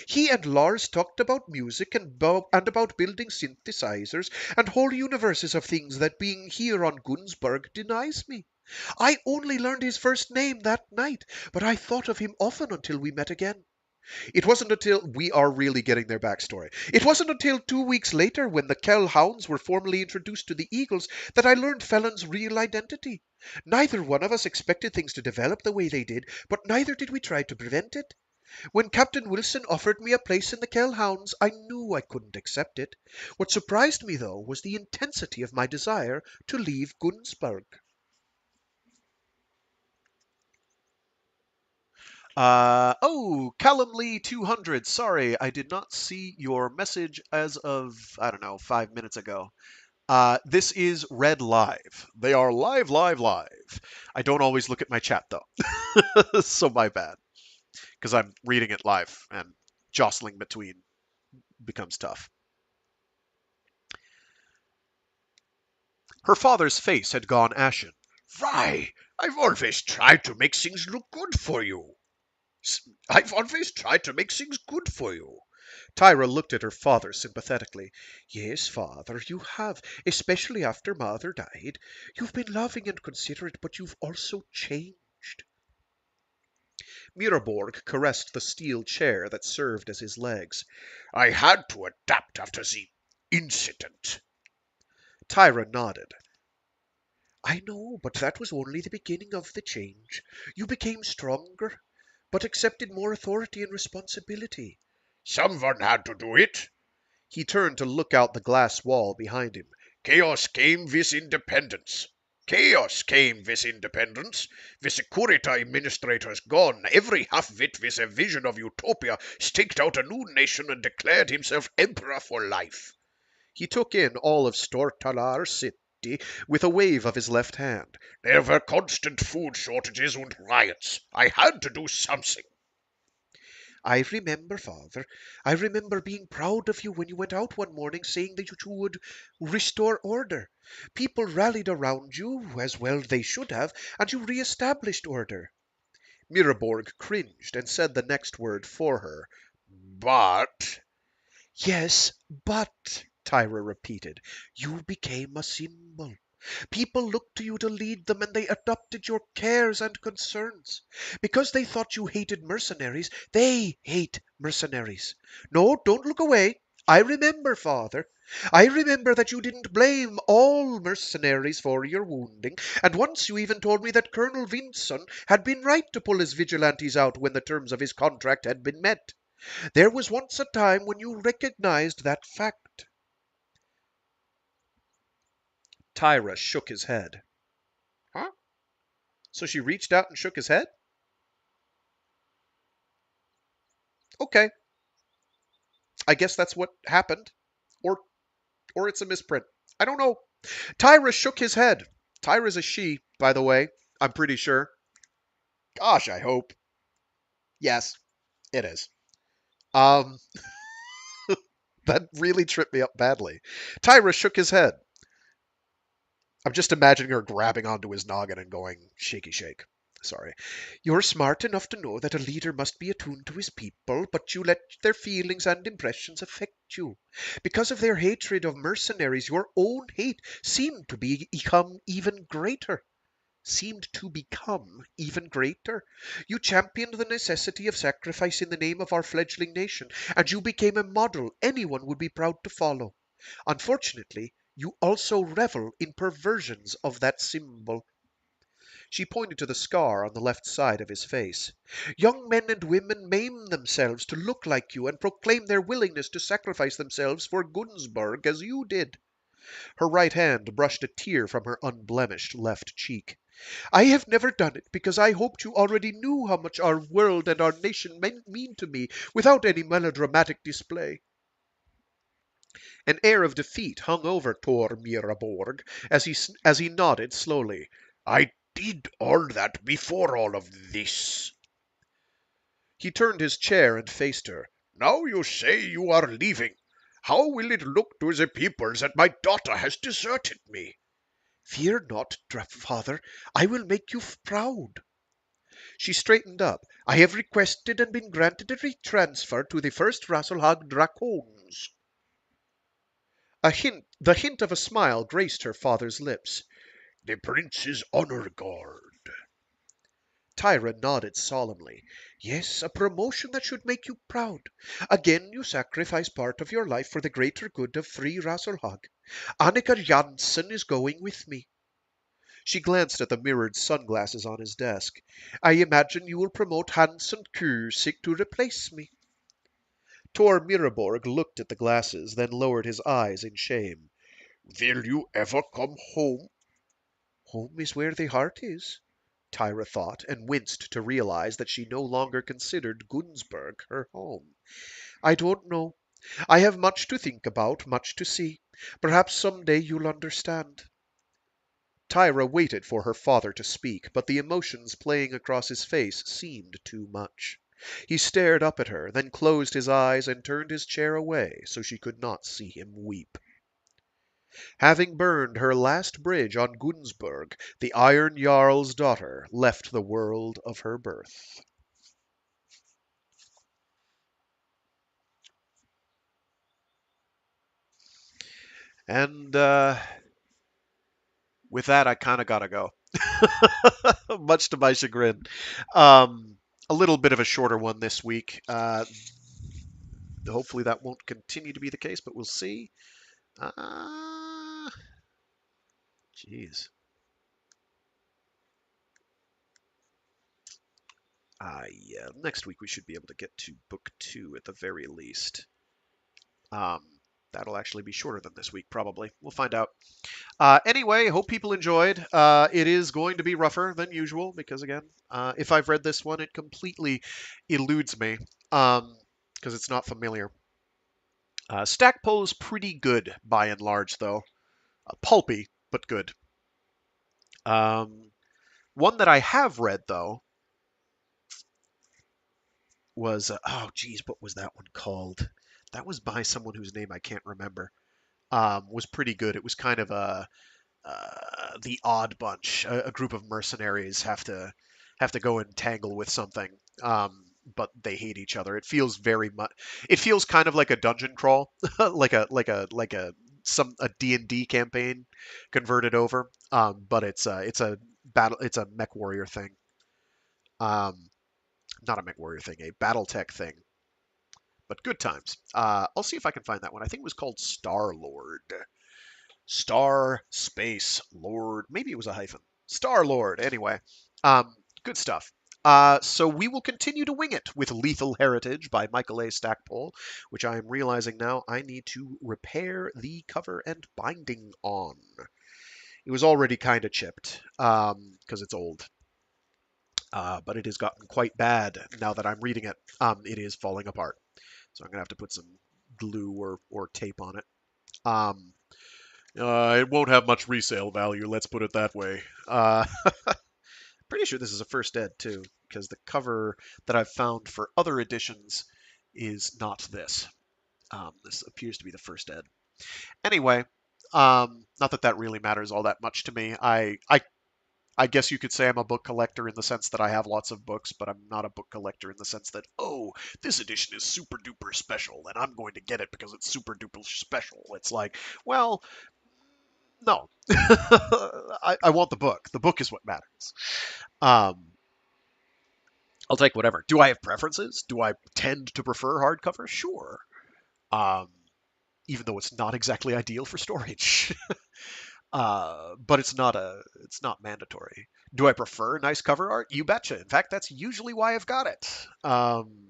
He and Lars talked about music and about building synthesizers and whole universes of things that being here on Gunsberg denies me. I only learned his first name that night, but I thought of him often until we met again. It wasn't until we are really getting their backstory. It wasn't until 2 weeks later, when the Kell Hounds were formally introduced to the Eagles, that I learned Felon's real identity. Neither one of us expected things to develop the way they did, but neither did we try to prevent it. When Captain Wilson offered me a place in the Kell Hounds, I knew I couldn't accept it. What surprised me, though, was the intensity of my desire to leave Gunsberg. Callum Lee 200. Sorry, I did not see your message as of, I don't know, 5 minutes ago. This is read live. They are live, live, live. I don't always look at my chat, though. So my bad. Because I'm reading it live, and jostling between becomes tough. Her father's face had gone ashen. Why, I've always tried to make things look good for you. I've always tried to make things good for you. Tyra looked at her father sympathetically. Yes, father, you have, especially after mother died. You've been loving and considerate, but you've also changed. Miraborg caressed the steel chair that served as his legs. I had to adapt after the incident. Tyra nodded. I know, but that was only the beginning of the change. You became stronger, but accepted more authority and responsibility. Someone had to do it. He turned to look out the glass wall behind him. Chaos came with independence. Chaos came with independence. With the Kurita administrators gone, every half-wit with a vision of utopia staked out a new nation and declared himself emperor for life. He took in all of Stortalar City with a wave of his left hand. There were constant food shortages and riots. I had to do something. I remember, father. I remember being proud of you when you went out one morning saying that you would restore order. People rallied around you, as well they should have, and you re-established order. Miraborg cringed and said the next word for her. But... Yes, but, Tyra repeated, you became a symbol. People looked to you to lead them, and they adopted your cares and concerns. Because they thought you hated mercenaries, they hate mercenaries. No, don't look away. I remember, father. I remember that you didn't blame all mercenaries for your wounding, and once you even told me that Colonel Vinson had been right to pull his vigilantes out when the terms of his contract had been met. There was once a time when you recognized that fact. Tyra shook his head. Huh? So she reached out and shook his head? Okay. I guess that's what happened. Or it's a misprint. I don't know. Tyra shook his head. Tyra's a she, by the way. I'm pretty sure. Gosh, I hope. Yes, it is. Um, that really tripped me up badly. Tyra shook his head. I'm just imagining her grabbing onto his noggin and going, shaky shake. Sorry. You're smart enough to know that a leader must be attuned to his people, but you let their feelings and impressions affect you. Because of their hatred of mercenaries, your own hate seemed to become even greater. You championed the necessity of sacrifice in the name of our fledgling nation, and you became a model anyone would be proud to follow. Unfortunately, you also revel in perversions of that symbol. She pointed to the scar on the left side of his face. Young men and women maim themselves to look like you and proclaim their willingness to sacrifice themselves for Gunsberg as you did. Her right hand brushed a tear from her unblemished left cheek. I have never done it because I hoped you already knew how much our world and our nation mean to me without any melodramatic display. An air of defeat hung over Tor Miraborg as he nodded slowly. I did all that before all of this. He turned his chair and faced her. Now you say you are leaving. How will it look to the people that my daughter has deserted me? Fear not, father. I will make you proud. She straightened up. I have requested and been granted a retransfer to the first Rasselhag Dracones. The hint of a smile graced her father's lips. The prince's honor guard. Tyra nodded solemnly. Yes, a promotion that should make you proud. Again you sacrifice part of your life for the greater good of free Rasselhag. Annika Janssen is going with me. She glanced at the mirrored sunglasses on his desk. I imagine you will promote Hansen Kursik to replace me. Tor Miraborg looked at the glasses, then lowered his eyes in shame. Will you ever come home? Home is where the heart is, Tyra thought, and winced to realize that she no longer considered Gunsberg her home. I don't know. I have much to think about, much to see. Perhaps some day you'll understand. Tyra waited for her father to speak, but the emotions playing across his face seemed too much. He stared up at her, then closed his eyes and turned his chair away so she could not see him weep. Having burned her last bridge on Gunsberg, the Iron Jarl's daughter left the world of her birth. And with that, I kind of gotta go, much to my chagrin. A little bit of a shorter one this week. Hopefully that won't continue to be the case, but we'll see. Jeez. Yeah, next week we should be able to get to book 2 at the very least. Um, that'll actually be shorter than this week, probably. We'll find out. Anyway, hope people enjoyed. It is going to be rougher than usual because, again, if I've read this one, it completely eludes me because it's not familiar. Stackpole is pretty good by and large, though. Pulpy, but good. One that I have read, though, was oh geez, what was that one called? That was by someone whose name I can't remember. Was pretty good. It was kind of the odd bunch. A group of mercenaries have to go and tangle with something, but they hate each other. It feels very much. It feels kind of like a dungeon crawl, like a D&D campaign converted over. But it's a battle. It's a mech warrior thing. Not a mech warrior thing, a Battletech thing. But good times. I'll see if I can find that one. I think it was called Star Lord. Star Space Lord. Maybe it was a hyphen. Star Lord. Anyway, good stuff. So we will continue to wing it with Lethal Heritage by Michael A. Stackpole, which I am realizing now I need to repair the cover and binding on. It was already kind of chipped because it's old. But it has gotten quite bad now that I'm reading it. It is falling apart. So I'm going to have to put some glue or tape on it. It won't have much resale value, let's put it that way. Pretty sure this is a first ed, too, because the cover that I've found for other editions is not this. This appears to be the first ed. Anyway, not that that really matters all that much to me. I guess you could say I'm a book collector in the sense that I have lots of books, but I'm not a book collector in the sense that, oh, this edition is super duper special, and I'm going to get it because it's super duper special. It's like, well, no. I want the book. The book is what matters. I'll take whatever. Do I have preferences? Do I tend to prefer hardcover? Sure. Even though it's not exactly ideal for storage. But it's not mandatory. Do I prefer nice cover art? You betcha. In fact, that's usually why I've got it.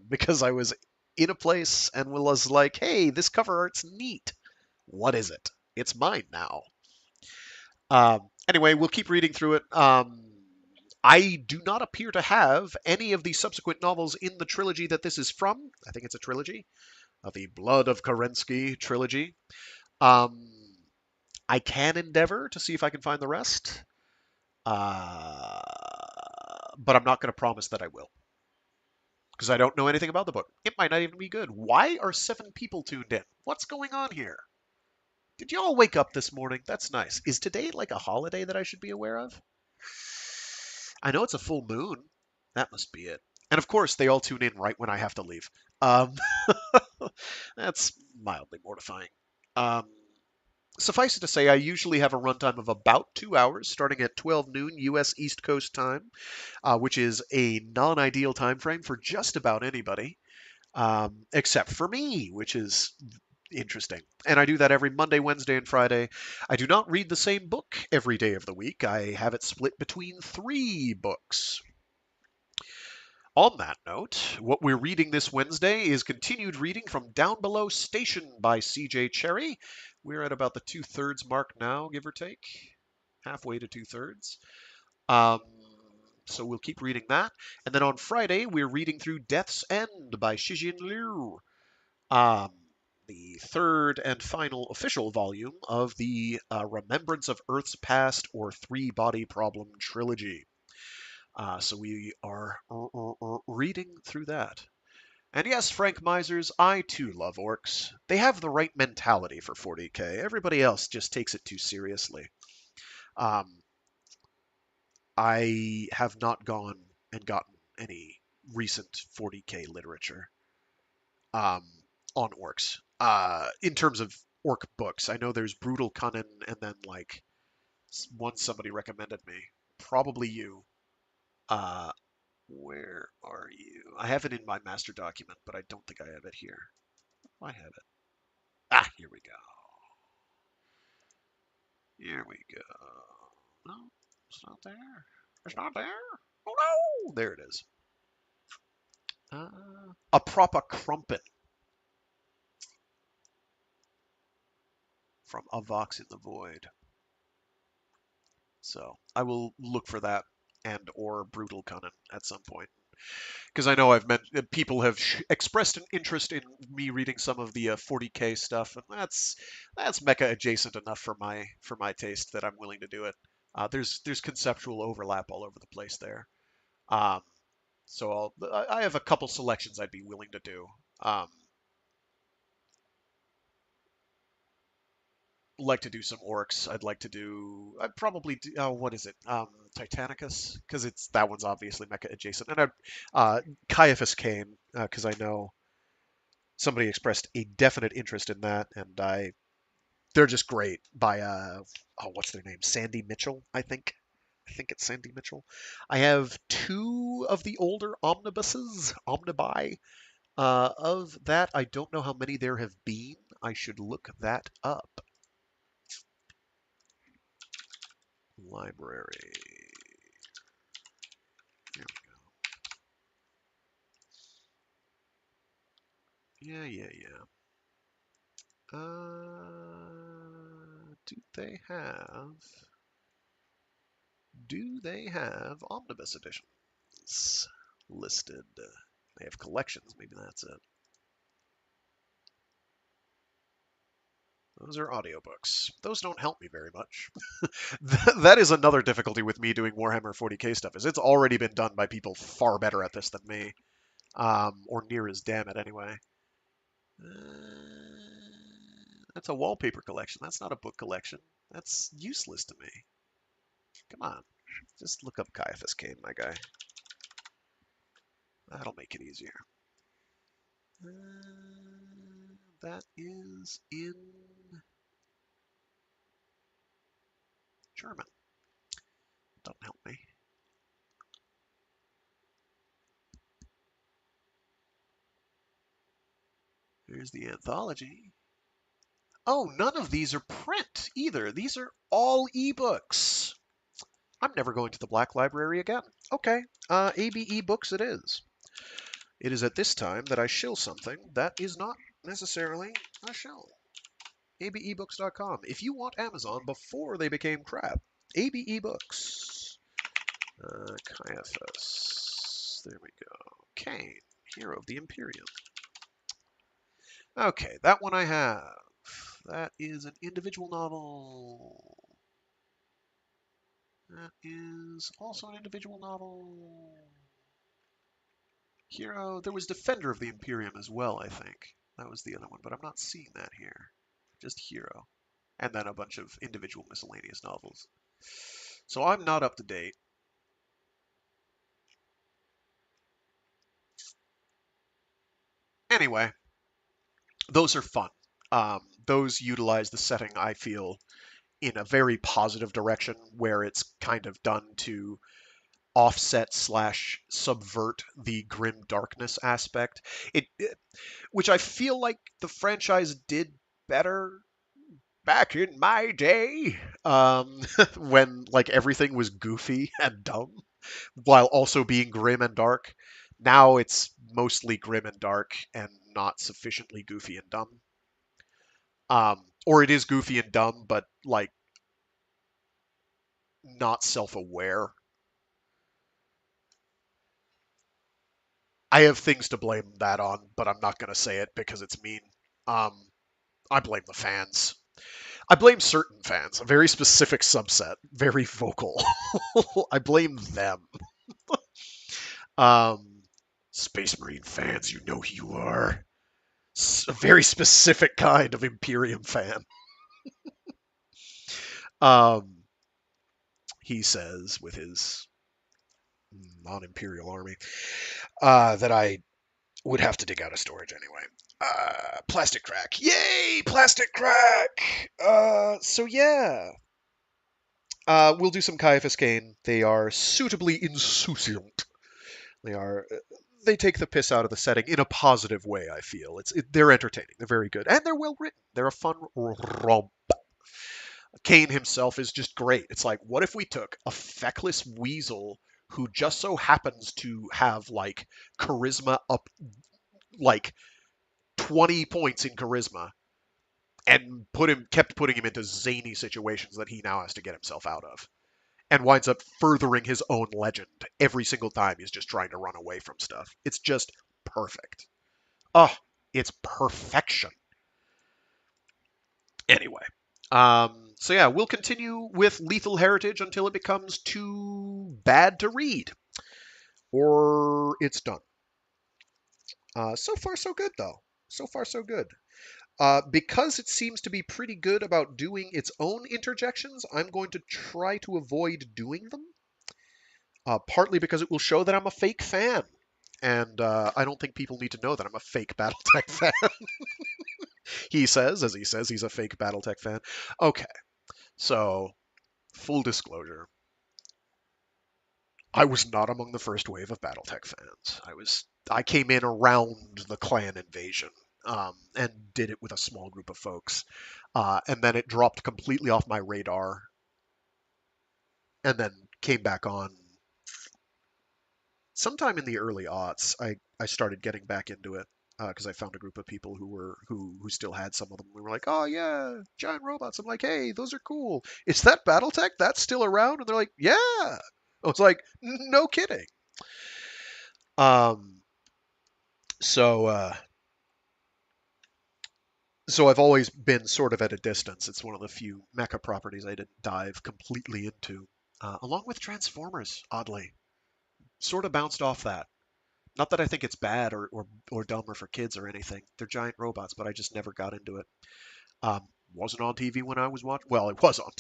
Because I was in a place and was like, hey, this cover art's neat. What is it? It's mine now. Anyway, we'll keep reading through it. I do not appear to have any of the subsequent novels in the trilogy that this is from. I think it's a trilogy, the Blood of Kerensky trilogy. Um, I can endeavor to see if I can find the rest, uh, but I'm not going to promise that I will because I don't know anything about the book. It might not even be good. Why are 7 people tuned in? What's going on here? Did you all wake up this morning? That's nice. Is today like a holiday that I should be aware of? I know it's a full moon. That must be it. And of course, they all tune in right when I have to leave. Um, that's mildly mortifying. Um, Suffice it to say, I usually have a runtime of about 2 hours, starting at 12 noon U.S. East Coast time, which is a non-ideal time frame for just about anybody, except for me, which is interesting. And I do that every Monday, Wednesday, and Friday. I do not read the same book every day of the week. I have it split between 3 books. On that note, what we're reading this Wednesday is continued reading from Down Below Station by C.J. Cherry. We're at about the 2/3 mark now, give or take. Halfway to 2/3. Um, so we'll keep reading that. And then on Friday, we're reading through Death's End by Shijin Liu. Um, the third and final official volume of the Remembrance of Earth's Past or Three Body Problem trilogy. So we are reading through that. And yes, Frank Misers, I too love orcs. They have the right mentality for 40k. Everybody else just takes it too seriously. Um, I have not gone and gotten any recent 40k literature um, on orcs. In terms of orc books, I know there's Brutal Cunnin, and then like one somebody recommended me, probably you. Uh, Where are you? I have it in my master document, but I don't think I have it here. I have it. Ah, here we go. Here we go. No, it's not there. It's not there. Oh no! There it is. A proper crumpet from A Vox in the Void. So I will look for that and or Brutal Cunnin at some point. Because I know I've mentioned people have expressed an interest in me reading some of the 40k stuff, and that's mecha adjacent enough for my taste that I'm willing to do it. There's conceptual overlap all over the place there, um, so I have a couple selections I'd be willing to do. Um, like to do some orcs. I'd probably do, what is it? Titanicus, because it's that one's obviously mecha adjacent. And Caiaphas came because I know somebody expressed a definite interest in that, and they're just great by what's their name? Sandy Mitchell, I think. I think it's Sandy Mitchell. I have 2 of the older omnibi. Of that, I don't know how many there have been. I should look that up. Library. There we go. Yeah. Do they have? Do they have omnibus editions listed? They have collections. Maybe that's it. Those are audiobooks. Those don't help me very much. That is another difficulty with me doing Warhammer 40k stuff, is it's already been done by people far better at this than me. Or near as damn it anyway. That's a wallpaper collection. That's not a book collection. That's useless to me. Come on. Just look up Caiaphas Cain, my guy. That'll make it easier. That is in German. Don't help me. Here's the anthology. Oh, none of these are print either. These are all ebooks. I'm never going to the Black Library again. Okay, ABE books it is. It is at this time that I shill something that is not necessarily a shill. ABEbooks.com. If you want Amazon before they became crap, ABE Books. Caiaphas. There we go. Cain, Hero of the Imperium. Okay, that one I have. That is an individual novel. That is also an individual novel. Hero. There was Defender of the Imperium as well, I think. That was the other one, but I'm not seeing that here. Just Hero. And then a bunch of individual miscellaneous novels. So I'm not up to date. Anyway, those are fun. Those utilize the setting, I feel, in a very positive direction where it's kind of done to offset slash subvert the grim darkness aspect. Which I feel like the franchise did better back in my day, when like everything was goofy and dumb while also being grim and dark. Now it's mostly grim and dark and not sufficiently goofy and dumb. Or it is goofy and dumb, but like not self-aware. I have things to blame that on, but I'm not going to say it because it's mean. Um, I blame the fans. I blame certain fans, a very specific subset, very vocal. I blame them. Um, Space Marine fans, you know who you are. A very specific kind of Imperium fan. Um, he says with his non-Imperial army that I would have to dig out of storage anyway. Plastic crack. Yay! Plastic crack! So yeah. We'll do some Caiaphas Cain. They are suitably insouciant. They are. They take the piss out of the setting in a positive way, I feel. They're entertaining. They're very good. And they're well written. They're a fun romp. Cain himself is just great. It's like, what if we took a feckless weasel who just so happens to have, like, charisma up, like, 20 points in charisma, and kept putting him into zany situations that he now has to get himself out of, and winds up furthering his own legend every single time he's just trying to run away from stuff. It's just perfect. Oh, it's perfection. Anyway, so yeah, we'll continue with Lethal Heritage until it becomes too bad to read, or it's done. So far, so good, though. So far, so good. Because it seems to be pretty good about doing its own interjections, I'm going to try to avoid doing them. Partly because it will show that I'm a fake fan. And I don't think people need to know that I'm a fake Battletech fan. He says, as he says, he's a fake Battletech fan. Okay, so full disclosure. I was not among the first wave of Battletech fans. I came in around the clan invasion, and did it with a small group of folks, and then it dropped completely off my radar, and then came back on sometime in the early aughts. I started getting back into it because I found a group of people who still had some of them. We were like, oh yeah, giant robots. I'm like, hey, those are cool. Is that BattleTech? That's still around? And they're like, yeah. I was like, no kidding. Um, so so I've always been sort of at a distance. It's one of the few Mecha properties I didn't dive completely into, along with Transformers. Oddly, sort of bounced off that. Not that I think it's bad or dumb or for kids or anything. They're giant robots, but I just never got into it. Wasn't on TV when I was watching. Well, it was on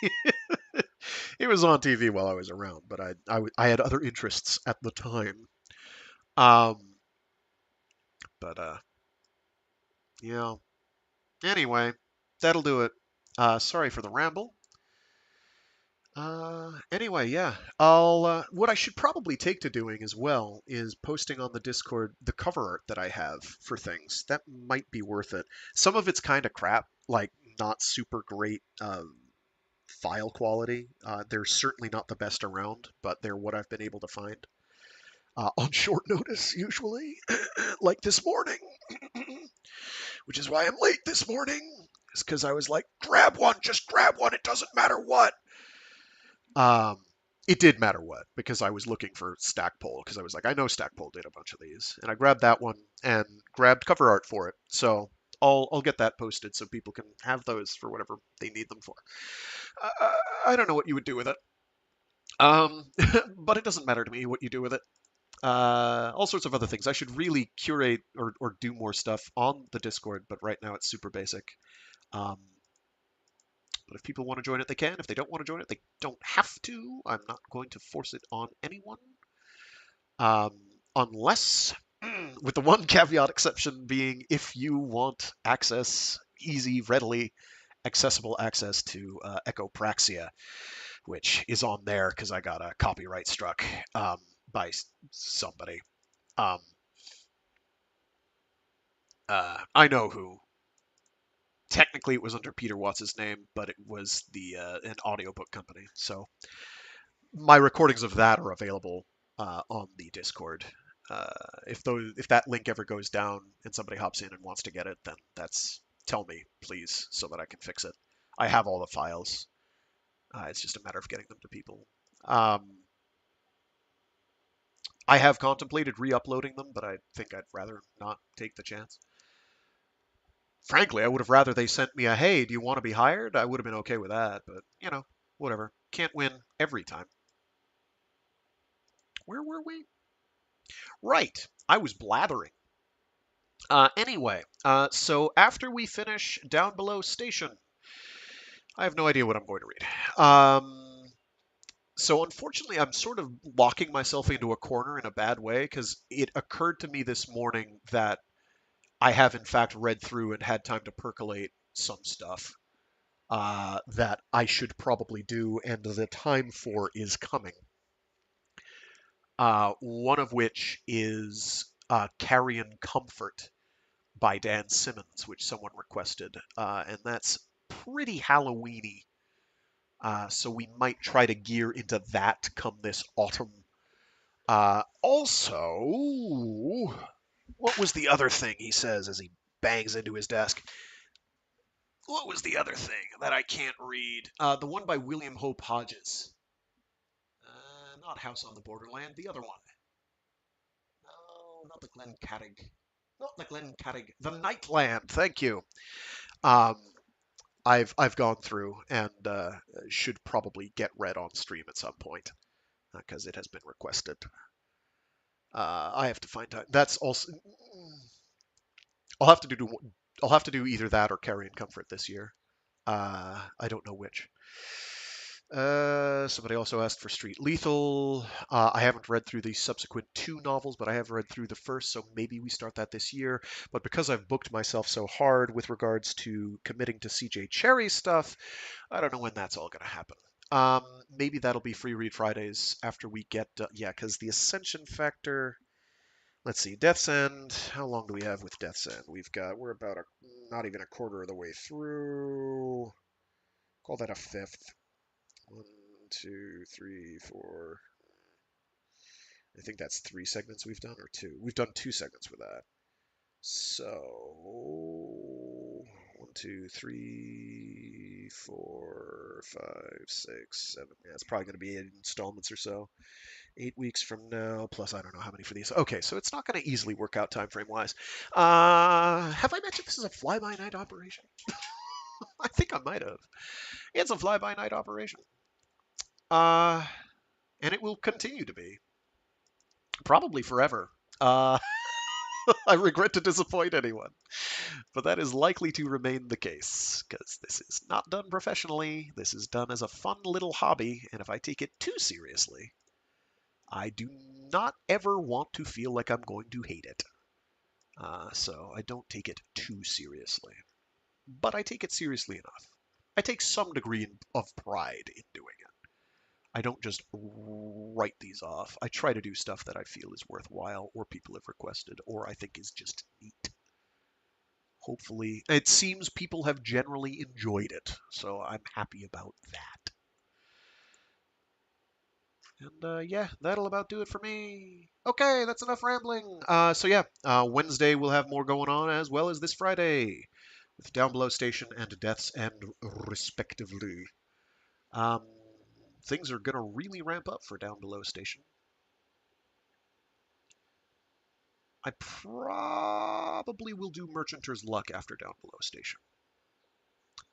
TV. It was on TV while I was around, but I had other interests at the time. Um, but yeah. Anyway, that'll do it. Sorry for the ramble. Anyway, yeah. What I should probably take to doing as well is posting on the Discord the cover art that I have for things. That might be worth it. Some of it's kind of crap, like not super great file quality. They're certainly not the best around, but they're what I've been able to find on short notice, usually, like this morning, which is why I'm late this morning. It's because I was like, grab one, just grab one. It doesn't matter what. Um, it did matter what, because I was looking for Stackpole, because I was like, I know Stackpole did a bunch of these, and I grabbed that one and grabbed cover art for it. So I'll get that posted so people can have those for whatever they need them for. I don't know what you would do with it, but it doesn't matter to me what you do with it. All sorts of other things. I should really curate or do more stuff on the Discord, but right now it's super basic. Um, but if people want to join it, they can. If they don't want to join it, they don't have to. I'm not going to force it on anyone. Um, unless, with the one caveat exception being if you want access, easy, readily accessible access to Echopraxia, which is on there because I got a copyright struck by somebody. Um, I know who. Technically, it was under Peter Watts' name, but it was the an audiobook company. So my recordings of that are available on the Discord. If that link ever goes down and somebody hops in and wants to get it, then tell me, please, so that I can fix it. I have all the files. It's just a matter of getting them to people. I have contemplated re-uploading them, but I think I'd rather not take the chance. Frankly, I would have rather they sent me a, hey, do you want to be hired? I would have been okay with that, but, whatever. Can't win every time. Where were we? Right. I was blathering. Anyway, so after we finish Down Below Station, I have no idea what I'm going to read. So unfortunately, I'm sort of locking myself into a corner in a bad way because it occurred to me this morning that I have in fact read through and had time to percolate some stuff that I should probably do, and the time for is coming. One of which is Carrion Comfort by Dan Simmons, which someone requested, and that's pretty Halloweeny. So we might try to gear into that come this autumn. Also, what was the other thing he says as he bangs into his desk? What was the other thing that I can't read? The one by William Hope Hodges. Not House on the Borderland, the other one. No, not the Glen Carrig. Not the Glen Carrig. The Nightland. Thank you. Um, I've gone through and should probably get read on stream at some point because it has been requested. I have to find time. That's also I'll have to do I'll have to do either that or Carrion Comfort this year. I don't know which. Somebody also asked for Street Lethal. I haven't read through the subsequent two novels, but I have read through the first, so maybe we start that this year. But because I've booked myself so hard with regards to committing to CJ Cherry's stuff, I don't know when that's all going to happen. Maybe that'll be Free Read Fridays after we get, yeah, because the Ascension Factor. Let's see, Death's End. How long do we have with Death's End? We're about not even a quarter of the way through. Call that a fifth. 1, 2, 3, 4. I think that's 3 segments we've done, or 2. We've done 2 segments with that. So 1, 2, 3, 4, 5, 6, 7. Yeah, it's probably going to be 8 installments or so. 8 weeks from now, plus I don't know how many for these. Okay, so it's not going to easily work out time frame wise. Have I mentioned this is a fly-by-night operation? I think I might have. It's a fly-by-night operation. And it will continue to be. Probably forever. I regret to disappoint anyone, but that is likely to remain the case, because this is not done professionally. This is done as a fun little hobby, and if I take it too seriously, I do not ever want to feel like I'm going to hate it. So I don't take it too seriously. But I take it seriously enough. I take some degree of pride in doing it. I don't just write these off. I try to do stuff that I feel is worthwhile, or people have requested, or I think is just neat. Hopefully, it seems people have generally enjoyed it, so I'm happy about that. And yeah, that'll about do it for me. Okay, that's enough rambling. So yeah, Wednesday we'll have more going on as well as this Friday with Down Below Station and Death's End respectively. Um, things are gonna really ramp up for Down Below Station. I probably will do Merchanter's Luck after Down Below Station.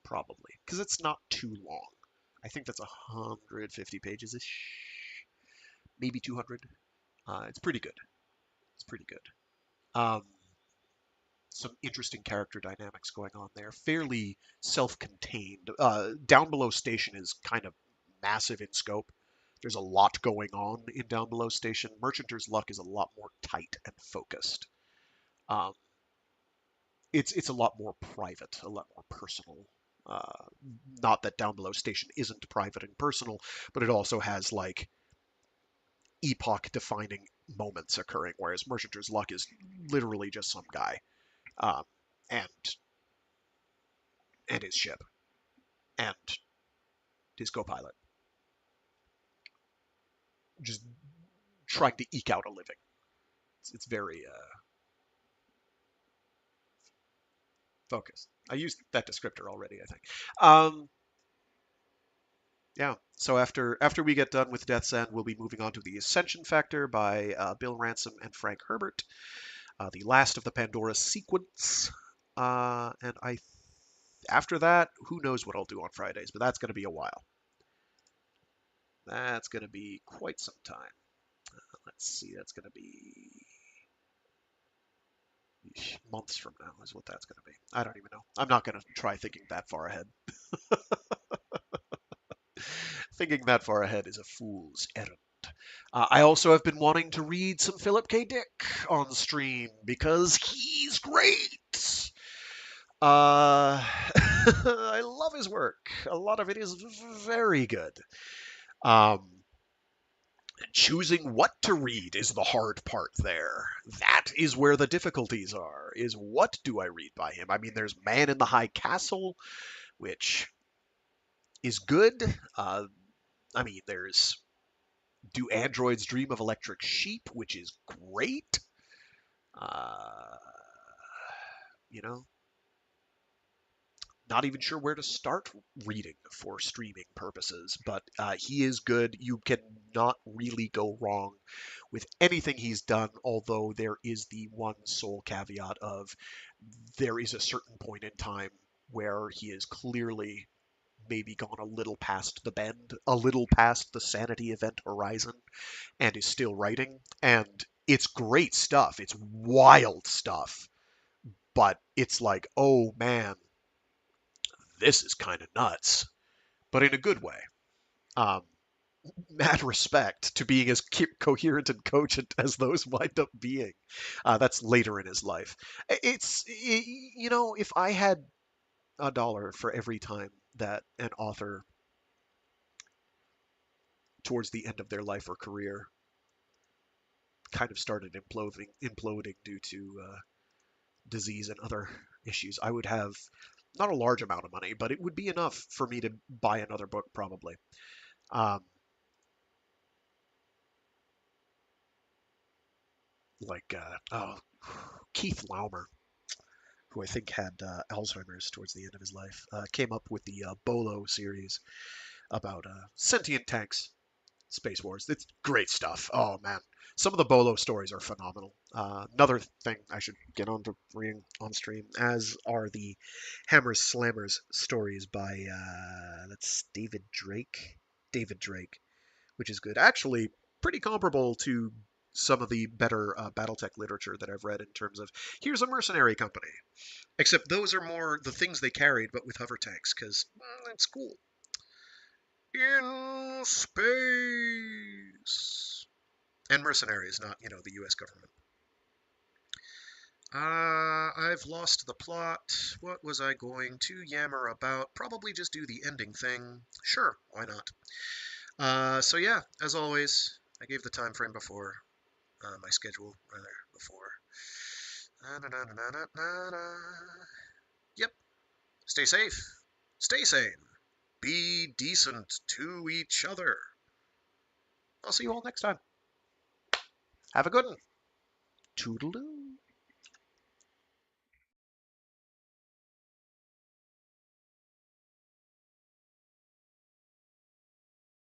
Probably, because it's not too long. I think that's 150 pages ish, maybe 200. It's pretty good. It's pretty good. Um, some interesting character dynamics going on there. Fairly self-contained. Down Below Station is kind of massive in scope. There's a lot going on in Down Below Station. Merchanter's Luck is a lot more tight and focused. Um, it's a lot more private, a lot more personal. Uh, Not that Down Below Station isn't private and personal, but it also has like epoch-defining moments occurring, whereas Merchanter's Luck is literally just some guy um, and his ship and his co-pilot just trying to eke out a living. It's very focused. I used that descriptor already, I think. Yeah. So after we get done with Death's End, we'll be moving on to the Ascension Factor by Bill Ransom and Frank Herbert, the last of the Pandora sequence. And after that, who knows what I'll do on Fridays, but that's going to be a while. That's going to be quite some time. Let's see, that's going to be months from now is what that's going to be. I don't even know. I'm not going to try thinking that far ahead. Thinking that far ahead is a fool's errand. I also have been wanting to read some Philip K. Dick on stream because he's great. I love his work. A lot of it is very good. Um, Choosing what to read is the hard part there. That is where the difficulties are, is what do I read by him? I mean, there's Man in the High Castle, which is good. I mean, there's Do Androids Dream of Electric Sheep, which is great. Uh, you know, not even sure where to start reading for streaming purposes, but he is good. You cannot really go wrong with anything he's done, although there is the one sole caveat of there is a certain point in time where he is clearly maybe gone a little past the bend, a little past the sanity event horizon, and is still writing. And it's great stuff. It's wild stuff. But it's like, oh man, this is kind of nuts, but in a good way. Um, Mad respect to being as coherent and cogent as those wind up being. That's later in his life. If I had $1 for every time that an author towards the end of their life or career kind of started imploding due to disease and other issues, I would have not a large amount of money, but it would be enough for me to buy another book probably. Um, like Keith Laumer, who I think had Alzheimer's towards the end of his life, came up with the Bolo series about sentient tanks, Space Wars. It's great stuff. Oh man, some of the Bolo stories are phenomenal. Another thing I should get on to reading on stream, as are the Hammers Slammers stories by that's David Drake. David Drake, which is good. Actually, pretty comparable to some of the better Battletech literature that I've read in terms of here's a mercenary company. Except those are more the things they carried, but with hover tanks, because that's cool. In space. And mercenaries, not, the US government. I've lost the plot. What was I going to yammer about? Probably just do the ending thing. Sure, why not? So yeah, as always, I gave the time frame before, my schedule, rather, before. Yep. Stay safe. Stay sane. Be decent to each other. I'll see you all next time. Have a good one. Toodaloo.